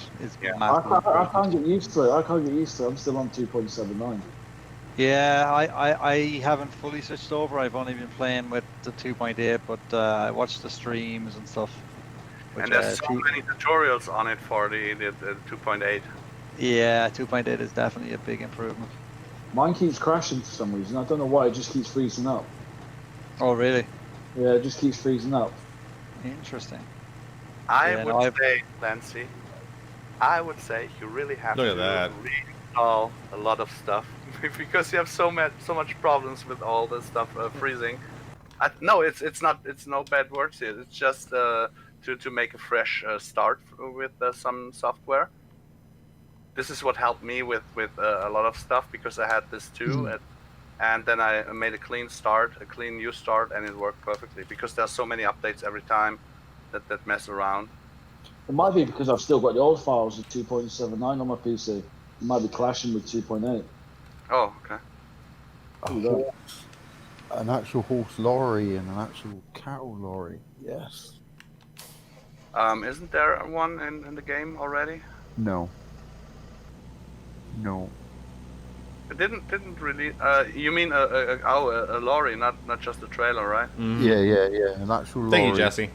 massive. I can't get used to it. I'm still on 2.79. Yeah, I haven't fully switched over. I've only been playing with the 2.8, but I watched the streams and stuff. And there's so many tutorials on it for the 2.8. Yeah, 2.8 is definitely a big improvement. Mine keeps crashing for some reason. I don't know why. It just keeps freezing up. Oh, really? Yeah, it just keeps freezing up. Interesting. I would say, Lancy, you really have to reinstall a lot of stuff because you have so much problems with all this stuff freezing. No, it's no bad words here. It's just to make a fresh start with some software. This is what helped me with a lot of stuff because I had this too, and then I made a clean new start, and it worked perfectly because there's so many updates every time that mess around. It might be because I've still got the old files of 2.79 on my PC. It might be clashing with 2.8. Oh, okay. An actual horse lorry and an actual cattle lorry. Yes. Isn't there one in the game already? No. It didn't really. You mean a lorry, not just a trailer, right? Mm-hmm. Yeah. An actual lorry. Thank you, Jesse.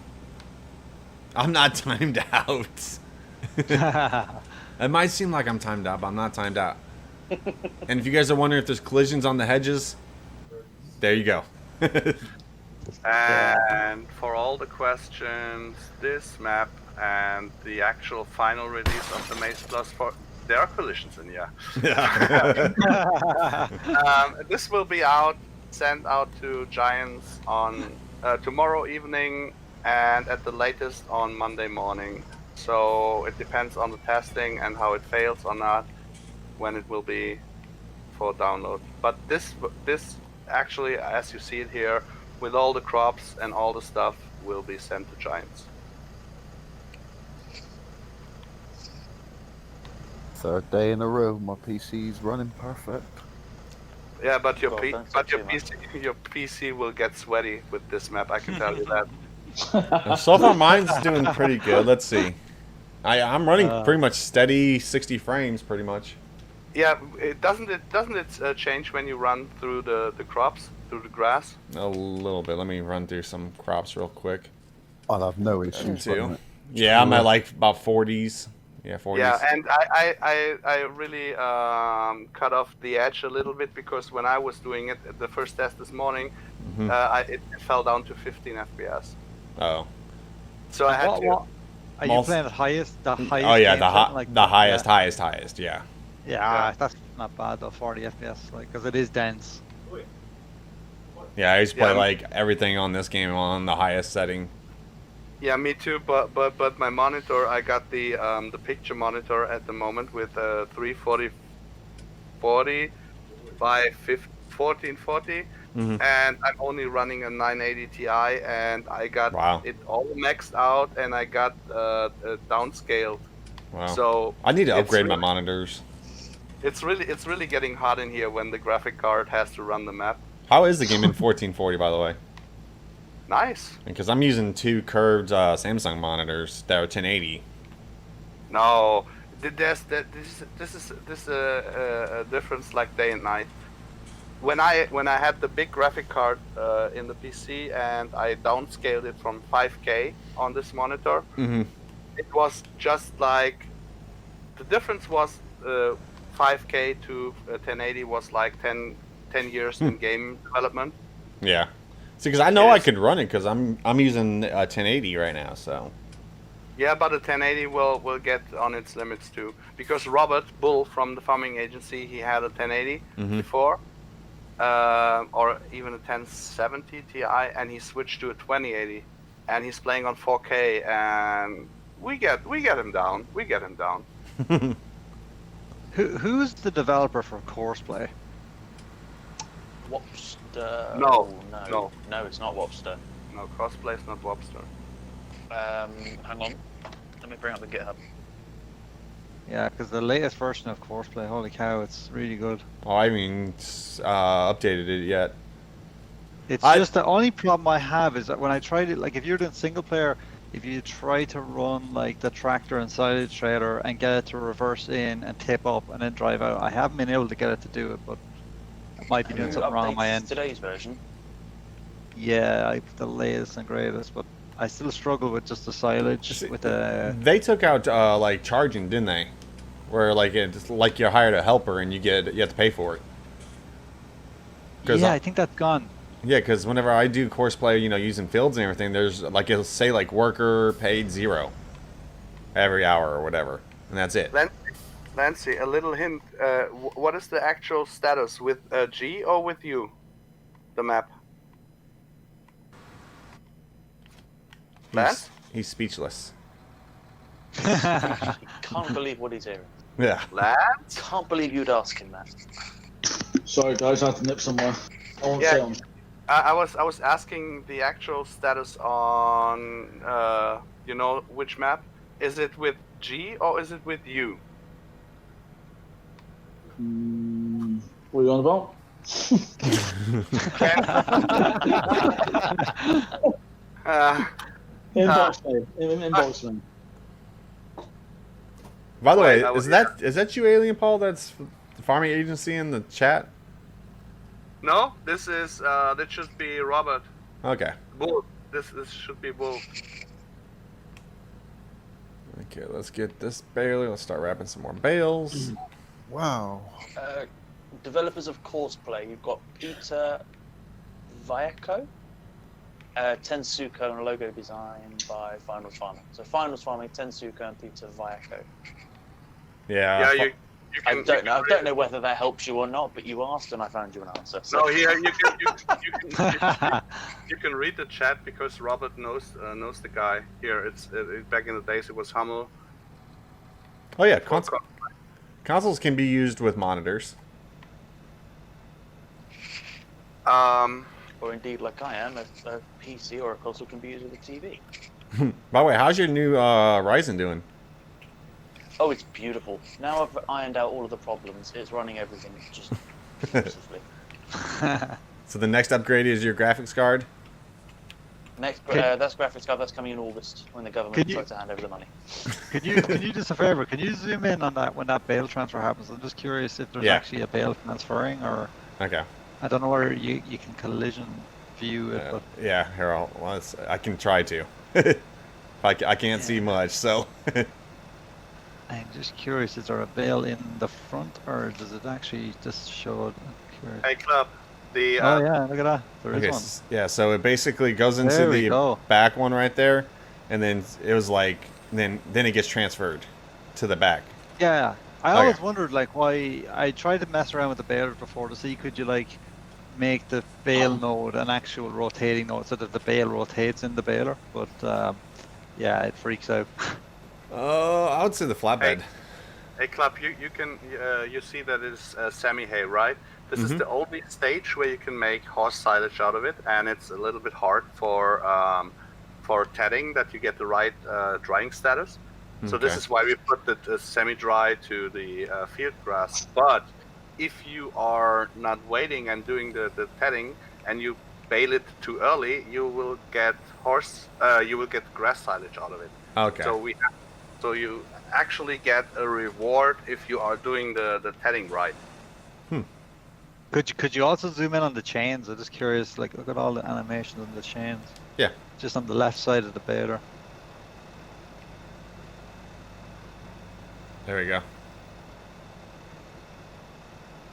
I'm not timed out. It might seem like I'm timed out, but I'm not timed out. And if you guys are wondering if there's collisions on the hedges, there you go. And for all the questions, this map and the actual final release of the Maze Plus 4, there are collisions in, yeah. This will be sent out to Giants on tomorrow evening, and at the latest on Monday morning. So it depends on the testing and how it fails or not, when it will be for download. But this actually, as you see it here, with all the crops and all the stuff will be sent to Giants. Third day in a row, my PC's running perfect. Yeah, but your God, don't say too much. your PC will get sweaty with this map. I can tell you that. So far, mine's doing pretty good. Let's see. I'm running pretty much steady 60 frames, pretty much. Yeah, doesn't it change when you run through the crops, through the grass? A little bit. Let me run through some crops real quick. I'll have no issues running it. Yeah, I'm at like about 40s. Yeah, 40s. Yeah, and I really cut off the edge a little bit because when I was doing it, the first test this morning, it fell down to 15 FPS. Oh. So I had to. Are you playing the highest? The highest? Oh yeah, the highest, yeah. Yeah, that's not bad though. 40 FPS, like, because it is dense. Yeah, I used to play like everything on this game on the highest setting. Yeah, me too. But my monitor, I got the picture monitor at the moment with 340 by 1440, and I'm only running a 980 Ti, and I got it all maxed out, and I got downscaled. Wow. So I need to upgrade my monitors. It's really getting hot in here when the graphic card has to run the map. How is the game in 1440, by the way? Nice. Because I'm using two curved Samsung monitors that are 1080. No, this is a difference like day and night. When I had the big graphic card in the PC and I downscaled it from 5K on this monitor, it was just like the difference was 5K to 1080 was like 10 years in game development. Yeah. See, because I know I could run it because I'm using 1080 right now, so. Yeah, but the 1080 will get on its limits too, because Robert Bull from the farming agency, he had a 1080 before, or even a 1070 Ti, and he switched to a 2080, and he's playing on 4K, and we get him down. We get him down. Who's the developer for Courseplay? Wopster. No, it's not Wopster. No, Cosplay's not Wopster. Hang on. Let me bring up the GitHub. Yeah, because the latest version of Courseplay, holy cow, it's really good. Oh, I mean, updated it yet. It's just the only problem I have is that when I tried it, like if you're doing single player, if you try to run like the tractor and silage trailer and get it to reverse in and tip up and then drive out, I haven't been able to get it to do it, but I might be doing something wrong on my end. Today's version? Yeah, the latest and greatest, but I still struggle with just the silage. They took out like charging, didn't they? Where like it's like you hired a helper and you have to pay for it. Yeah, I think that's gone. Yeah, because whenever I do Courseplay, using fields and everything, there's like it'll say like worker paid 0 every hour or whatever, and that's it. Lancy, a little hint. What is the actual status with G or with you? The map. Lance? He's speechless. Can't believe what he's hearing. Yeah. Lance? Can't believe you'd ask him that. Sorry guys, I have to nip somewhere. I won't say on. I was asking the actual status on which map. Is it with G or is it with you? What are you on about? Inbox me. Inbox me. By the way, is that you, Alien Paul? That's the farming agency in the chat. No, this should be Robert. Okay. Bull. This should be Bull. Okay, let's get this baler. Let's start wrapping some more bales. Wow. Developers of Courseplay, you've got Peter Viaco, Tensuko, and a logo designed by Finals Farming. So Finals Farming, Tensuko, and Peter Viaco. Yeah. Yeah, I don't know whether that helps you or not, but you asked and I found you an answer. So. No, here you can read the chat because Robert knows the guy. Here, it's back in the days it was Hummel. Oh yeah, consoles can be used with monitors. What or indeed like I am, a PC or a console can be used with a TV. By the way, how's your new Ryzen doing? Oh, it's beautiful. Now I've ironed out all of the problems. It's running everything just beautifully. So the next upgrade is your graphics card? Next, that's graphics card. That's coming in August when the government tries to hand over the money. Can you do us a favor? Can you zoom in on that when that bail transfer happens? I'm just curious if there's actually a bail transferring, or Okay. I don't know whether you can collision view it. But Yeah, here I can try to. I can't see much, so. I'm just curious, is there a bail in the front, or does it actually just show it? I'm curious. Hey, Club. The Oh yeah, look at that. There is one. Yeah, so it basically goes into There we the go. back one right there, and then it was like, then it gets transferred to the back. Yeah, I Okay. always wondered like why. I tried to mess around with the baler before to see could you like make the bail node an actual rotating node so that the bail rotates in the baler, but yeah, it freaks out. I would say the flatbed. Hey, Club, you can you see that it's semi-hay, right? This is the only stage where you can make horse silage out of it, and it's a little bit hard for tedding that you get the right drying status. So this Okay. is why we put the semi-dry to the field grass. But if you are not waiting and doing the tedding and you bale it too early, you will get grass silage out of it. Okay. So you actually get a reward if you are doing the tedding right. Could you also zoom in on the chains? I'm just curious. Like, look at all the animations on the chains. Yeah. Just on the left side of the baler. There we go.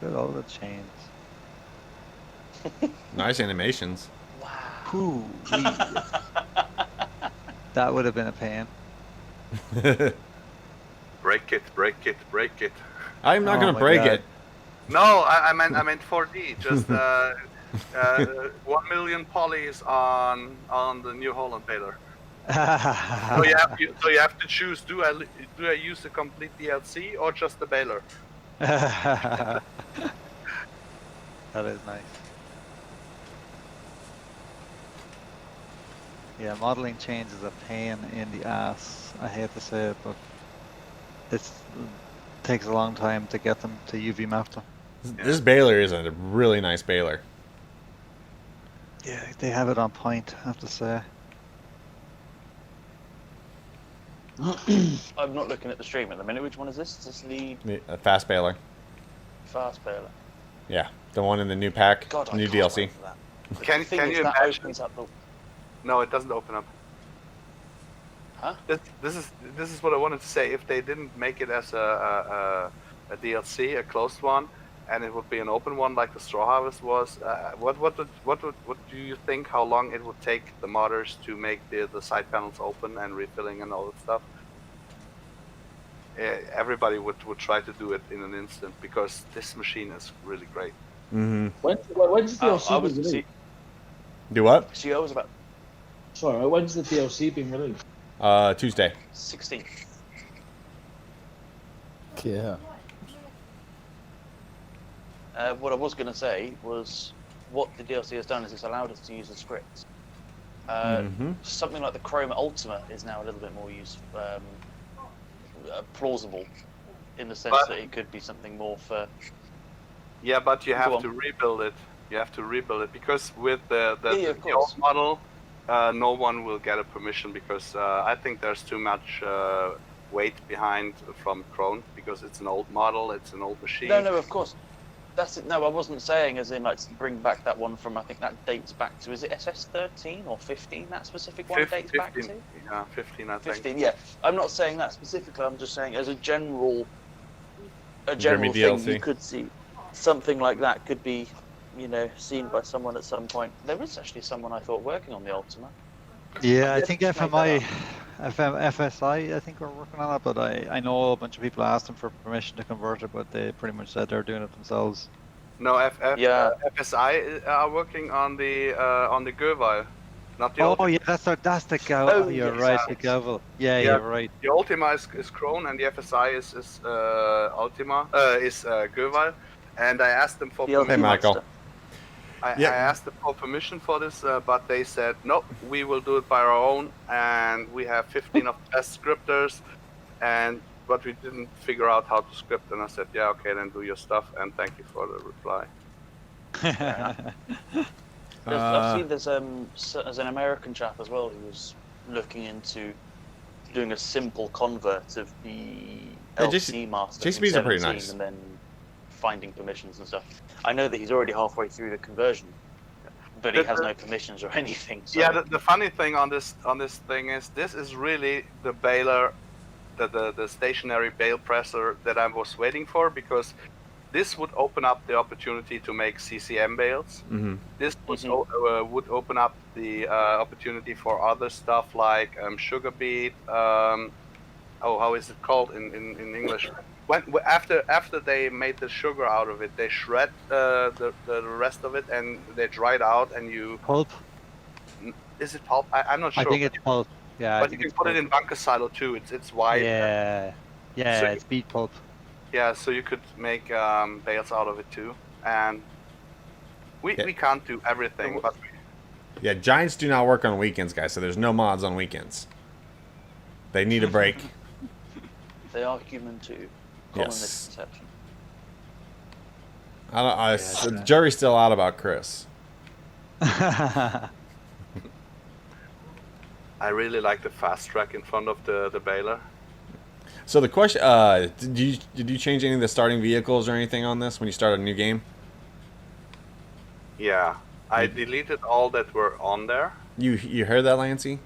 Look at all the chains. Nice animations. Ooh, that would have been a pain. Break it, break it, break it. I'm not Oh gonna my break God. it. No, I meant 4D. Just 1 million polys on the New Holland baler. So you have to choose: do I use the complete DLC or just the baler? That is nice. Yeah, modeling change is a pain in the ass. I hate to say it, but it takes a long time to get them to UV map them. This baler is a really nice baler. Yeah, they have it on point, I have to say. I'm not looking at the stream at the minute. Which one is this? Is this the A fast baler. fast baler? Yeah, the one in the new pack, God, I new can't DLC. wait for that. Can The thing you is, that imagine? opens up the... No, it doesn't open up. Huh? This is what I wanted to say. If they didn't make it as a DLC, a closed one, and it would be an open one like the Straw Harvest was, what do you think? How long it would take the modders to make the side panels open and refilling and all that stuff? Everybody would try to do it in an instant because this machine is really great. Mm-hmm. When's the I DLC was being released? Do what? see, I was about Sorry, when's the DLC being released? Tuesday. 16. Yeah. What I was going to say was what the DLC has done is it's allowed us to use the scripts. Something like the Chrome Ultima is now a little bit more plausible in the sense that it could be something more for... Yeah, but you Go have on. to rebuild it. You have to rebuild it because with the Yeah, of old course. model, no one will get a permission because I think there's too much weight behind from Chrome because it's an old model, it's an old machine. No, of course. That's it. No, I wasn't saying as in like to bring back that one from, I think that dates back to, is it SS13 or 15, that specific one dates back to? Yeah, 15 I think. 15, yeah. I'm not saying that specifically, I'm just saying as a general Jeremy thing, DLC. you could see something like that could be, seen by someone at some point. There is actually someone I thought working on the Ultima. Yeah, I Yeah, think just make that FSI, I think we're working on it, but I know a bunch of people asked them for permission to convert it, but they pretty much said they're doing it themselves. No, Yeah. FSI are working on the Gigabyte, not the Oh Ultima. yeah, that's the Gavel. Oh, You're yes. right, the Gavel. Yeah, Yeah. you're right. The Ultima is Krone and the FSI is Ultima is Gigabyte. And I asked them for The Hey, Ultima Michael. stuff. I Yeah. asked them for permission for this, but they said, nope, we will do it by our own, and we have 15 of the best scripters, but we didn't figure out how to script, and I said, yeah, okay, then do your stuff, and thank you for the reply. I've seen there's an American chap as well who was looking into doing a simple convert of the LC master from JCBs are pretty 17 nice. and then finding permissions and stuff. I know that he's already halfway through the conversion, but he has no permissions or anything. So. Yeah, the funny thing on this thing is this is really the baler, the stationary bale presser that I was waiting for, because this would open up the opportunity to make CCM bales. Mm-hmm. This would open up the opportunity for other stuff like sugar beet. How is it called in English? After they made the sugar out of it, they shred the rest of it and they dry it out and you. Pulp. Is it pulp? I'm not sure. I think it's pulp. Yeah. But you can put it in bunker silo too. It's white. Yeah. Yeah. So it's beet pulp. Yeah, so you could make bales out of it too, and we can't do everything, but Yeah, Giants do not work on weekends, guys. So there's no mods on weekends. They need a break. They are human too. Common Yes. misconception. The jury's still out about Chris. I really like the fast track in front of the baler. So the question, did you change any of the starting vehicles or anything on this when you started a new game? Yeah, I deleted all that were on there. You heard that, Lancey?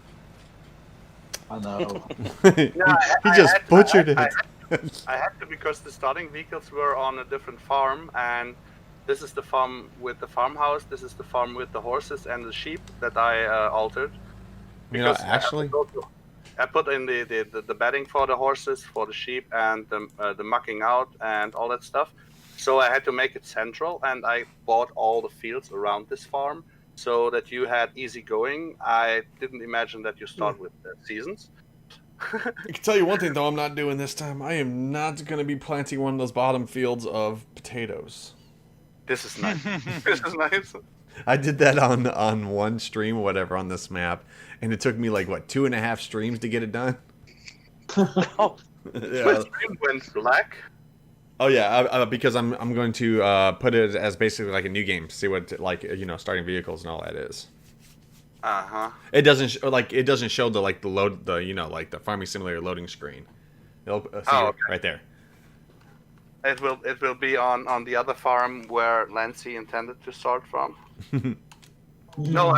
I know. He just butchered it. I had to, because the starting vehicles were on a different farm, and this is the farm with the farmhouse, this is the farm with the horses and the sheep that I altered. You know, Because actually, I put in the bedding for the horses, for the sheep, and the mucking out and all that stuff. So I had to make it central, and I bought all the fields around this farm so that you had easy going. I didn't imagine that you start with the seasons. I can tell you one thing, though, I'm not doing this time. I am not going to be planting one of those bottom fields of potatoes. This is nice. This is nice. I did that on one stream or whatever on this map, and it took me like, what, 2.5 streams to get it done? Oh, Yeah. My stream went black. Oh yeah, because I'm going to put it as basically like a new game, see what starting vehicles and all that is. It doesn't show the load the farming simulator loading screen. It'll okay. Right there. It will be on the other farm where Lancey intended to start from. No,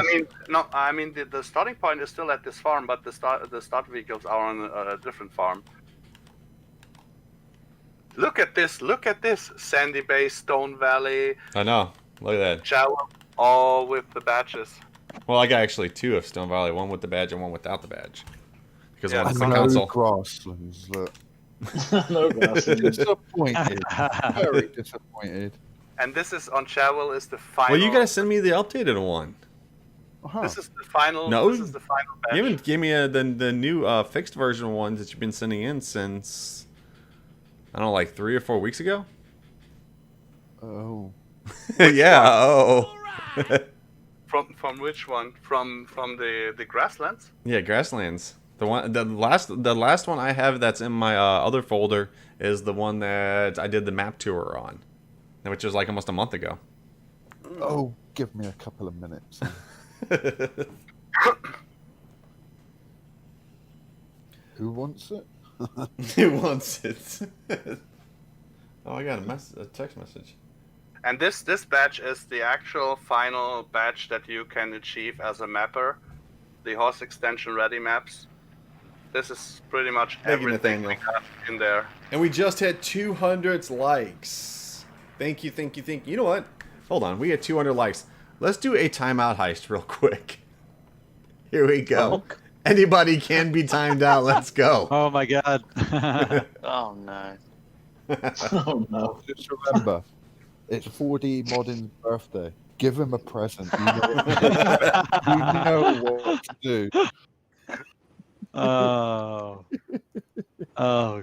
I mean the starting point is still at this farm, but the start vehicles are on a different farm. Look at this! Sandy Bay, Stone Valley. I know. Look at that. Charwell, all with the badges. Well, I got actually 2 of Stone Valley, one with the badge and one without the badge. Because Yeah, one's And the no console. grasslands, look. No grasslands. Disappointed. Very disappointed. And this is on Charwell is the final. Well, you gotta send me the updated one. Uh-huh. This is the final. No. This is the final badge. You haven't gave me the new fixed version ones that you've been sending in since, I don't know, like 3 or 4 weeks ago. Oh. Yeah. Oh. From which one? From the grasslands? Yeah, Grasslands. The last one I have that's in my other folder is the one that I did the map tour on, which was like almost a month ago. Oh, give me a couple of minutes. Who wants it? Who wants it? Oh, I got a text message. And this badge is the actual final badge that you can achieve as a mapper. The horse extension ready maps. This is pretty much Thank you, everything Nathaniel. we got in there. And we just hit 200 likes. Thank you. You know what? Hold on. We had 200 likes. Let's do a timeout heist real quick. Here we go. Oh. Anybody can be timed out. Let's go. Oh my god. oh no. Oh no. Just remember, it's 4D Modern's birthday. Give him a present. You know what to do. Oh. Oh.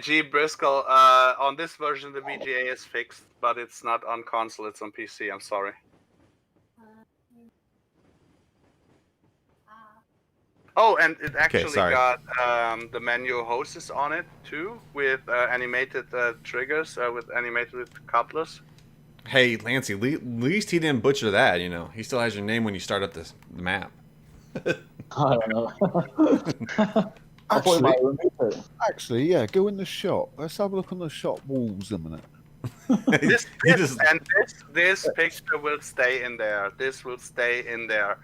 G Briscoe, on this version the VGA is fixed, but it's not on console, it's on PC, I'm sorry. Oh, and it actually got the menu hoses on it too, with animated triggers, with animated couplers. Hey, Lancey, at least he didn't butcher that, you know. He still has your name when you start up the map. I don't know. Actually, yeah, go in the shop. Let's have a look on the shop walls a minute. This picture will stay in there. This will stay in there.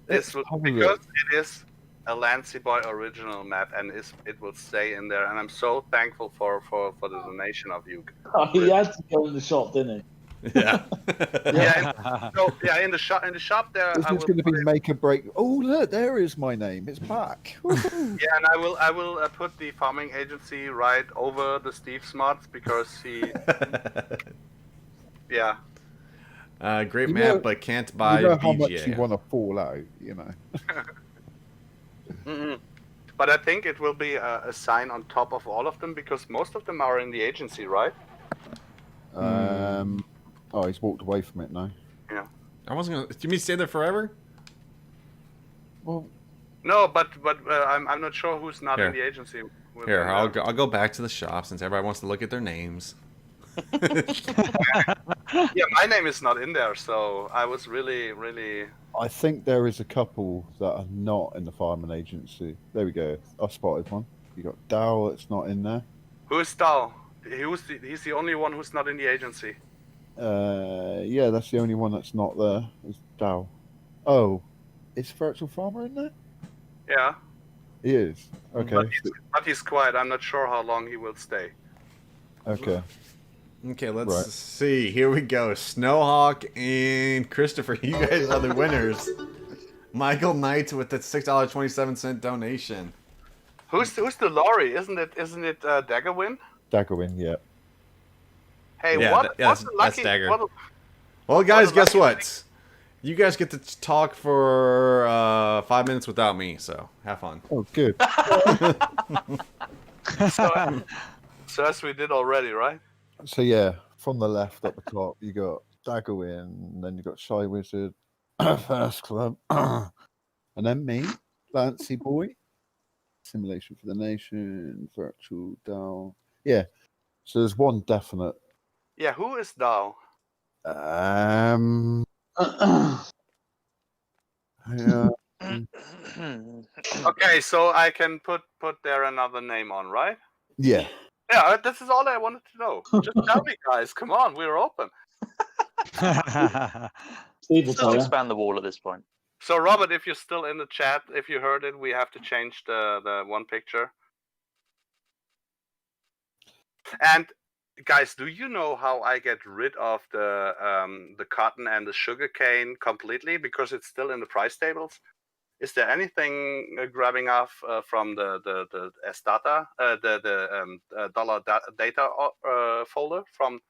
Because it is a Lancey Boy original map, and it will stay in there. And I'm so thankful for the donation of you. Oh, he had to go in the shop, didn't he? Yeah. In the shop there. This is going to be make or break. Oh look, there is my name. It's back. Yeah, and I will put the farming agency right over the Steve Smarts because he. Yeah. Great map, but can't buy you know VGA. how much you want to fall out, you know. But I think it will be a sign on top of all of them because most of them are in the agency, right? Oh, he's walked away from it now. Yeah. I wasn't gonna. Do you mean stay there forever? Well, no, but I'm not sure who's not in the agency. Here, I'll go back to the shop since everybody wants to look at their names. Yeah, my name is not in there, so I was really. I think there is a couple that are not in the farming agency. There we go. I spotted one. You got Dow that's not in there. Who is Dow? He's the only one who's not in the agency. Yeah, that's the only one that's not there. Is Dow. Oh, is Virtual Farmer in there? Yeah. He is. Okay. But he's quiet. I'm not sure how long he will stay. Okay. Okay, let's see. Here we go. Snowhawk and Christopher, you guys are the winners. Michael Knight with the $6.27 donation. Who's the lorry? Isn't it Daggerwin? Daggerwin, yeah. Hey, yeah, what's the lucky? That's Dagger. Well, guys, guess what? You guys get to talk for 5 minutes without me, so have fun. Oh, good. So as we did already, right? So yeah, from the left at the top, you got Daggerwin, and then you got Shy Wizard, FSClub, and then me, Lancey Boy, Simulation for the Nation, Virtual Dow. Yeah, so there's one definite. Yeah, who is Dow? Yeah. Okay, so I can put there another name on, right? Yeah. Yeah, this is all I wanted to know. Just tell me, guys. Come on, we're open. Steve will Still tell you. expand the wall at this point. So, Robert, if you're still in the chat, if you heard it, we have to change the one picture. And guys, do you know how I get rid of the cotton and the sugarcane completely because it's still in the price tables? Is there anything grabbing off from the Stata, the dollar data folder from?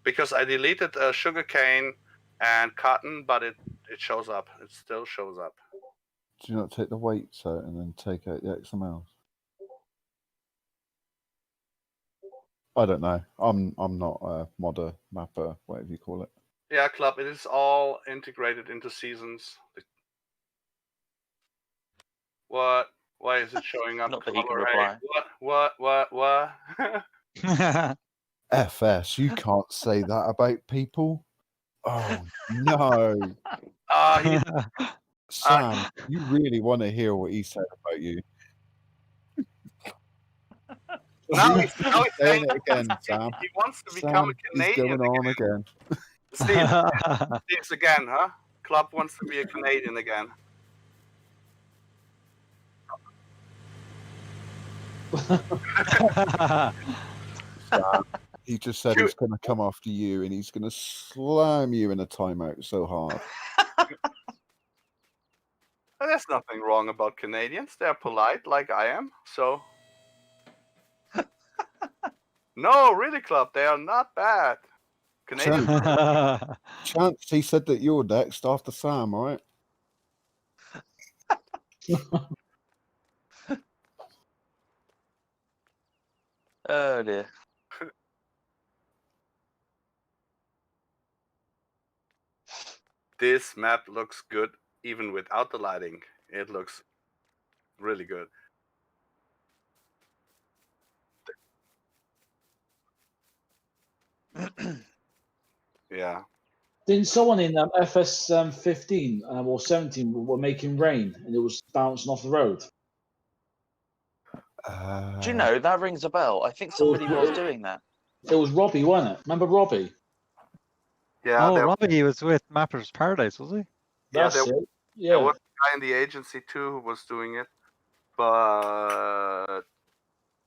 Because I deleted sugarcane and cotton, but it shows up. It still shows up. Do you not take the weights out and then take out the XMLs? I don't know. I'm not a modder, mapper, whatever you call it. Yeah, Club. It is all integrated into seasons. What? Why is it showing up? Not that he can reply. What? FS, you can't say that about people. Oh no. Sam, you really want to hear what he said about you. Now he's saying it again, Sam. He wants to become a Canadian. He's going on again. Steve's again, huh? Club wants to be a Canadian again. He just said he's going to come after you and he's going to slam you in a timeout so hard. There's nothing wrong about Canadians. They're polite like I am, so... No, really, Club, they are not bad. Canadians. Chance, he said that you're next after Sam, all right? Oh dear. This map looks good even without the lighting. It looks really good. Yeah. Didn't someone in FS 15 or 17 were making rain and it was bouncing off the road? Do you know, that rings a bell. I think somebody was doing that. It was Robbie, wasn't it? Remember Robbie? Yeah. Oh, Robbie was with Mapper's Paradise, was he? That's there, it. there Yeah. was a guy in the agency too who was doing it, but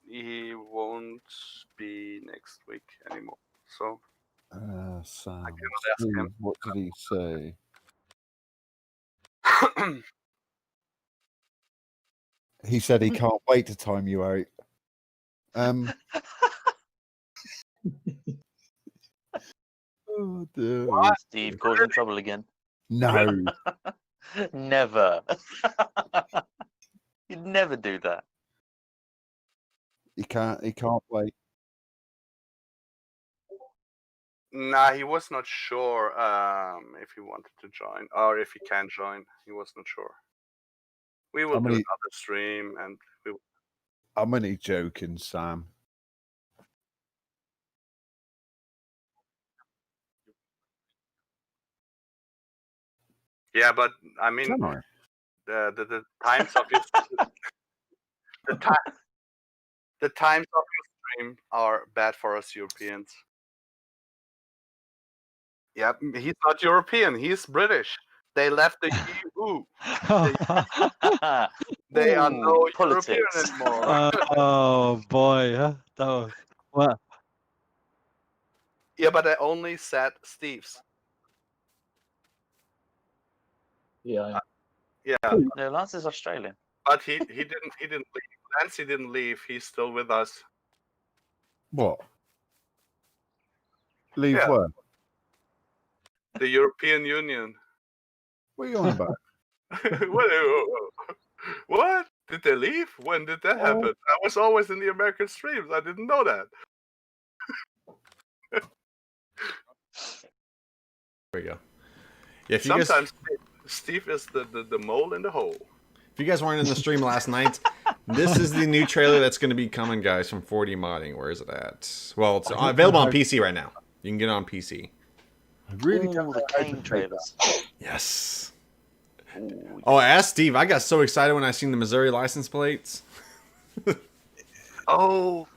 he won't be next week anymore. So Sam, I cannot ask him. what did he say? He said he can't wait to time you out. Oh dear. Steve causing trouble again. No. Never. You'd never do that. He can't wait. Nah, he was not sure if he wanted to join or if he can join. He was not sure. We will do another stream, and I'm only joking, Sam. Yeah, but I mean, the times of his the times of his stream are bad for us Europeans. Yeah, he's not European. He's British. They left the EU. They are no politics. European anymore. Oh boy, huh? That was well. Yeah, but I only said Steve's. Yeah. Yeah. No, Lance is Australian. But he didn't leave. Nancy didn't leave. He's still with us. What? Leave Yeah. where? The European Union. What are you on about? What? Did they leave? When did that happen? I was always in the American streams. I didn't know that. There we go. Yeah, Sometimes Steve is the mole in the hole. If you guys weren't in the stream last night, this is the new trailer that's going to be coming, guys, from 4D Modding. Where is it at? Well, it's available on PC right now. You can get it on PC. I really Ooh, the Kane trailers. Yes. Ooh. Oh, I asked Steve. I got so excited when I seen the Missouri license plates. Oh,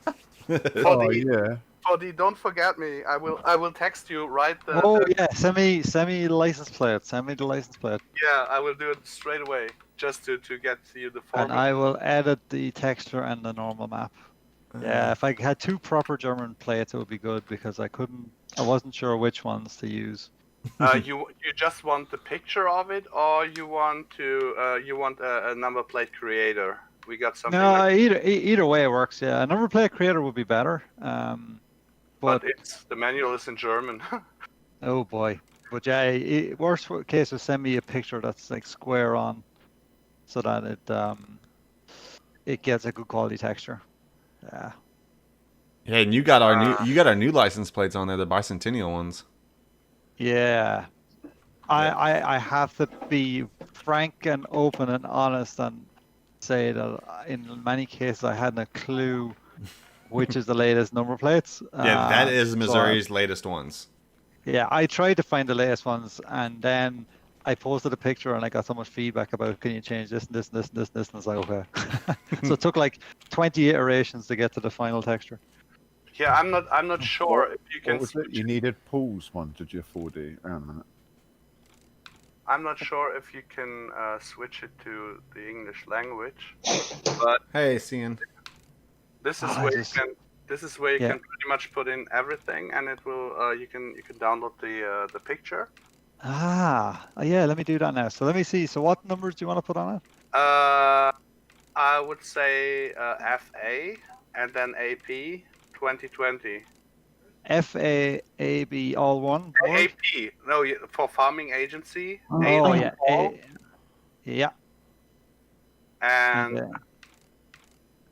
Oh yeah. Foddy, don't forget me. I will text you right. Yeah, send me the license plate. Send me the license plate. Yeah, I will do it straight away, just to get you the format. And I will edit the texture and the normal map. Yeah, if I had 2 proper German plates, it would be good because I wasn't sure which ones to use. You just want the picture of it, or you want a number plate creator? We got something. No, like either way it works. Yeah, a number plate creator would be better. but the manual is in German. Oh boy. But yeah, worst case is send me a picture that's like square on, so that it gets a good quality texture. Yeah. Yeah, and you got our new license plates on there, the bicentennial ones. Yeah. I have to be frank and open and honest and say that in many cases I hadn't a clue which is the latest number plates. Yeah, that is Missouri's latest ones. Yeah, I tried to find the latest ones, and then I posted a picture, and I got so much feedback about, can you change this and this and this and this and this, and I was like, okay. So it took like 20 iterations to get to the final texture. Yeah, I'm not sure if you can. What was it? You needed Paul's one to your 4D. Hang on a minute. I'm not sure if you can switch it to the English language, but hey, Cian. This is where you can. This is where you can pretty much put in everything, and it will. You can download the picture. Yeah. Let me do that now. So let me see. So what numbers do you want to put on it? I would say FA and then AP 2020. FAAB all one? AP. No, for farming agency. Oh yeah. Yeah. And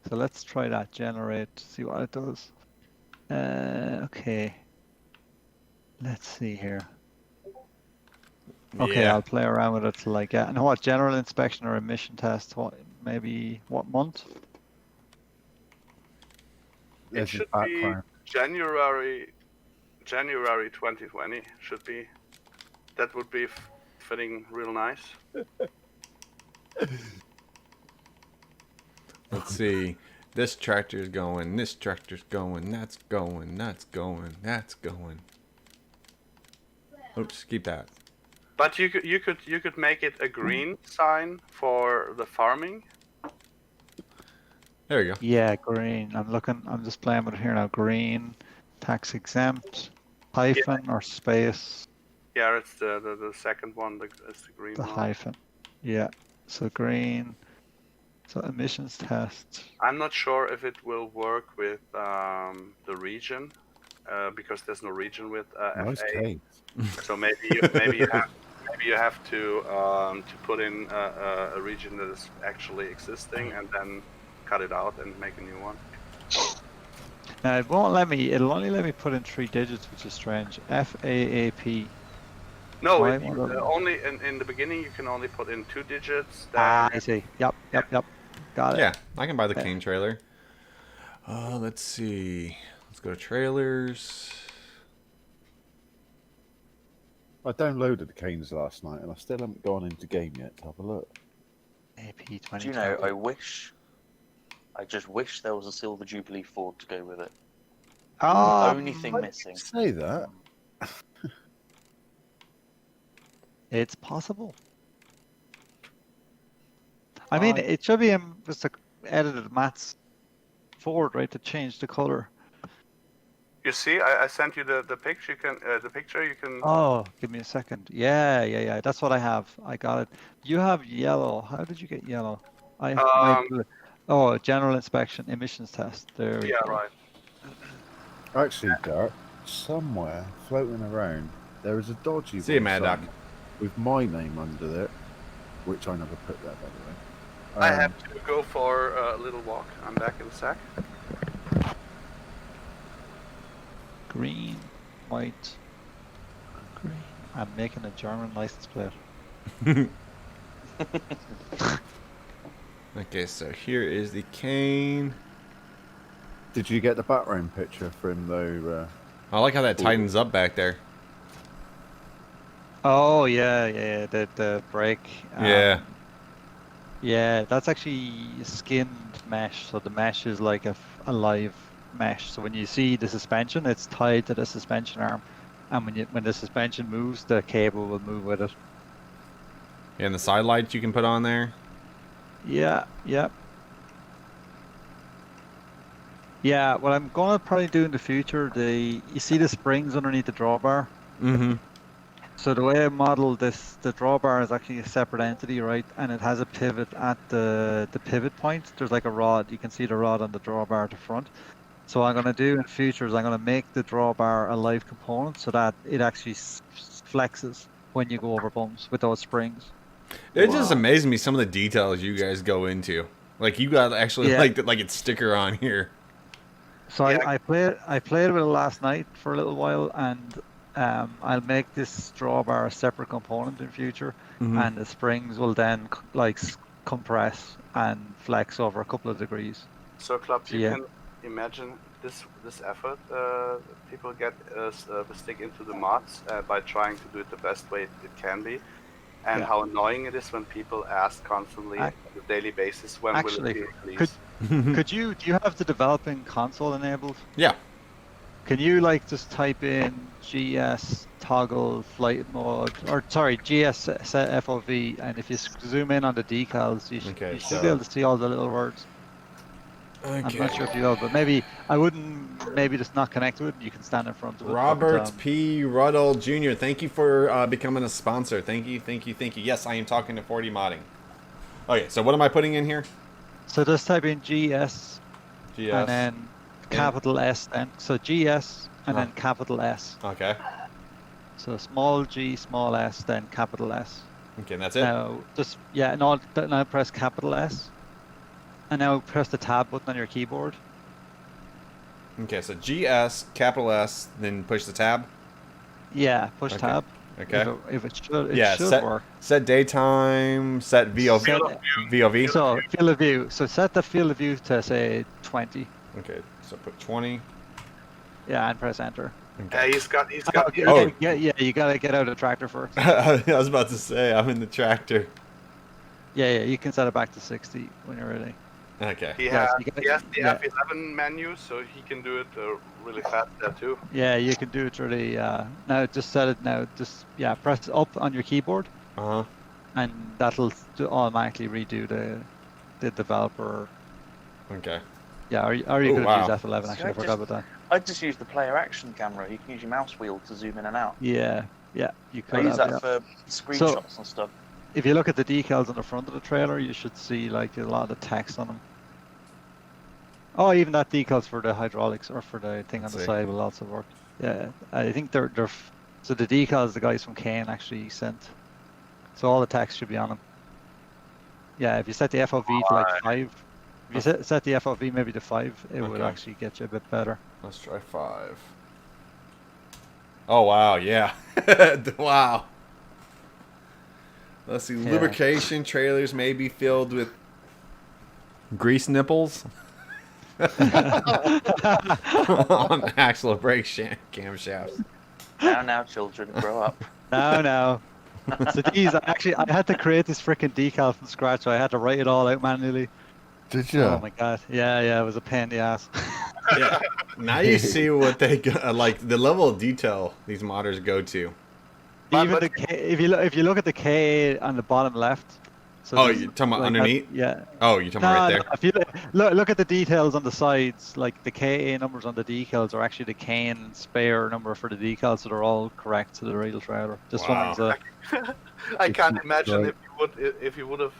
So let's try that generate, see what it does. Okay. Let's see here. Okay, Yeah. I'll play around with it till I get. And what general inspection or emission test? What maybe what month? It There's should his be background. January 2020 should be. That would be fitting real nice. Let's see. This tractor's going. This tractor's going. That's going. That's going. That's going. Oops, keep that. But you could make it a green sign for the farming. There you go. Yeah, green. I'm just playing with it here now. Green, tax exempt, hyphen or space. Yeah, it's the second one. It's the green The one. hyphen. Yeah. So green. So emissions test. I'm not sure if it will work with the region because there's no region with Nice FA. case. So maybe you have to put in a region that is actually existing and then cut it out and make a new one. Now it won't let me. It'll only let me put in 3 digits, which is strange. FAAP. No, Why it, won't it- only in the beginning you can only put in 2 digits. Ah, Then I see. Yep. Got it. Yeah, I can buy the Kane trailer. Let's see. Let's go to trailers. I downloaded the Canes last night and I still haven't gone into game yet to have a look. AP 20. Do you know, I just wish there was a Silver Jubilee Ford to go with it. Only thing missing. Say that. It's possible. I mean, it should be just a edited Matt's Ford, right, to change the color. you see, I sent you the picture. The picture you can. Oh, give me a second. Yeah. That's what I have. I got it. You have yellow. How did you get yellow? I have my blue. Oh, general inspection, emissions test. There we Yeah, go. right. Actually, Garrett, somewhere floating around, there is a dodgy See you, one Mad Doc. sign with my name under it, which I never put there, by the way. I have to go for a little walk. I'm back in a sec. Green, white, green. I'm making a German license plate. Okay, so here is the Kane. Did you get the background picture for him though? I like how that tightens up back there. Oh yeah. The brake. Yeah. Yeah, that's actually skinned mesh. So the mesh is like a live mesh. So when you see the suspension, it's tied to the suspension arm, and when the suspension moves, the cable will move with it. And the side lights you can put on there. Yeah. What I'm gonna probably do in the future, you see the springs underneath the drawbar. Mm-hmm. So the way I modeled this, the drawbar is actually a separate entity, right? And it has a pivot at the pivot point. There's like a rod. You can see the rod on the drawbar at the front. So what I'm going to do in the future is I'm going to make the drawbar a live component so that it actually flexes when you go over bumps with those springs. It just amazes me some of the details you guys go into. Like you got actually like its sticker on here. So yeah. I played with it last night for a little while, and I'll make this drawbar a separate component in future, and the springs will then like compress and flex over a couple of degrees. So, Club, you can imagine this effort people get stick into the mods by trying to do it the best way it can be, and how annoying it is when people ask constantly on a daily basis when will it be released. Do you have the developing console enabled? Yeah. Can you like just type in GS toggle flight mode, or sorry, GS set FOV, and if you zoom in on the decals, you should be able to see all the little words. Okay. I'm not sure if you will, but maybe I wouldn't. Maybe just not connect to it. You can stand in front of it. Robert P. Ruddle Jr. Thank you for becoming a sponsor. Thank you. Yes, I am talking to 40 modding. Okay, so what am I putting in here? So just type in GS. And then capital S then. So GS and then capital S. Okay. So small G, small S, then capital S. Okay, and that's it? Now, now press capital S. And now press the tab button on your keyboard. Okay, so GS, capital S, then push the tab. Yeah, push Okay. tab. Okay. If it should, Yeah, should work. set daytime, set VOV. So field of view. So set the field of view to say 20. Okay, so put 20. Yeah, and press enter. Okay. He's got. Okay, Oh. yeah, you gotta get out of the tractor first. I was about to say, I'm in the tractor. Yeah, you can set it back to 60 when you're ready. Okay. He Yes, has, you gotta- he has the yeah. F11 menu, so he can do it really fast there too. Yeah, you can do it really. Now just set it now. Just press up on your keyboard, Uh-huh. and that'll automatically redo the developer. Okay. Yeah, or you Oh, could wow. use F11 See, actually. I forgot about that. I just use the player action camera. You can use your mouse wheel to zoom in and out. Yeah, you I could use have, that yeah. for screenshots and stuff. If you look at the decals on the front of the trailer, you should see like a lot of text on them. Oh, even that decals for the hydraulics or for the thing on Let's the see. side will also work. Yeah, I think they're so the decals the guys from Kane actually sent. So all the text should be on them. Yeah, if you set the FOV to like 5, if you set the FOV maybe to 5, it would Okay. actually get you a bit better. Let's try 5. Oh, wow, yeah. Wow. Let's see. Yeah. Lubrication trailers may be filled with grease nipples on axle brake camshafts. Now, children, grow up. No. So these, I had to create this freaking decal from scratch, so I had to write it all out manually. Did you? Oh my god. Yeah, it was a pain in the ass. Yeah. Now you see what they like the level of detail these modders go to. Even the if you look at the K on the bottom left. So Oh, there's, you're talking about like, underneath? Yeah. Oh, you're talking about right there. No, if you look at the details on the sides, like the KA numbers on the decals are actually the Kane spare number for the decals, so they're all correct to the real trailer. This Wow. one's I can't imagine Right. if you would have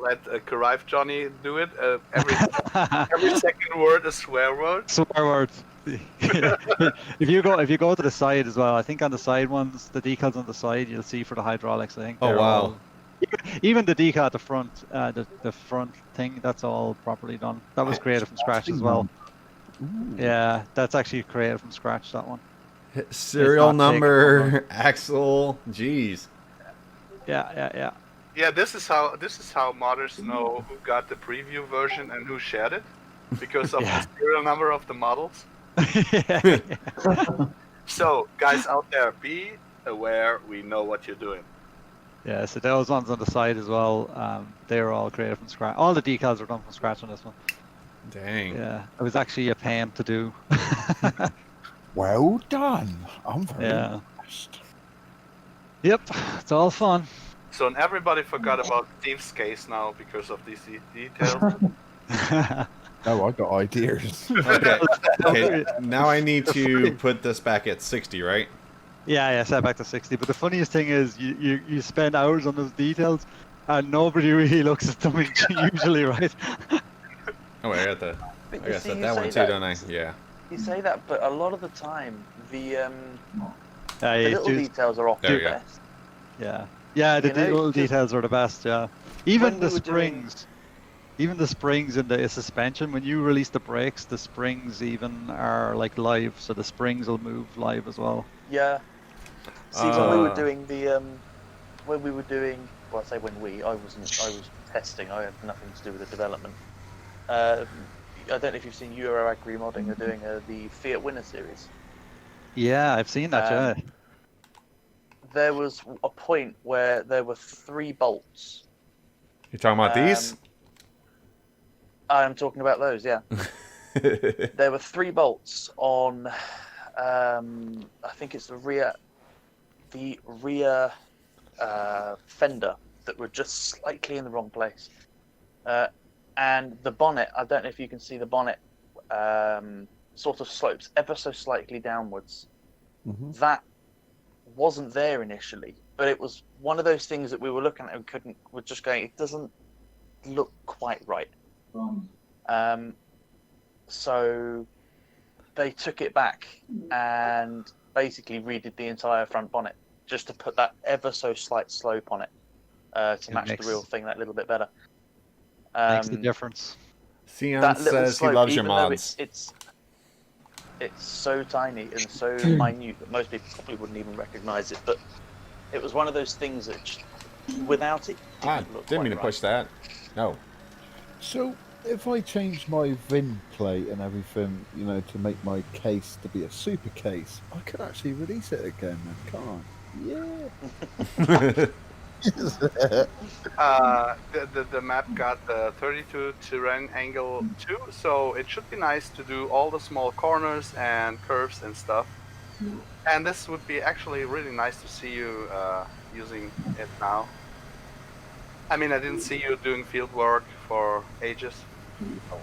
let Karive Johnny do it. Every second word a swear word. swear word. if you go to the side as well, I think on the side ones, the decals on the side you'll see for the hydraulics. I think. Oh, they're wow. all- even the decal at the front, the front thing, that's all properly done. That was created from scratch as well. Yeah, that's actually created from scratch. That one. Serial not taken number, axle. Jeez. Yeah. Yeah, this is how modders know who got the preview version and who shared it, because of Yeah. the serial number of the models. yeah. So, guys out there, be aware. We know what you're doing. Yeah, so those ones on the side as well, they were all created from scratch. All the decals were done from scratch on this one. Dang. Yeah, it was actually a pain to do. Well done. I'm very Yeah. impressed. Yep, it's all fun. So, and everybody forgot about Steve's case now because of these details. No, I got ideas. Okay, now I need to put this back at 60, right? Yeah, set back to 60. But the funniest thing is you spend hours on those details and nobody really looks at them usually, right? Oh wait, I But you gotta see, set you that say one too, that- don't I? Yeah. You say that, but a lot of the time, the Yeah, little details are often There we go. best. yeah, the You know, little just- details are the best. Yeah, even When the we were doing- springs, even the springs in the suspension. When you release the brakes, the springs even are like live, so the springs will move live as well. Yeah. See, when we were Ah. doing the well, I say I was testing. I had nothing to do with the development. I don't know if you've seen Euro Agri Modding. They're doing the Fiat Winner series. Yeah, I've seen that. Um, There was a point where there were 3 bolts. You talking about these? I'm talking about those, yeah. There were 3 bolts on, I think it's the rear fender that were just slightly in the wrong place. And the bonnet, I don't know if you can see the bonnet, sort of slopes ever so slightly downwards. Mhm. That wasn't there initially, but it was one of those things that we were looking at and we're just going, it doesn't look quite right. So they took it back and basically redid the entire front bonnet just to put that ever so slight slope on it to match makes- the real thing that little bit better. Makes the difference. Sion That little says he slope, loves your even though mods. it's so tiny and so minute that most people probably wouldn't even recognise it. But it was one of those things that just, without it, Didn't mean to push that. No. So, if I change my VIN plate and everything, you know, to make my case to be a super case, I could actually release it again then, can't I? Yeah. The map got the 32 terrain angle too, so it should be nice to do all the small corners and curves and stuff. And this would be actually really nice to see you using it now. I mean, I didn't see you doing field work for ages.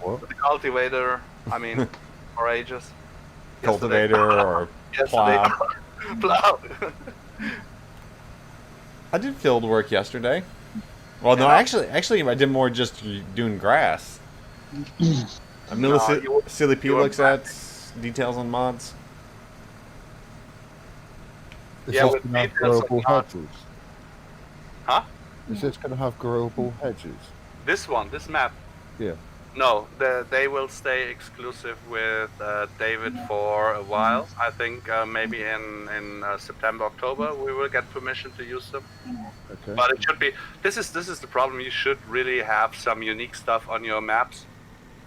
What? The cultivator, I mean, for ages. Cultivator or plow. Plow. I did field work yesterday. Well, no, actually, I did more just doing grass. Silly P looks at details on mods. Is Yeah, this with going to have details on growable mods. hedges? Huh? Is this going to have growable hedges? This map. Yeah. No, they will stay exclusive with David for a while. I think maybe in September, October, we will get permission to use them. Okay. But it should be. This is the problem. You should really have some unique stuff on your maps,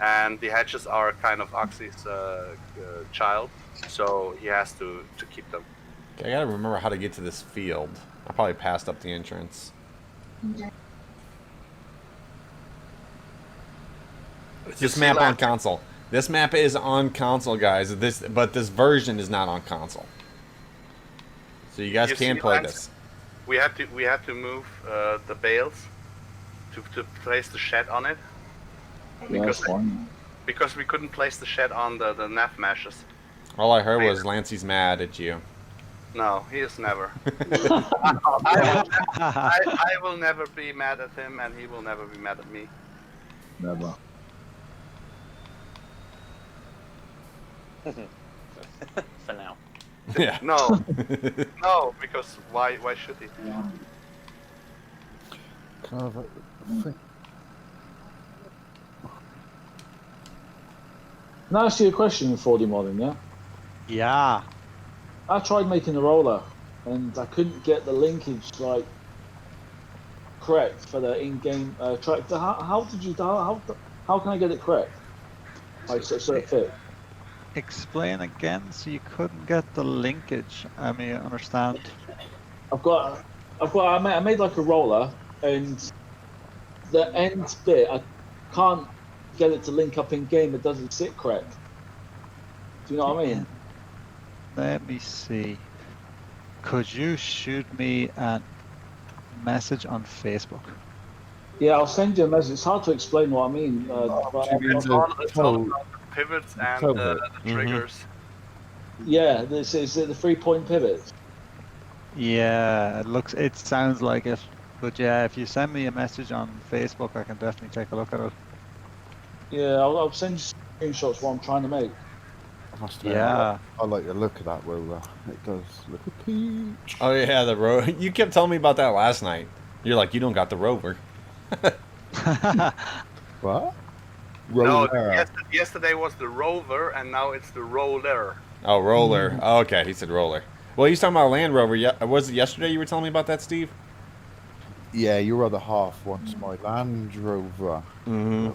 and the hedges are kind of Oxy's child, so he has to keep them. Okay, I gotta remember how to get to this field. I probably passed up the entrance. This map on console. This map is on console, guys. But this version is not on console. So you guys can play this. We have to move the bales to place the shed on it. Yeah, that's fine. Because we couldn't place the shed on the nav meshes. All I heard was Lancey's mad at you. No, he is never. I will never be mad at him, and he will never be mad at me. Never. For now. Yeah. No, no, because why should he? Can I have a thing? Can I ask you a question in 4D modding, yeah? Yeah. I tried making the roller, and I couldn't get the linkage correct for the in-game track. How can I get it correct? So it fit. Explain again. So you couldn't get the linkage. I mean, understand. I made like a roller, and the end bit I can't get it to link up in game. It doesn't sit correct. Do you know what I mean? Let me see. Could you shoot me a message on Facebook? Yeah, I'll send you a message. It's hard to explain what I mean. It's all about the pivots and the triggers. Yeah, this is the 3-point pivot. Yeah, it sounds like it. But yeah, if you send me a message on Facebook, I can definitely take a look at it. Yeah, I'll send you screenshots what I'm trying to make. Yeah. I like the look of that roller. It does look a peach. Oh yeah, the rover. You kept telling me about that last night. You're like, you don't got the rover. What? No, Roller. yesterday was the rover, and now it's the roller. Oh, roller. Oh, okay, he said roller. Well, he's talking about Land Rover. Was it yesterday you were telling me about that, Steve? Yeah, your other half wants my Land Rover. Mm-hmm.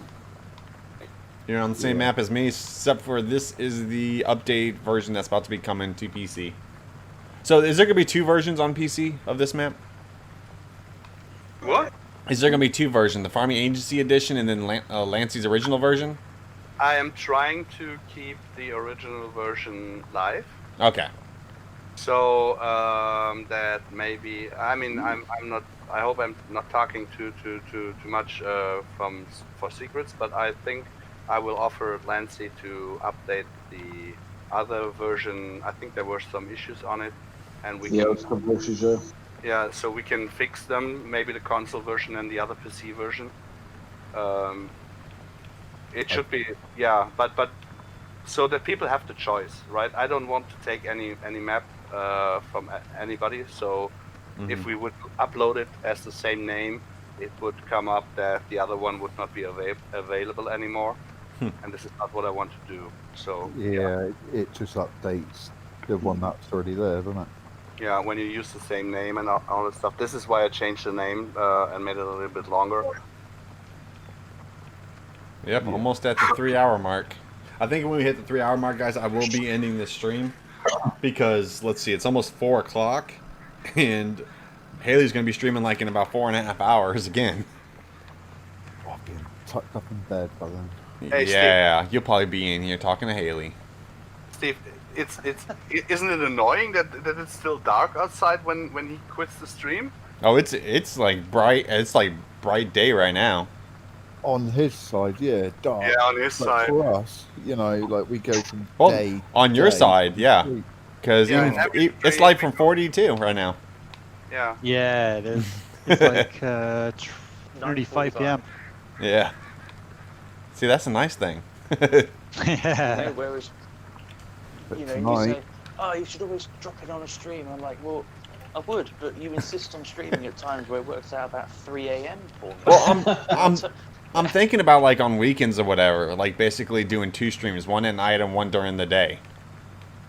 You're on the same map as me, except for this is the update version that's about to be coming to PC. So is there going to be two versions on PC of this map? What? Is there going to be two versions, the Farming Agency Edition and then Lancey's original version? I am trying to keep the original version live. Okay. So that maybe I not. I hope I'm not talking too much for secrets, but I think I will offer Lancey to update the other version. I think there were some issues on it, and we Yeah, can. it's some issues, yeah. Yeah, so we can fix them. Maybe the console version and the other PC version. It should be, yeah, but so that people have the choice, right? I don't want to take any map from anybody. So if we would upload it as the same name, it would come up that the other one would not be available anymore. and this is not what I want to do. So Yeah, it just updates the one that's already there, doesn't it? yeah, when you use the same name and all that stuff. This is why I changed the name and made it a little bit longer. Yep, almost at the 3-hour mark. I think when we hit the 3-hour mark, guys, I will be ending this stream because let's see, it's almost 4 o'clock, and Haley's gonna be streaming like in about 4.5 hours again. Fucking tucked up in bed by then. Hey, Yeah, you'll probably be in here talking to Haley. Steve, isn't it annoying that it's still dark outside when he quits the stream? Oh, it's like bright. It's like bright day right now. On his side, yeah, dark. Yeah, on his But side. for us, you know, like we go from Well, day on your day side, to yeah, sleep. because Yeah, and every it's day light from we- 42 right now. Yeah. Yeah, it is. It's like 35 p.m. Yeah. See, that's a nice thing. Yeah. Whereas, But you know, tonight, you say, oh, you should always drop it on a stream. I'm like, well, I would, but you insist on streaming at times where it works out about 3 a.m. for me. Well, I'm thinking about like on weekends or whatever, like basically doing 2 streams, one at night and one during the day.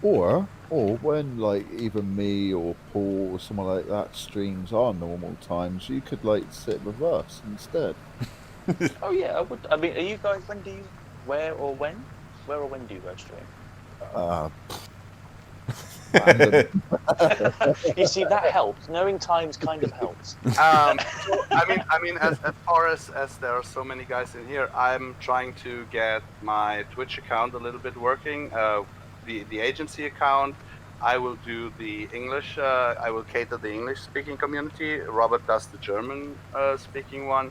or when like either me or Paul or someone like that streams our normal times, you could like sit with us instead. Oh yeah, I would. I mean, are you guys? Where or when do you guys stream? You see, that helps. Knowing times kind of helps. I mean, as far as there are so many guys in here, I'm trying to get my Twitch account a little bit working. The agency account, I will do the English. I will cater the English-speaking community. Robert does the German-speaking one.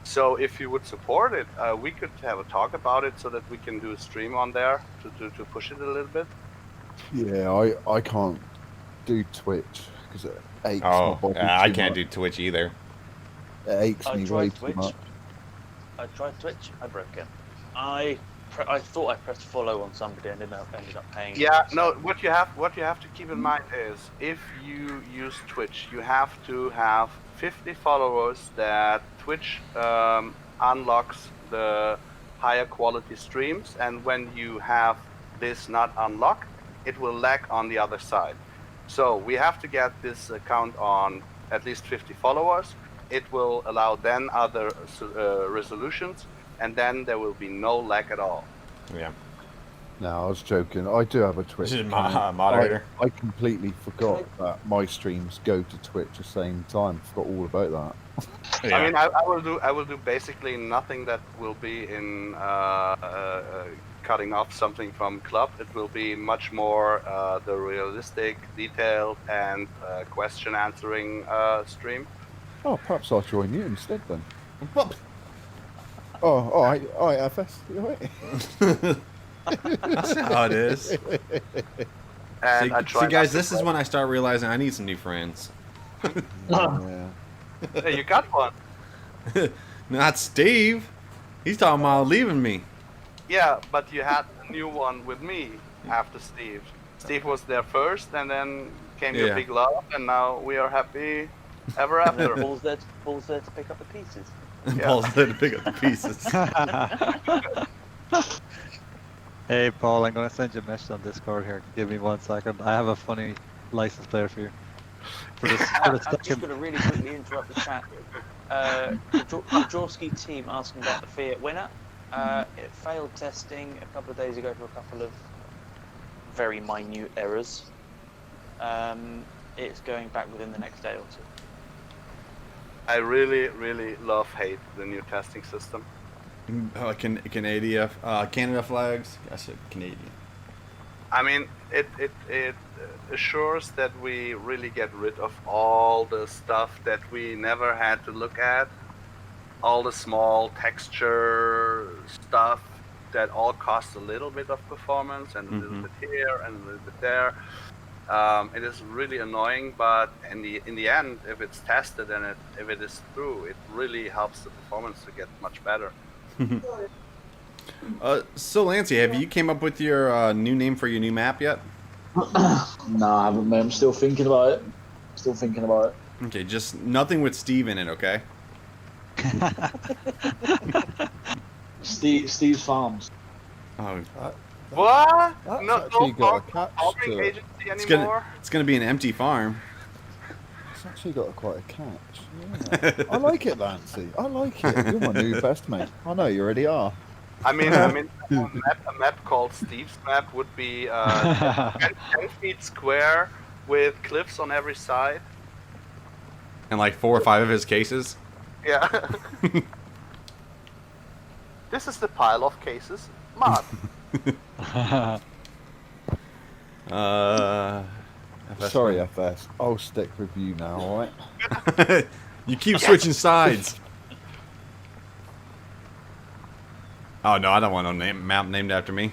So if you would support it, we could have a talk about it so that we can do a stream on there to push it a little bit. Yeah, I can't do Twitch because it aches my Oh, body. I too can't much. do Twitch either. It aches I me way tried too Twitch. much. I tried Twitch. I broke it. I thought I pressed follow on somebody and ended up paying. Yeah, no. What you have to keep in mind is if you use Twitch, you have to have 50 followers that Twitch unlocks the higher quality streams, and when you have this not unlocked, it will lag on the other side. So we have to get this account on at least 50 followers. It will allow then other resolutions, and then there will be no lag at all. Yeah. No, I was joking. I do have a Twitch. This is account. moderator. I completely forgot that my streams go to Twitch at the same time. Forgot all about that. Yeah. I mean, I will do basically nothing that will be in cutting off something from club. It will be much more the realistic, detailed, and question answering stream. Oh, perhaps I'll join you instead then. Oh, all right, FS. You all right? That's how it is. And I try See, guys, not this to is when I start realizing I need some new friends. Yeah. Hey, you got one. Not Steve. He's talking about leaving me. Yeah, but you had a new one with me after Steve. Steve was there first, and then came your Yeah. big love, and now we are happy ever And then after. Paul's there to pick up the pieces. Yeah. Paul's there to pick up the pieces. Hey Paul, I'm gonna send you a message on Discord here. Give me 1 second. I have a funny license player for you. For this, for the I'm just second. going to really quickly interrupt the chat. The Jaworski team asking about the Fiat winner. It failed testing a couple of days ago for a couple of very minute errors. It's going back within the next day or two. I really hate the new testing system. Canada flags. I said Canadian. I mean, it assures that we really get rid of all the stuff that we never had to look at, all the small texture stuff that all costs a little bit of performance and a little bit here and a little bit there. It is really annoying, but in the end, if it's tested and if it is true, it really helps the performance to get much better. So Lancey, have you came up with your new name for your new map yet? No, I haven't, mate. I'm still thinking about it. Okay, just nothing with Steve in it, okay? Steve's Farms. Oh, What? That's No, actually no got a catch farming to it. agency it's anymore. gonna be an empty farm. It's actually got quite a catch. Yeah. I like it, Lancey. I like it. You're my new best mate. I know you already are. I mean, a map called Steve's map would be 10 feet square with cliffs on every side. And like 4 or 5 of his cases. Yeah. This is the pile of cases. Mod. FS Sorry, FS. I'll stick with you now, alright? You keep switching sides. Oh no, I don't want no map named after me.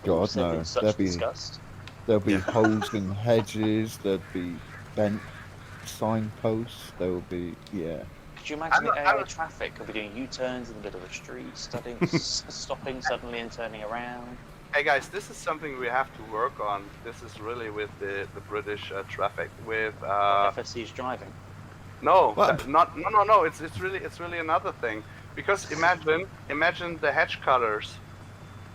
God, Said no. in such There'll be, disgust. there'll be holes in hedges, there'll be bent signposts, there'll be, yeah. Could you imagine I'm the not- area of traffic? Could be doing U-turns in the middle of the street, stopping suddenly and turning around. Hey guys, this is something we have to work on. This is really with the British traffic. With FSC is driving. no, What? no. It's really another thing. Because imagine the hedge cutters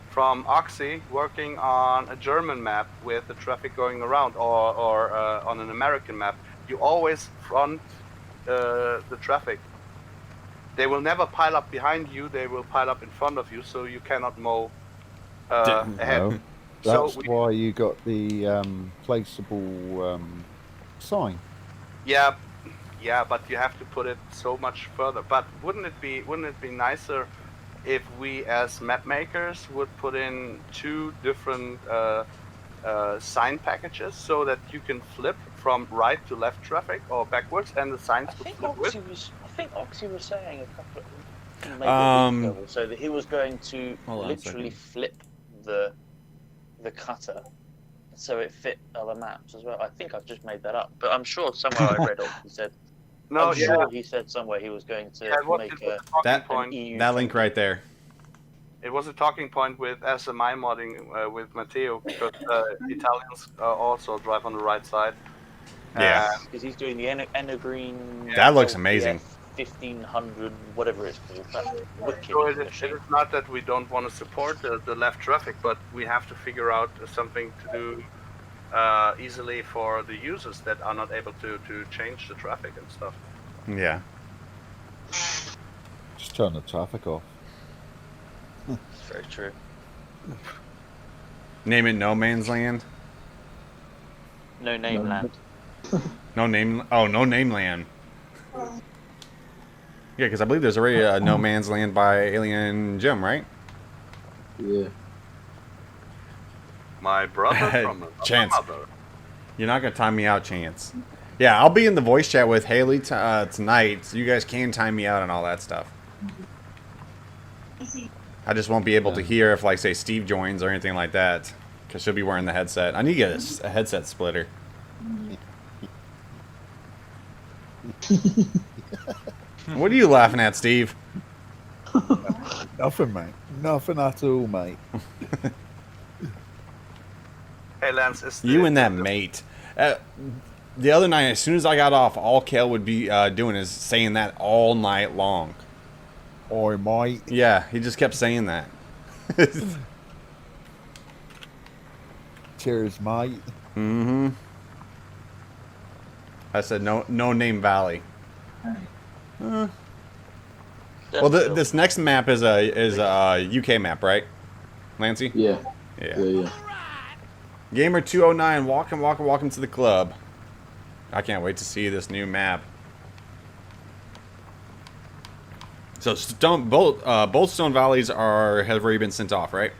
from Oxy working on a German map with the traffic going around, or on an American map. You always front the traffic. They will never pile up behind you. They will pile up in front of you, so you cannot mow ahead. No. So That's why you got the placeable sign. Yeah, but you have to put it so much further. But wouldn't it be nicer if we as map makers would put in 2 different sign packages so that you can flip from right to left traffic or backwards, and the signs I would think flip with? Oxy was saying a couple of maybe Um, a week ago or so that he was going to hold on a literally second. flip the cutter so it fit other maps as well. I think I've just made that up, but I'm sure somewhere I read he said. No, I'm sure he said somewhere he was going to make it was a a talking That- point. EU That link right there. It was a talking point with SMI modding with Matteo, because Italians also drive on the right side. Yeah. because he's doing the Enogreen. That looks amazing. 1500, whatever it's called. That's wicked So it machine. is not that we don't want to support the left traffic, but we have to figure out something to do easily for the users that are not able to change the traffic and stuff. Yeah. Just turn the traffic off. It's very true. Name it No Man's Land. No name land. No name. Oh, No Name Land. Yeah, because I believe there's already a No Man's Land by Alien Jim, right? Yeah. My brother from another Chance. mother. You're not gonna time me out, Chance. Yeah, I'll be in the voice chat with Haley tonight, so you guys can time me out and all that stuff. I just won't be able to hear if, like, say, Steve joins or anything like that, because she'll be wearing the headset. I need to get a headset splitter. What are you laughing at, Steve? Nothing, mate. Nothing at all, mate. Hey Lance, is You the- and that mate. The other night, as soon as I got off, all Kale would be doing is saying that all night long. Oi, mate. Yeah, he just kept saying that. Cheers, mate. Mm-hmm. I said no name Valley. Well, this next map is a UK map, right, Lancey? Yeah. Yeah. Yeah. Gamer 209, welcome to the club. I can't wait to see this new map. So both Stone Valleys have already been sent off, right?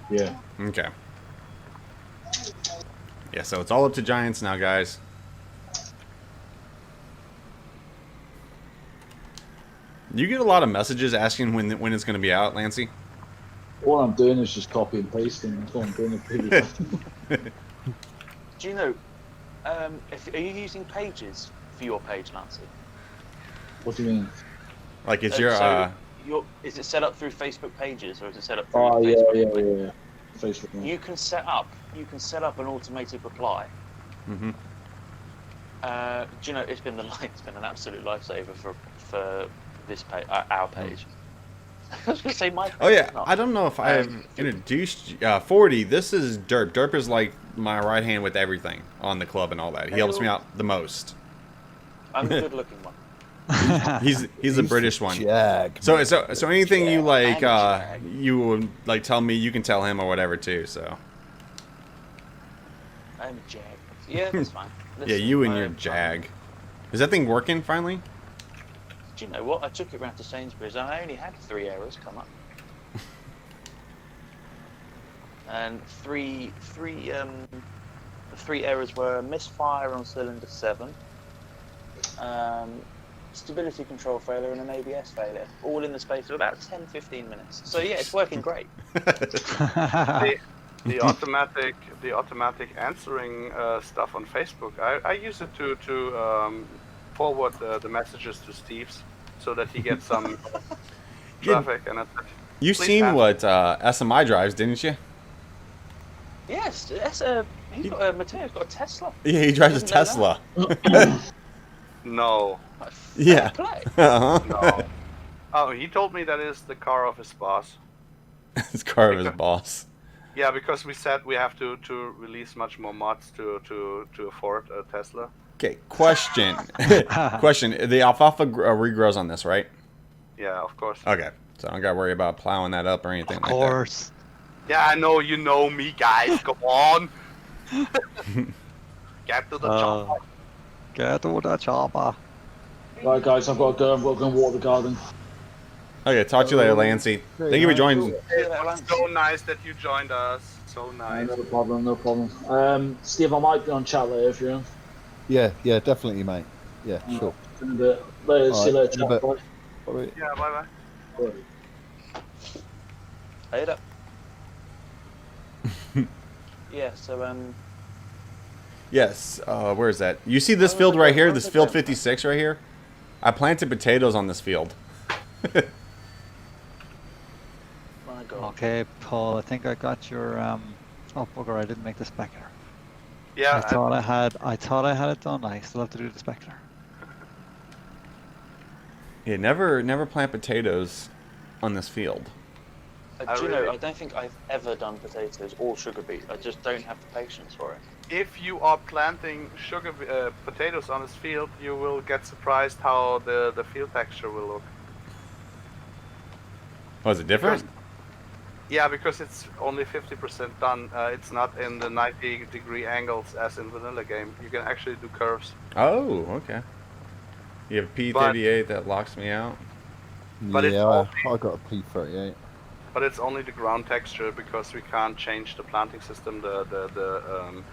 Yeah. Okay. Yeah, so it's all up to Giants now, guys. You get a lot of messages asking when it's going to be out, Lancey? All I'm doing is just copy and pasting. That's what I'm doing. Do you know? Are you using Pages for your page, Nancy? What do you mean? Like it's is it set up through Facebook Pages, or is it set up through Oh yeah, Facebook? yeah. Facebook. Yeah. You can set up an automated reply. Mm-hmm. Do you know it's been an absolute lifesaver for this page, our page. I was gonna say my page. Oh yeah, not. I don't know if I've introduced 40. This is Derp. Derp is like my right hand with everything on the club and all that. He helps me out the most. I'm a good looking one. He's a British one. Jag. So anything you like, Jag. you would like tell me, you can tell him or whatever too. So I'm a jag. Yeah, that's fine. yeah, Listen, you and your Jag. Is that thing working finally? Do you know what? I took it round to Sainsbury's and I only had 3 errors come up. And three errors were misfire on cylinder 7, stability control failure, and an ABS failure, all in the space of about 10-15 minutes. So yeah, it's working great. The automatic answering stuff on Facebook. I use it to forward the messages to Steve's so that he gets some traffic. And You've Please seen ask. what SMI drives, didn't you? Yes, Mateo's got a Tesla. Yeah, he drives a Didn't know Tesla. no, Yeah. Play. Uh-huh. no. Oh, he told me that is the car of his boss. It's car of his boss. Yeah, because we said we have to release much more mods to afford a Tesla. Okay, question. Question. The alfalfa regrows on this, right? Yeah, of course. Okay, so I don't got to worry about plowing that up or anything Of like that. course. Yeah, I know you know me, guys. Come on. Get to the chopper. Get to the chopper. Right, guys, I've got to go. I'm going to water the garden. Okay, talk to you later, Lancey. Thank you for joining. It's so nice that you joined us. So nice. No problem, no problem. Steve, I might be on chat later if you're on. Yeah, definitely, mate. Yeah, sure. In a bit. Later, see you Alright, later, in a chat. bit. Bye. Bye. Yeah, bye bye. Later. Yeah, so Yes, where is that? You see this field right here? This field 56 right here? I planted potatoes on this field. my God. Okay, Paul, I think I got your oh bugger, I didn't make the specular. Yeah, I thought I had it done. I still have to do the specular. Yeah, never plant potatoes on this field. Do you know, I don't think I've ever done potatoes or sugar beet. I just don't have the patience for it. if you are planting potatoes on this field, you will get surprised how the field texture will look. Oh, is it different? Yeah, because it's only 50% done. It's not in the 90-degree angles as in vanilla game. You can actually do curves. Oh, okay. You have P38 that locks me out. But it's yeah, only- I got a P38. But it's only the ground texture because we can't change the planting system. The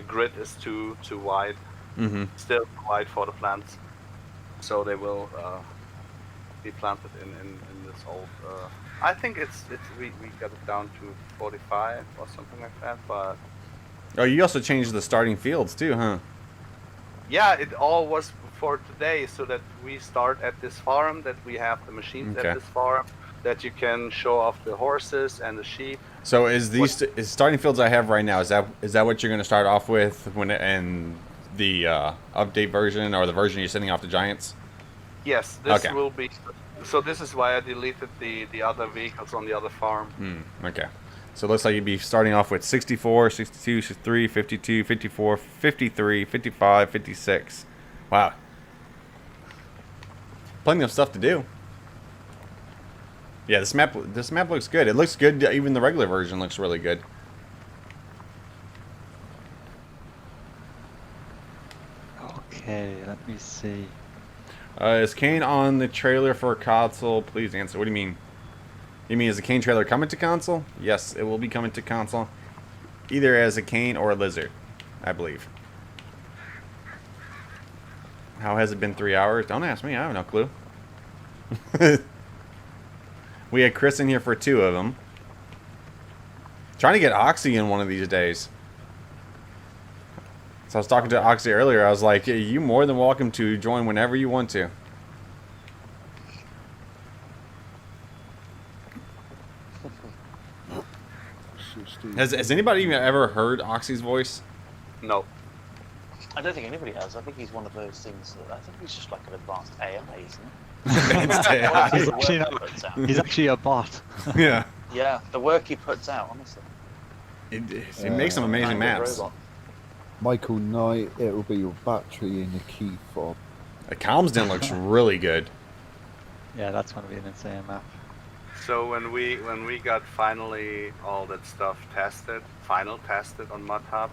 grid is too wide. Mm-hmm. Still too wide for the plants, so they will be planted in this old. I think we got it down to 45 or something like that. But Oh, you also changed the starting fields too, huh? yeah, it all was for today, so that we start at this farm, that we have the machines Okay. at this farm, that you can show off the horses and the sheep. So is is starting fields I have right now? Is that what you're going to start off with when and the update version or the version you're sending off to Giants? Yes, this Okay. will be. So this is why I deleted the other vehicles on the other farm. Okay. So it looks like you'd be starting off with 64, 62, 63, 52, 54, 53, 55, 56. Wow. Plenty of stuff to do. Yeah, this map looks good. It looks good. Even the regular version looks really good. Okay, let me see. Is Kane on the trailer for console? Please answer. What do you mean? You mean is the Kane trailer coming to console? Yes, it will be coming to console. Either as a Kane or a Lizard, I believe. How has it been 3 hours? Don't ask me. I have no clue. We had Chris in here for 2 of them. Trying to get Oxy in one of these days. So I was talking to Oxy earlier. I was like, hey, you more than welcome to join whenever you want to. Has anybody even ever heard Oxy's voice? No. I don't think anybody has. I think he's one of those things that I think he's just like an advanced AI, isn't Advanced AI. Honestly, He's the work actually he not- puts out. He's actually a bot. Yeah. Yeah, the work he puts out, honestly. It makes some amazing Man, good maps. robot. Michael Knight, it will be your battery and the key fob. The Calmsden looks really good. Yeah, that's going to be an insane map. So when we got finally all that stuff tested on ModHub,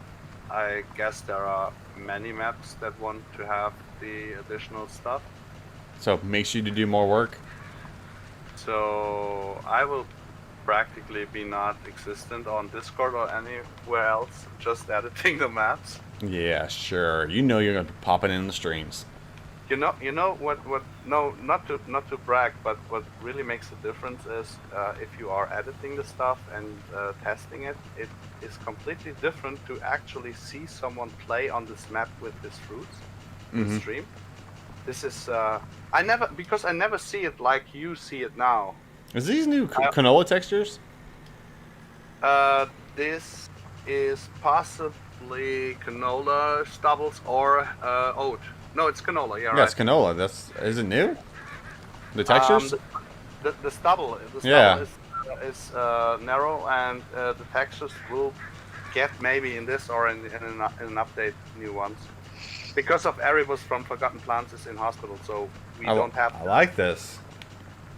I guess there are many maps that want to have the additional stuff. So makes you to do more work. So I will practically be not existent on Discord or anywhere else, just editing the maps. Yeah, sure. You know you're gonna be popping in the streams. You know what? No, not to brag, but what really makes a difference is if you are editing the stuff and testing it, it is completely different to actually see someone play on this map with his fruits in the stream. This is I never see it like you see it now. Is these new canola textures? This is possibly canola, stubbles, or oat. No, it's canola. Yeah, Yeah, right. it's canola. Is it new? The textures? The stubble. Yeah. Is narrow, and the textures will get maybe in this or in an update new ones. Because of Erebus from Forgotten Plants is in hospital, so we don't have. I like this.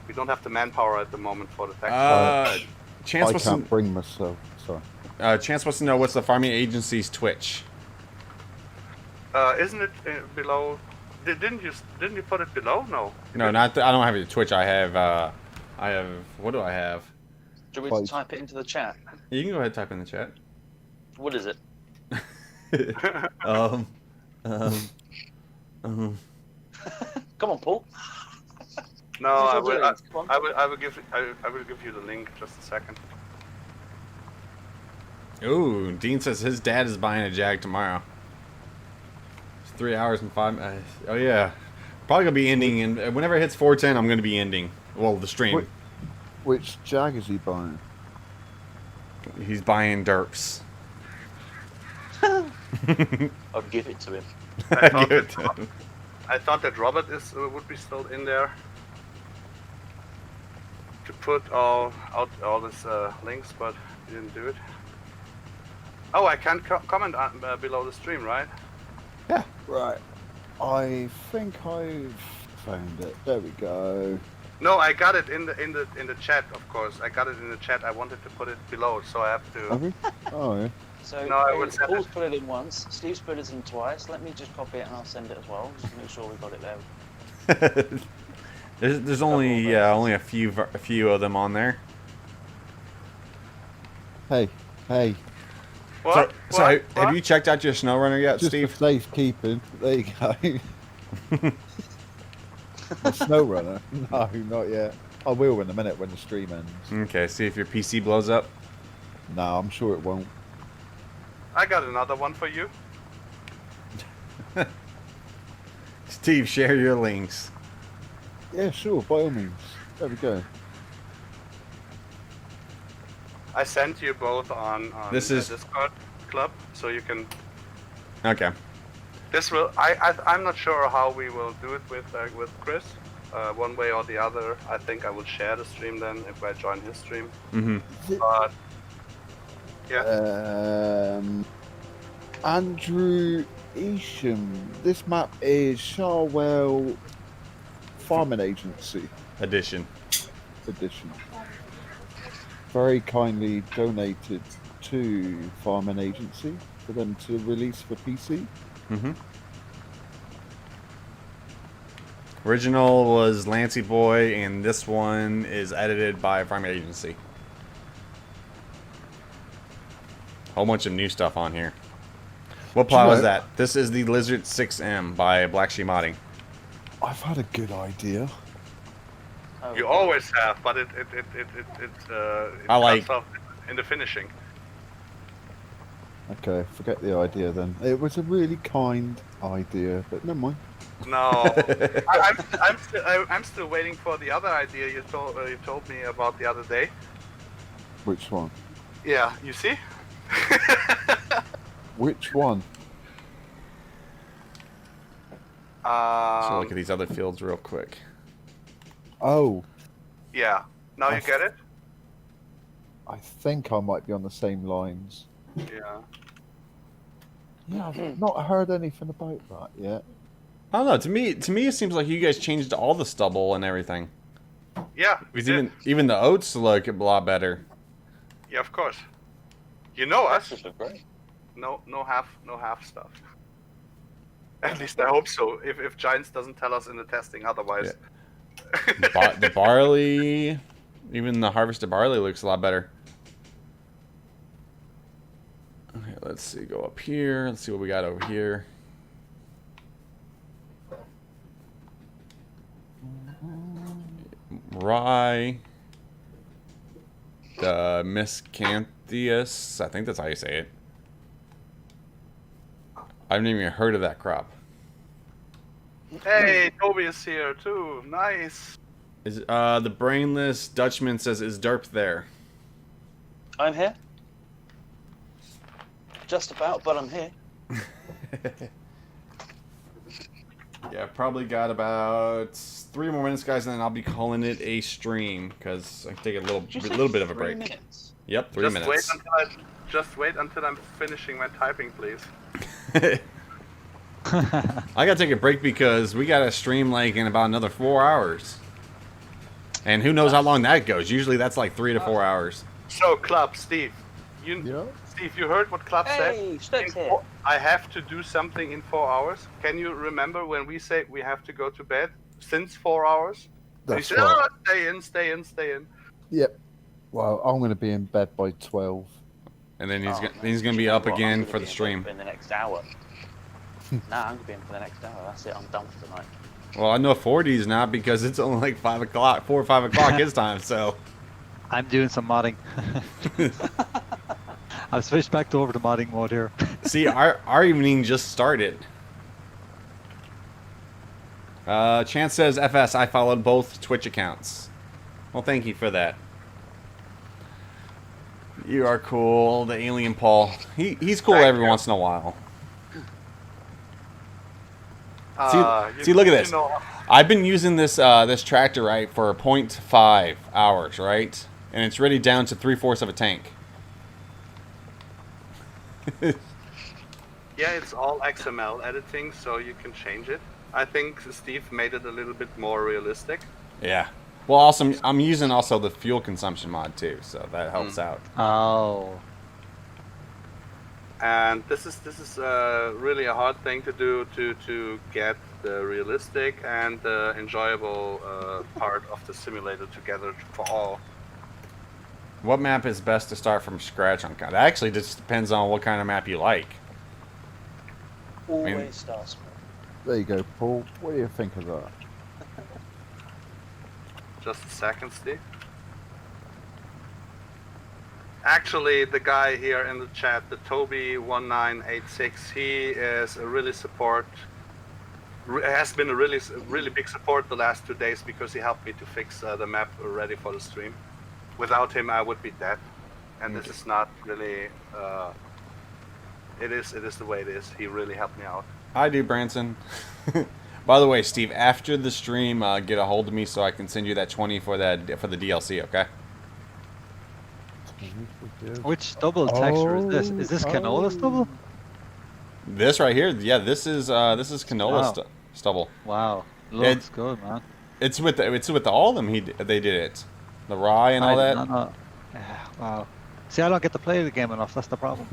We don't have the manpower at the moment for the textures. Chance I wants can't to, bring myself. Sorry. Chance wants to know what's the farming agency's Twitch. Isn't it below? Didn't you put it below? No. No, not. I don't have it Twitch. I have. What do I have? Do we want to type it into the chat? You can go ahead and type in the chat. What is it? Come on, Paul. No, I Come on. will give you the link. Just a second. Ooh, Dean says his dad is buying a Jag tomorrow. It's 3 hours and 5. Oh yeah, probably gonna be ending, and whenever it hits 4:10, I'm gonna be ending. Well, the stream. Which Jag is he buying? He's buying derps. I'll give it to him. Give it to him. I thought that Robert would be still in there to put all these links, but he didn't do it. Oh, I can comment on, below the stream, right? Yeah. Right. I think I've found it. There we go. No, I got it in the chat, of course. I got it in the chat. I wanted to put it below, so I have to. Have you? Oh yeah. So No, I will send Paul's it. put it in once, Steve's put it in twice. Let me just copy it and I'll send it as well. Just to make sure we got it there. There's only a few of them on there. Hey. What? So What? have you checked out your SnowRunner yet, Just Steve? for safekeeping. There you go. The snow runner? No, not yet. I will in a minute when the stream ends. Okay, see if your PC blows up. No, I'm sure it won't. I got another one for you. Steve, share your links. Yeah, sure, by all means. There we go. I sent you both on This is- Discord club, so you can. Okay. This will. I'm not sure how we will do it with Chris. One way or the other. I think I will share the stream then if I join his stream. Mm-hmm. But yeah. Andrew Isham. This map is Charwell Farming Agency Edition. edition. Very kindly donated to Farming Agency for them to release for PC. Mm-hmm. Original was Lancy Boy, and this one is edited by Farming Agency. Whole bunch of new stuff on here. What plow is that? This is the Lizard 6M by Black Sheep Modding. I've had a good idea. Oh, You always have, but it I like- comes off in the finishing. Okay, forget the idea then. It was a really kind idea, but never mind. No, I'm still waiting for the other idea you told me about the other day. Which one? Yeah, you see. Which one? So look at these other fields real quick. Oh, Yeah. Now you get it? I think I might be on the same lines. Yeah. Yeah, I've not heard anything about that yet. I don't know. To me, it seems like you guys changed all the stubble and everything. Yeah. We Because did. even the oats look a lot better. Yeah, of course. You know us. This is great. No half stuff. At least I hope so. If Giants doesn't tell us in the testing otherwise. The barley, even the harvested barley looks a lot better. Okay, let's see. Go up here. Let's see what we got over here. Rye. The miscanthus. I think that's how you say it. I haven't even heard of that crop. Hey, Toby is here too. Nice. Is the brainless Dutchman says, "Is Derp there?" I'm here. Just about, but I'm here. Yeah, I've probably got about 3 more minutes, guys, and then I'll be calling it a stream because I can take a little bit of a break. 3 minutes? Yep, 3 Just minutes. wait until I'm finishing my typing, please. I gotta take a break because we gotta stream like in about another 4 hours, and who knows how long that goes. Usually that's like 3 to 4 hours. So, Club, Steve, Yeah. Steve, you heard what Club Hey, said? Stoke's here. I have to do something in 4 hours. Can you remember when we say we have to go to bed? Since 4 hours? And he That's said, right. "Oh, stay in. Yep. Well, I'm going to be in bed by 12. And then Oh, he's man, gonna be you know up what? I'm again gonna for be the in stream. bed in the next hour. Nah, I'm gonna be in for the next hour. That's it. I'm done for tonight. Well, I know 40's not because it's only like 5 o'clock, 4 or 5 o'clock his time. So I'm doing some modding. I've switched back over to modding mode here. see, our evening just started. Chance says, "FS, I followed both Twitch accounts." Well, thank you for that. You are cool, the alien Paul. He's cool every once in a while. See, look at this. I've been using this this tractor, right, for 0.5 hours, right? And it's really down to 3/4 of a tank. Yeah, it's all XML editing, so you can change it. I think Steve made it a little bit more realistic. Yeah. Well, also, I'm using also the fuel consumption mod too, so that helps out. Oh. And this is really a hard thing to do to get the realistic and the enjoyable part of the simulator together for all. What map is best to start from scratch on? That actually just depends on what kind of map you like. Always start small. There you go, Paul. What do you think of that? Just a second, Steve. Actually, the guy here in the chat, the Toby1986, he is a really has been a really big support the last 2 days because he helped me to fix the map ready for the stream. Without him, I would be dead, and this is not really. It is the way it is. He really helped me out. I do, Branson. By the way, Steve, after the stream, get a hold of me so I can send you that 20 for the DLC. Okay. Which stubble texture is this? Is this canola stubble? This right here, yeah, this is canola Wow. stubble. Wow. Yeah, Looks good, man. It's with all of them. They did it, the rye and all I that. did not know. Yeah, wow. See, I don't get to play the game enough. That's the problem.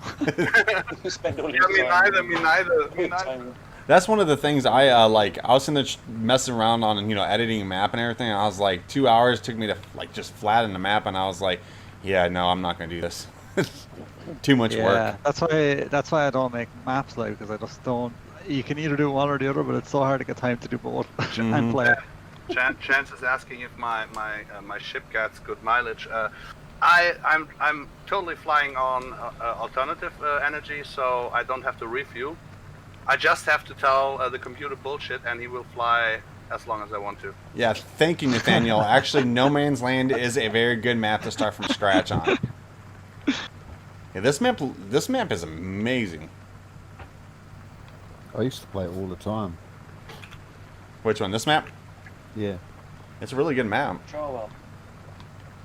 You spend all Yeah, your me time. neither. That's one of the things I like. I was in there messing around on editing a map and everything. And I was like, 2 hours took me to like just flatten the map, and I was like, yeah, no, I'm not gonna do this. Too much work. That's why I don't make maps like, because I just don't. You can either do one or the other, but it's so hard to get time to do both and play. Chance is asking if my ship gets good mileage. I'm totally flying on alternative energy, so I don't have to refuel. I just have to tell the computer bullshit, and he will fly as long as I want to. Yeah, thank you, Nathaniel. Actually, No Man's Land is a very good map to start from scratch on. Yeah, this map is amazing. I used to play it all the time. Which one? This map? Yeah. It's a really good map. Charwell.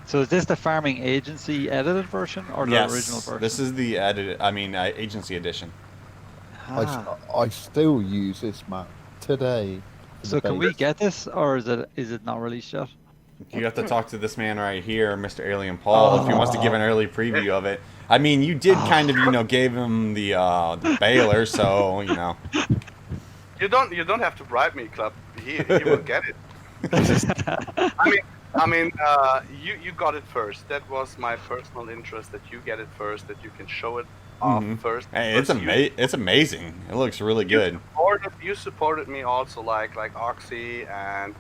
So is this the farming agency edited version or the original version? This is the agency edition. Ah. I still use this map today. So can we get this, or is it not released yet? You have to talk to this man right here, Mr. Alien Paul, if he wants to give an early preview of it. I mean, you did kind of, gave him the Baylor, so You don't have to bribe me, Club. He will get it. You got it first. That was my personal interest, that you get it first, that you can show it off first. Hey, it's amazing. It looks really good. You supported me also, like Oxy and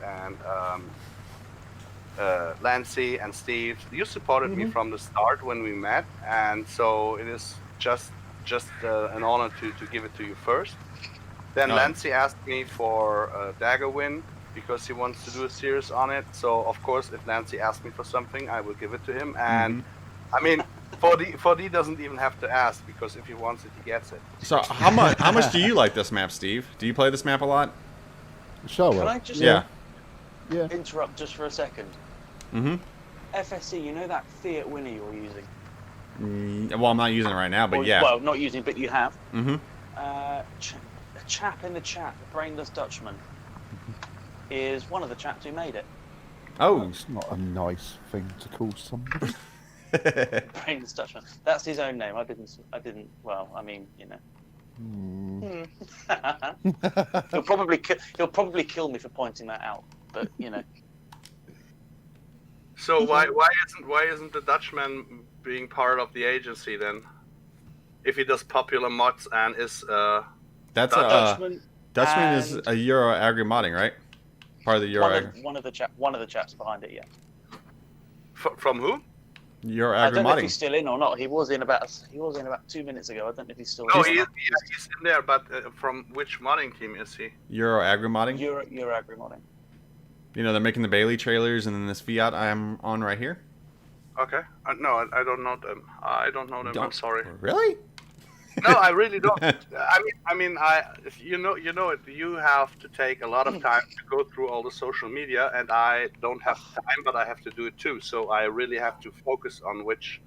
Lancy and Steve. You supported me from the start when we met, and so it is just an honor to give it to you first. Then Lancy asked me for Daggerwin because he wants to do a series on it. So of course, if Lancy asks me for something, I will give it to him. And I mean, 4D doesn't even have to ask, because if he wants it, he gets it. So how much do you like this map, Steve? Do you play this map a lot? Sure. Can I just interrupt just for a second? FSC, you know that Fiat Winner you're using? Well, I'm not using it right now, but yeah. Well, not using, but you have. A chap in the chat, the Brainless Dutchman, is one of the chaps who made it. Oh, it's not a nice thing to call somebody. Brainless Dutchman. That's his own name. I didn't. Well, I mean, he'll probably kill me for pointing that out. But So why isn't the Dutchman being part of the agency then? If he does popular mods and is Dutchman is a Euro Agri modding, right? Part of the Euro Agri. One of the chaps behind it, yeah. From who? Euro I Agri don't know if modding. he's still in or not. He was in about 2 minutes ago. I don't know if he's still in. Oh, he's in there, but from which modding team is he? Euro Agri modding. Euro Agri modding. They're making the Bailey trailers, and then this Fiat I'm on right here. Okay. No, I don't know them. I don't know them. I'm sorry. Really? No, I really don't. I mean, you have to take a lot of time to go through all the social media, and I don't have time, but I have to do it too. So I really have to focus on which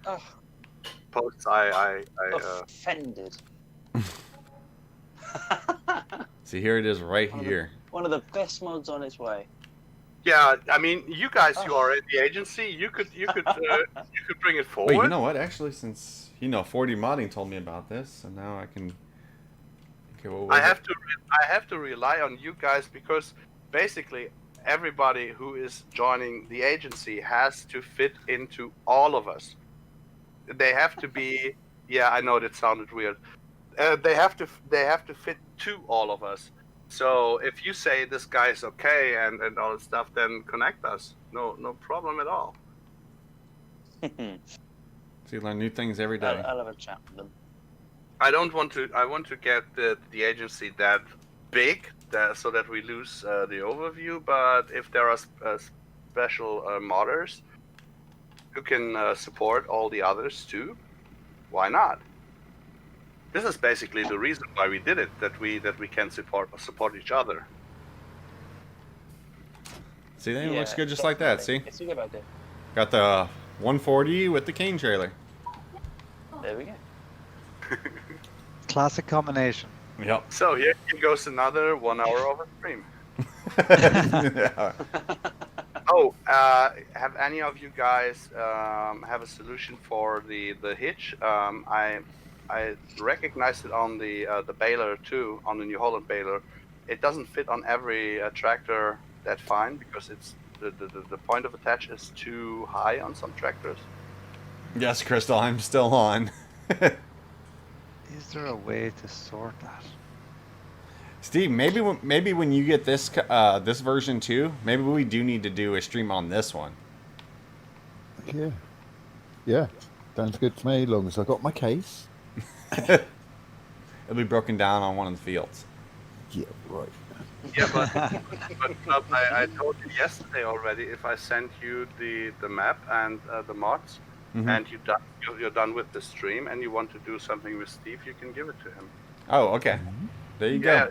posts I offended. See, here it is, right here. One of the best mods on its way. Yeah, I mean, you guys, you are at the agency. You could bring it forward. Wait, you know what? Actually, since 4D modding told me about this, and now I can. Okay, I have to rely on you guys, because basically everybody who is joining the agency has to fit into all of us. They have to be. Yeah, I know that sounded weird. They have to fit to all of us. So if you say this guy's okay and all that stuff, then connect us. No problem at all. So you learn new things every day. I'll have a chat with them. I want to get the agency that big, so that we lose the overview. But if there are special modders who can support all the others too, why not? This is basically the reason why we did it, that we can support each other. See, it looks good just like that. See, it's a good idea. Got the 140 with the Kane trailer. There we go. Classic combination. Yep. So here goes another 1 hour of a stream. Yeah. Oh, have any of you guys have a solution for the hitch? I recognized it on the baler too, on the New Holland baler. It doesn't fit on every tractor that fine, because it's the point of attach is too high on some tractors. Yes, Crystal, I'm still on. Is there a way to sort that? Steve, maybe when you get this this version too, maybe we do need to do a stream on this one. Yeah, sounds good to me. As long as I got my case. It'll be broken down on one of the fields. Yeah, right. Yeah, but I told you yesterday already. If I send you the map and the mods, and you're done with the stream, and you want to do something with Steve, you can give it to him. Oh, okay. There you go.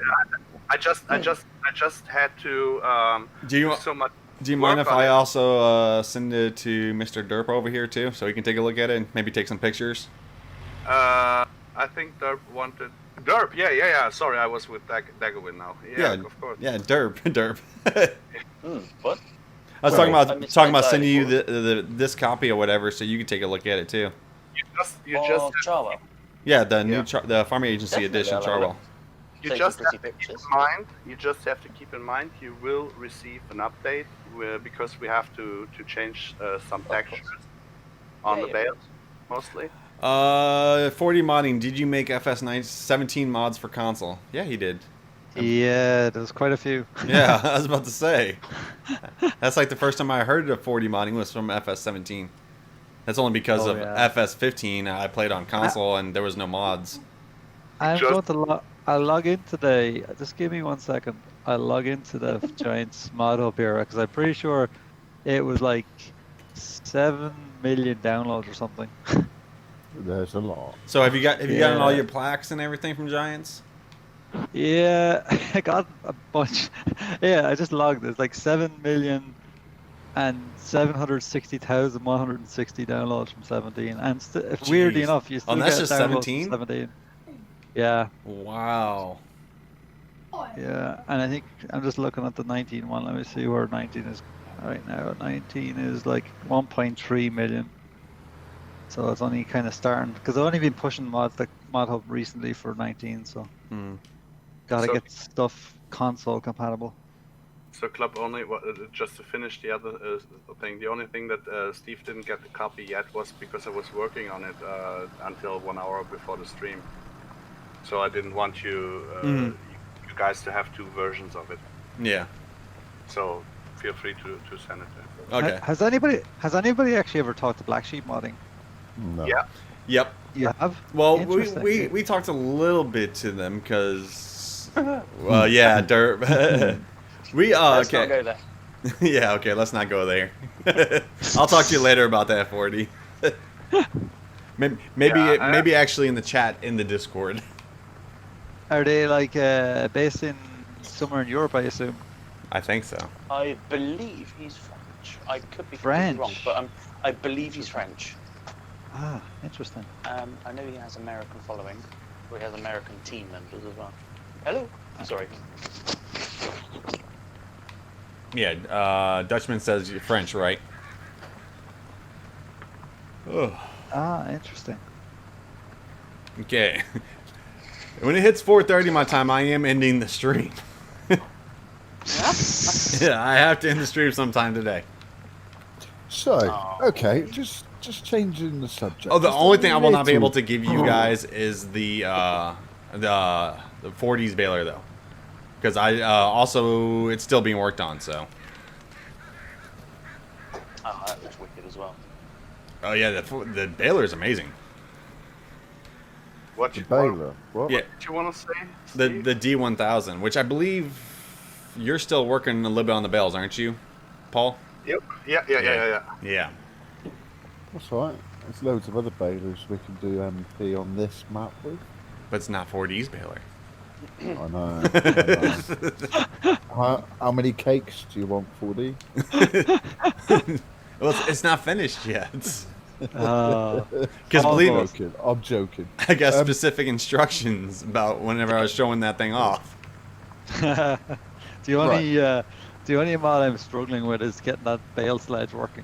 I just had to do so much Do you mind work if on I it. also send it to Mr. Derp over here too, so he can take a look at it and maybe take some pictures? I think Derp wanted. Derp, yeah. Sorry, I was with Daggerwin now. Yeah, of course. Yeah, Derp, Derp. What? I was Sorry, I talking missed about that sending you entirely. this copy or whatever, so you can take a look at it too. You just Of Charwell. Yeah, the new Yeah. the Farming Agency Definitely, edition I'll have a look. Charwell. You Take just some have pretty to keep pictures. in mind. You just have to keep in mind you will receive an update because we have to change some textures on Yeah, the yeah. bales mostly. 40 modding. Did you make FS9 17 mods for console? Yeah, he did. Yeah, there's quite a few. Yeah, I was about to say. That's like the first time I heard of 40 modding was from FS17. That's only because Oh, of yeah. FS15 I played on console and there was no mods. I'm Just- going to I'll log in today. Just give me 1 second. I'll log into the Giants mod hub here because I'm pretty sure it was like 7 million downloads or something. There's a lot. So have you gotten all Yeah. your plaques and everything from Giants? Yeah, I got a bunch. Yeah, I just logged. It's like 7,760,160 downloads from 17, and weirdly Jeez. enough, you still Oh, that's get just downloads 17? from 17. Yeah, Wow. yeah, and I think I'm just looking at the 19 one. Let me see where 19 is right now. 19 is like 1.3 million. So it's only kind of starting because I've only been pushing mod hub recently for 19, so gotta So- get stuff console compatible. So club only. Just to finish the other thing, the only thing that Steve didn't get the copy yet was because I was working on it until 1 hour before the stream. So I didn't want you guys to have two versions of it. Yeah. So feel free to send it. Okay. Has anybody actually ever talked to Black Sheep modding? No. Yeah. Yep. You have? Well, Interesting. we talked a little bit to them because, well, yeah, Derp. We Let's not okay. go there. Yeah, okay. Let's not go there. I'll talk to you later about that 40. maybe Yeah, maybe actually in the chat in the Discord. Are they like based in somewhere in Europe? I assume. I think so. I believe he's French. I could be French? completely wrong, but I believe he's French. Ah, interesting. I know he has American following, or he has American team members as well. Hello. Sorry. Yeah, Dutchman says you're French, right? Oh, Ah, interesting. okay. When it hits 4:30 my time, I am ending the stream. Yeah, I have to end the stream sometime today. So, Oh. okay, just changing the subject. Oh, the just a only thing I will not be little. able to give you guys is the 40s baler though, because I also it's still being worked on. So. Oh, that looks wicked as well. Oh yeah, the baler is amazing. What The you baler. What? Yeah, What you want to say? the Steve? D1000, which I believe you're still working a little bit on the bales, aren't you, Paul? Yep. Yeah. Yeah. That's all right. There's loads of other balers we can do MP on this map with. But it's not 4D's baler. I know. How many cakes do you want, 4D? Well, it's not finished yet. Because Oh, believe boss. it, I'm joking. I got specific instructions about whenever I was showing that thing off. The only mod I'm struggling with is getting that bale sledge working.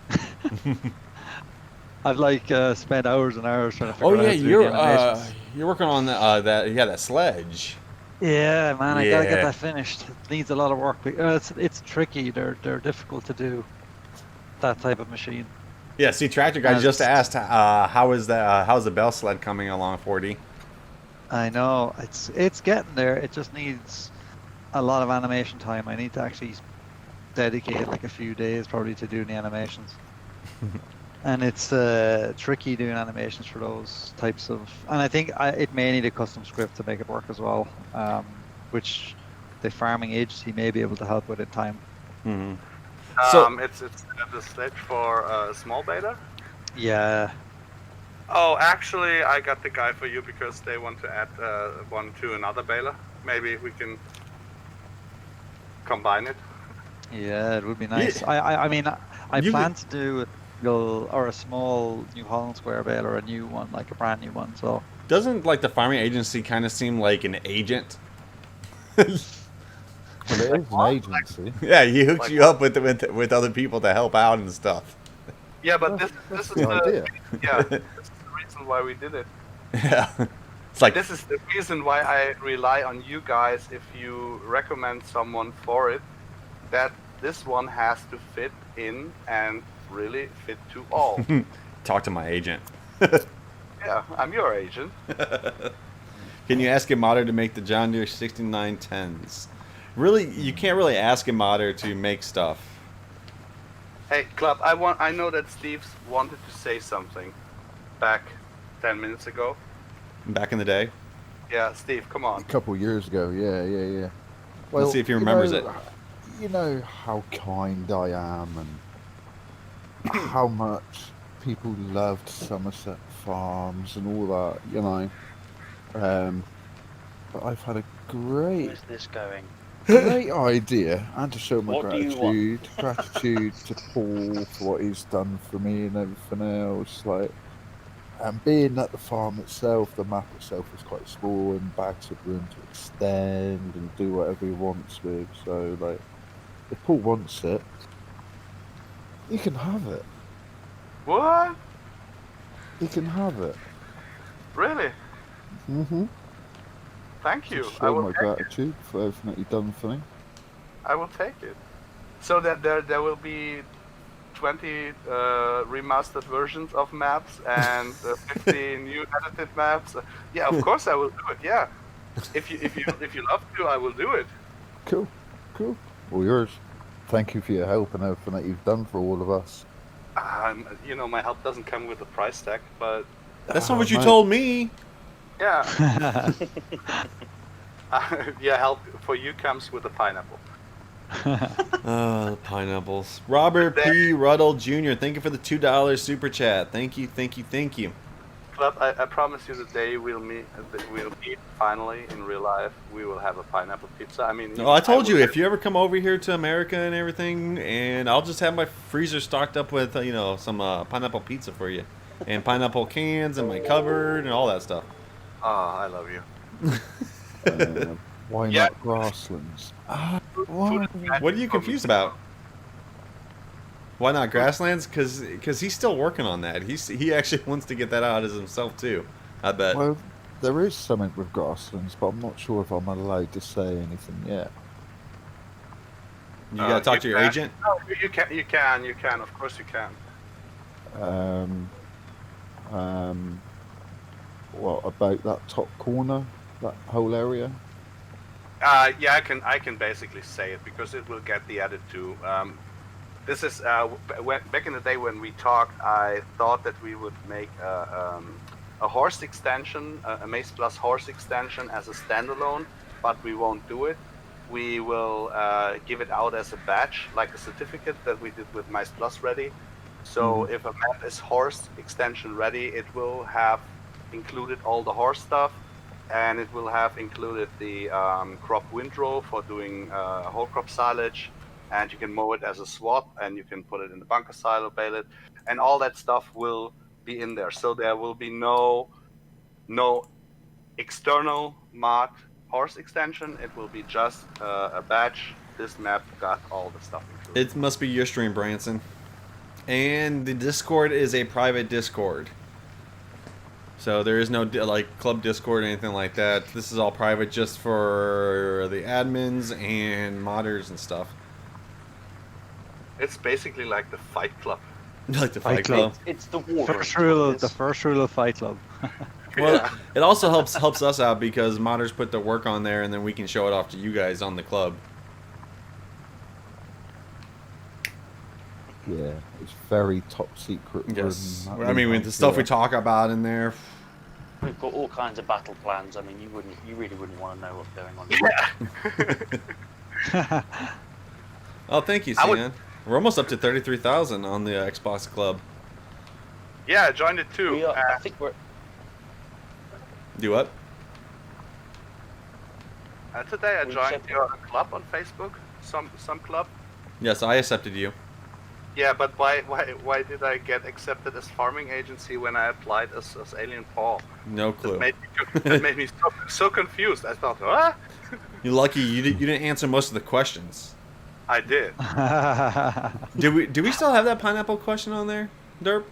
I've like spent hours and hours trying to figure Oh out how yeah, to do the animations. you're working on that sledge. Yeah, man, I gotta get Yeah. that finished. It needs a lot of work. It's tricky. They're difficult to do. That type of machine. Yeah, see, Tractor Guy just asked how's the bell sled coming along 4D? I know it's getting there. It just needs a lot of animation time. I need to actually dedicate like a few days probably to doing the animations. And it's tricky doing animations for those types of. And I think it may need a custom script to make it work as well, which the farming agency may be able to help with in time. Mm-hmm. So it's the sledge for small beta. Yeah. Oh, actually, I got the guy for you because they want to add one to another baler. Maybe we can combine it. Yeah, it would be nice. I mean, I You plan to do a small New Holland Square bale or a new one, like a brand new one. So Doesn't like the farming agency kind of seem like an agent? Well, it is an agency. Yeah, he hooks Like you up with other people to help out and stuff. Yeah, but this That's is the idea. yeah, this is the reason why we did it. Yeah, it's like This is the reason why I rely on you guys. If you recommend someone for it, that this one has to fit in and really fit to all. talk to my agent. Yeah, I'm your agent. Can you ask a modder to make the John Deere 6910s? Really, you can't really ask a modder to make stuff. Hey, Club, I know that Steve's wanted to say something back 10 minutes ago. Back in the day. Yeah, Steve, come A on. couple of years ago, yeah. Let's see if he remembers it. You know how kind I am and how much people loved Somerset Farms and all that, you know. But I've had a great Where's this going? idea, and to show my What do you want? gratitude to Paul for what he's done for me and everything else. Like, and being at the farm itself, the map itself is quite small and bags of room to extend and do whatever he wants with. So, like, if Paul wants it, he can have it. What? He can have it. Really? Mm-hmm. Thank you. To I show will my take it. gratitude for everything that you've done for me. I will take it. So that there will be 20 remastered versions of maps and 50 new edited maps. Yeah, of course I will do it. Yeah, if you love to, I will do it. Cool. All yours. Thank you for your help and everything that you've done for all of us. You know, my help doesn't come with a price tag, but That's not Oh, what you mate. told me. yeah, yeah, help for you comes with a pineapple. The pineapples. Robert P. Ruddle Jr. Thank you for the $2 super chat. Thank you. Club, I promise you the day we'll meet finally in real life, we will have a pineapple pizza. I mean, Oh, I told you, will- if you ever come over here to America and everything, and I'll just have my freezer stocked up with, some pineapple pizza for you. And pineapple cans in my cupboard and all that stuff. Oh, I love you. Why Yeah. not grasslands? Why? What are you confused about? Why not grasslands? Because he's still working on that. He actually wants to get that out as himself too. I bet. Well, there is something with grasslands, but I'm not sure if I'm allowed to say anything yet. You gotta talk to your can. agent. No, you can. Of course you can. What about that top corner, that whole area? Yeah, I can basically say it because it will get the edit too. This is back in the day when we talked. I thought that we would make a horse extension, a Mace Plus horse extension as a standalone, but we won't do it. We will give it out as a badge, like a certificate that we did with Mace Plus Ready. So if a map is horse extension ready, it will have included all the horse stuff, and it will have included the crop windrow for doing whole crop silage, and you can mow it as a swap, and you can put it in the bunker silo, bale it, and all that stuff will be in there. So there will be no external mod horse extension. It will be just a badge. This map got all the stuff included. It must be your stream, Branson. And the Discord is a private Discord. So there is no club Discord or anything like that. This is all private, just for the admins and modders and stuff. It's basically like the Fight Club. Like the Fight Fight Club. Club. It's the war. The first rule of Fight Club. Well, it also helps us out because modders put their work on there, and then we can show it off to you guys on the club. Yeah, it's very top secret. Yes, room, that I mean we with the stuff we have talk about in there. We've got all kinds of battle plans. I mean, you really wouldn't want to know what's going on. Oh, thank you, I would- Sian. We're almost up to 33,000 on the Xbox Club. Yeah, I joined it too. We are, I think we're. Do what? Today I We joined checked- your club on Facebook. Some club. Yes, I accepted you. Yeah, but why did I get accepted as farming agency when I applied as Alien Paul? No clue. That made me so confused. I thought, what? You're lucky you didn't answer most of the questions. I did. Do we still have that pineapple question on there, Derp?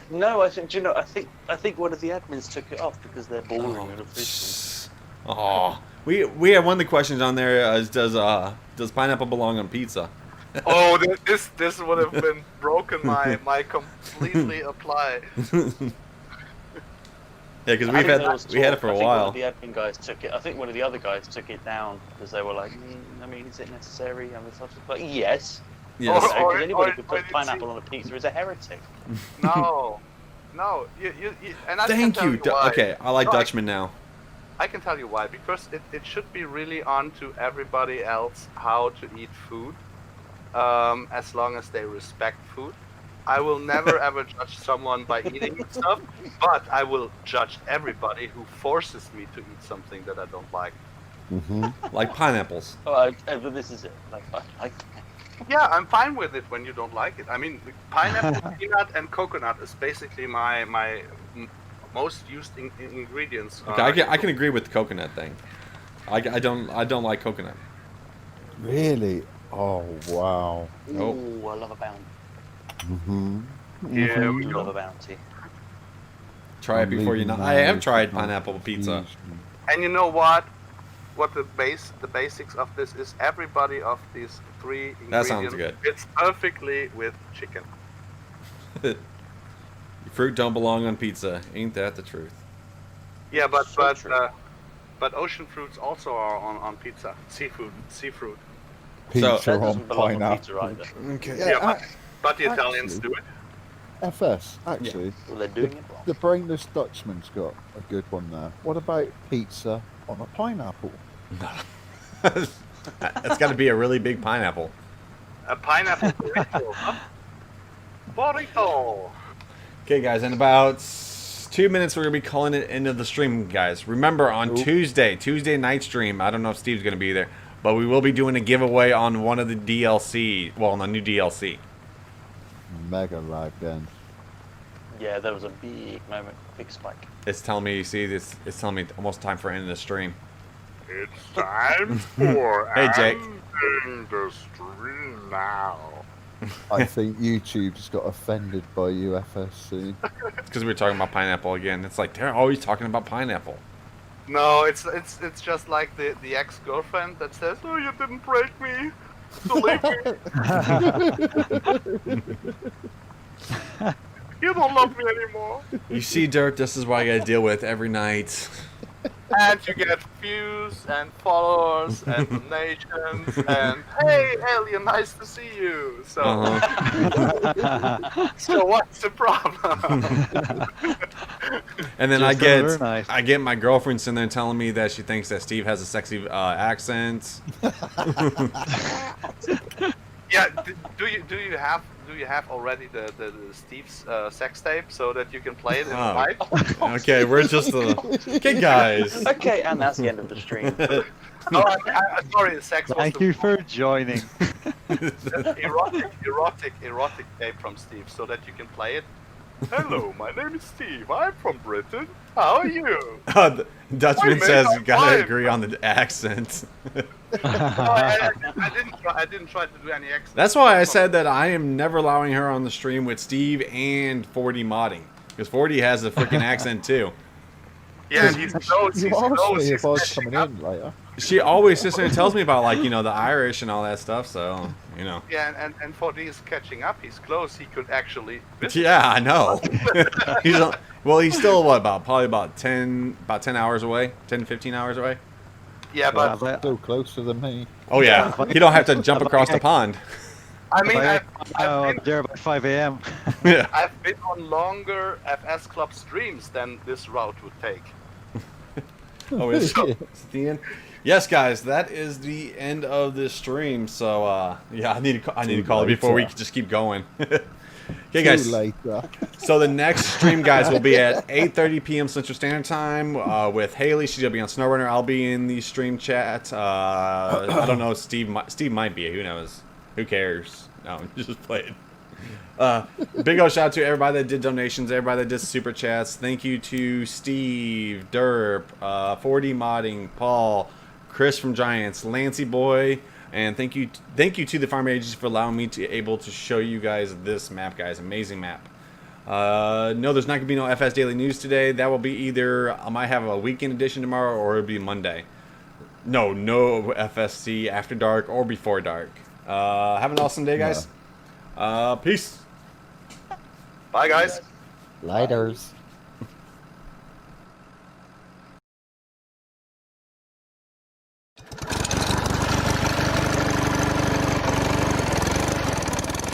No, I think I think one of the admins took it off because they're boring and official. Oh, we had one of the questions on there. Does pineapple belong on pizza? Oh, this would have been broken my completely apply. Yeah, because we had it for a while. One of the admin guys took it. I think one of the other guys took it down because they were like, I mean, is it necessary? And stuff. But yes. Yes. Because anybody who puts pineapple on a pizza is a heretic. No, you and I Thank can you. tell why. Okay, I like Dutchman now. I can tell you why. Because it should be really on to everybody else how to eat food, as long as they respect food. I will never ever judge someone by eating stuff, but I will judge everybody who forces me to eat something that I don't like. Like pineapples. But this is it. Yeah, I'm fine with it when you don't like it. I mean, pineapple, peanut, and coconut is basically my most used ingredients. Okay, I can agree with the coconut thing. I don't like coconut. Really? Oh wow. Ooh, I love a bounty. Yeah, we Love go. a bounty. Try it before you know. I have tried pineapple pizza. And you know what? What the basics of this is? Everybody of these three ingredients That sounds good. fits perfectly with chicken. Fruit don't belong on pizza. Ain't that the truth? Yeah, So true. but ocean fruits also are on pizza. Seafood. Pizza So- That on doesn't belong on pineapple. pizza either. Okay. Yeah, but the Italians do it. FS, actually, Well, they're doing it wrong. the brainless Dutchman's got a good one there. What about pizza on a pineapple? It's got to be a really big pineapple. A pineapple burrito. Huh? Burrito. Okay, guys, in about 2 minutes, we're going to be calling it end of the stream, guys. Remember, on Tuesday night stream, I don't know if Steve's going to be there, but we will be doing a giveaway on one of the DLC, well, on the new DLC. Mega lag then. Yeah, there was a big moment, big spike. It's telling me, it's telling me almost time for ending the stream. It's time for Hey, Jake. ending the stream now. I think YouTube's got offended by you, FSC. It's because we were talking about pineapple again. It's like, they're always talking about pineapple. No, it's just like the ex-girlfriend that says, "Oh, you didn't break me, so leave me. You don't love me anymore." You see, Dirt, this is what I got to deal with every night. And you get views and followers and donations and hey, alien, nice to see you. So, so what's the problem? And then Just very nice. I get my girlfriend sitting there telling me that she thinks that Steve has a sexy accent. Yeah, do you have already the Steve's sex tape so that you can play it in the mic? Okay, we're just okay, guys. Okay, and that's the end of the stream. No, I'm sorry, sex was Thank the you for joining. erotic tape from Steve so that you can play it. Hello, my name is Steve. I'm from Britain. How are you? The Dutchman Wait, says man, you gotta I'm agree on the accent. No, I didn't try to do any accent. That's why I said that I am never allowing her on the stream with Steve and 40 modding. Because 40 has a freaking accent too. Yeah, and he's close. You He's asked close. me He's if I was catching coming up. in later. She always sits there and tells me about, like, you know, the Irish and all that stuff, so, you know. Yeah, and 40 is catching up. He's close. He could actually visit. Yeah, I know. He's still, what, probably about 10 hours away? 10, 15 hours away? Yeah, but Still closer than me. Oh, yeah. You don't have to jump across the pond. I mean, I'm there by 5 a.m. Yeah. I've been on longer FSClub streams than this route would take. Oh, it's the end. Yes, guys, that is the end of this stream. So, yeah, I need to call it before we just keep going. Okay, guys. See you later. So the next stream, guys, will be at 8:30 p.m. Central Standard Time with Haley. She's gonna be on SnowRunner. I'll be in the stream chat. I don't know. Steve might be. Who knows? Who cares? No, just played. Big old shout out to everybody that did donations, everybody that did super chats. Thank you to Steve, Derp, 4D Modding, Paul, Chris from Giants, Lancy Boy, and thank you to the Farm Agency for allowing me to able to show you guys this map, guys. Amazing map. No, there's not gonna be no FS Daily News today. That will be either I might have a weekend edition tomorrow or it'll be Monday. No FSC after dark or before dark. Have an awesome day, guys. Peace. Bye, guys. Lighters.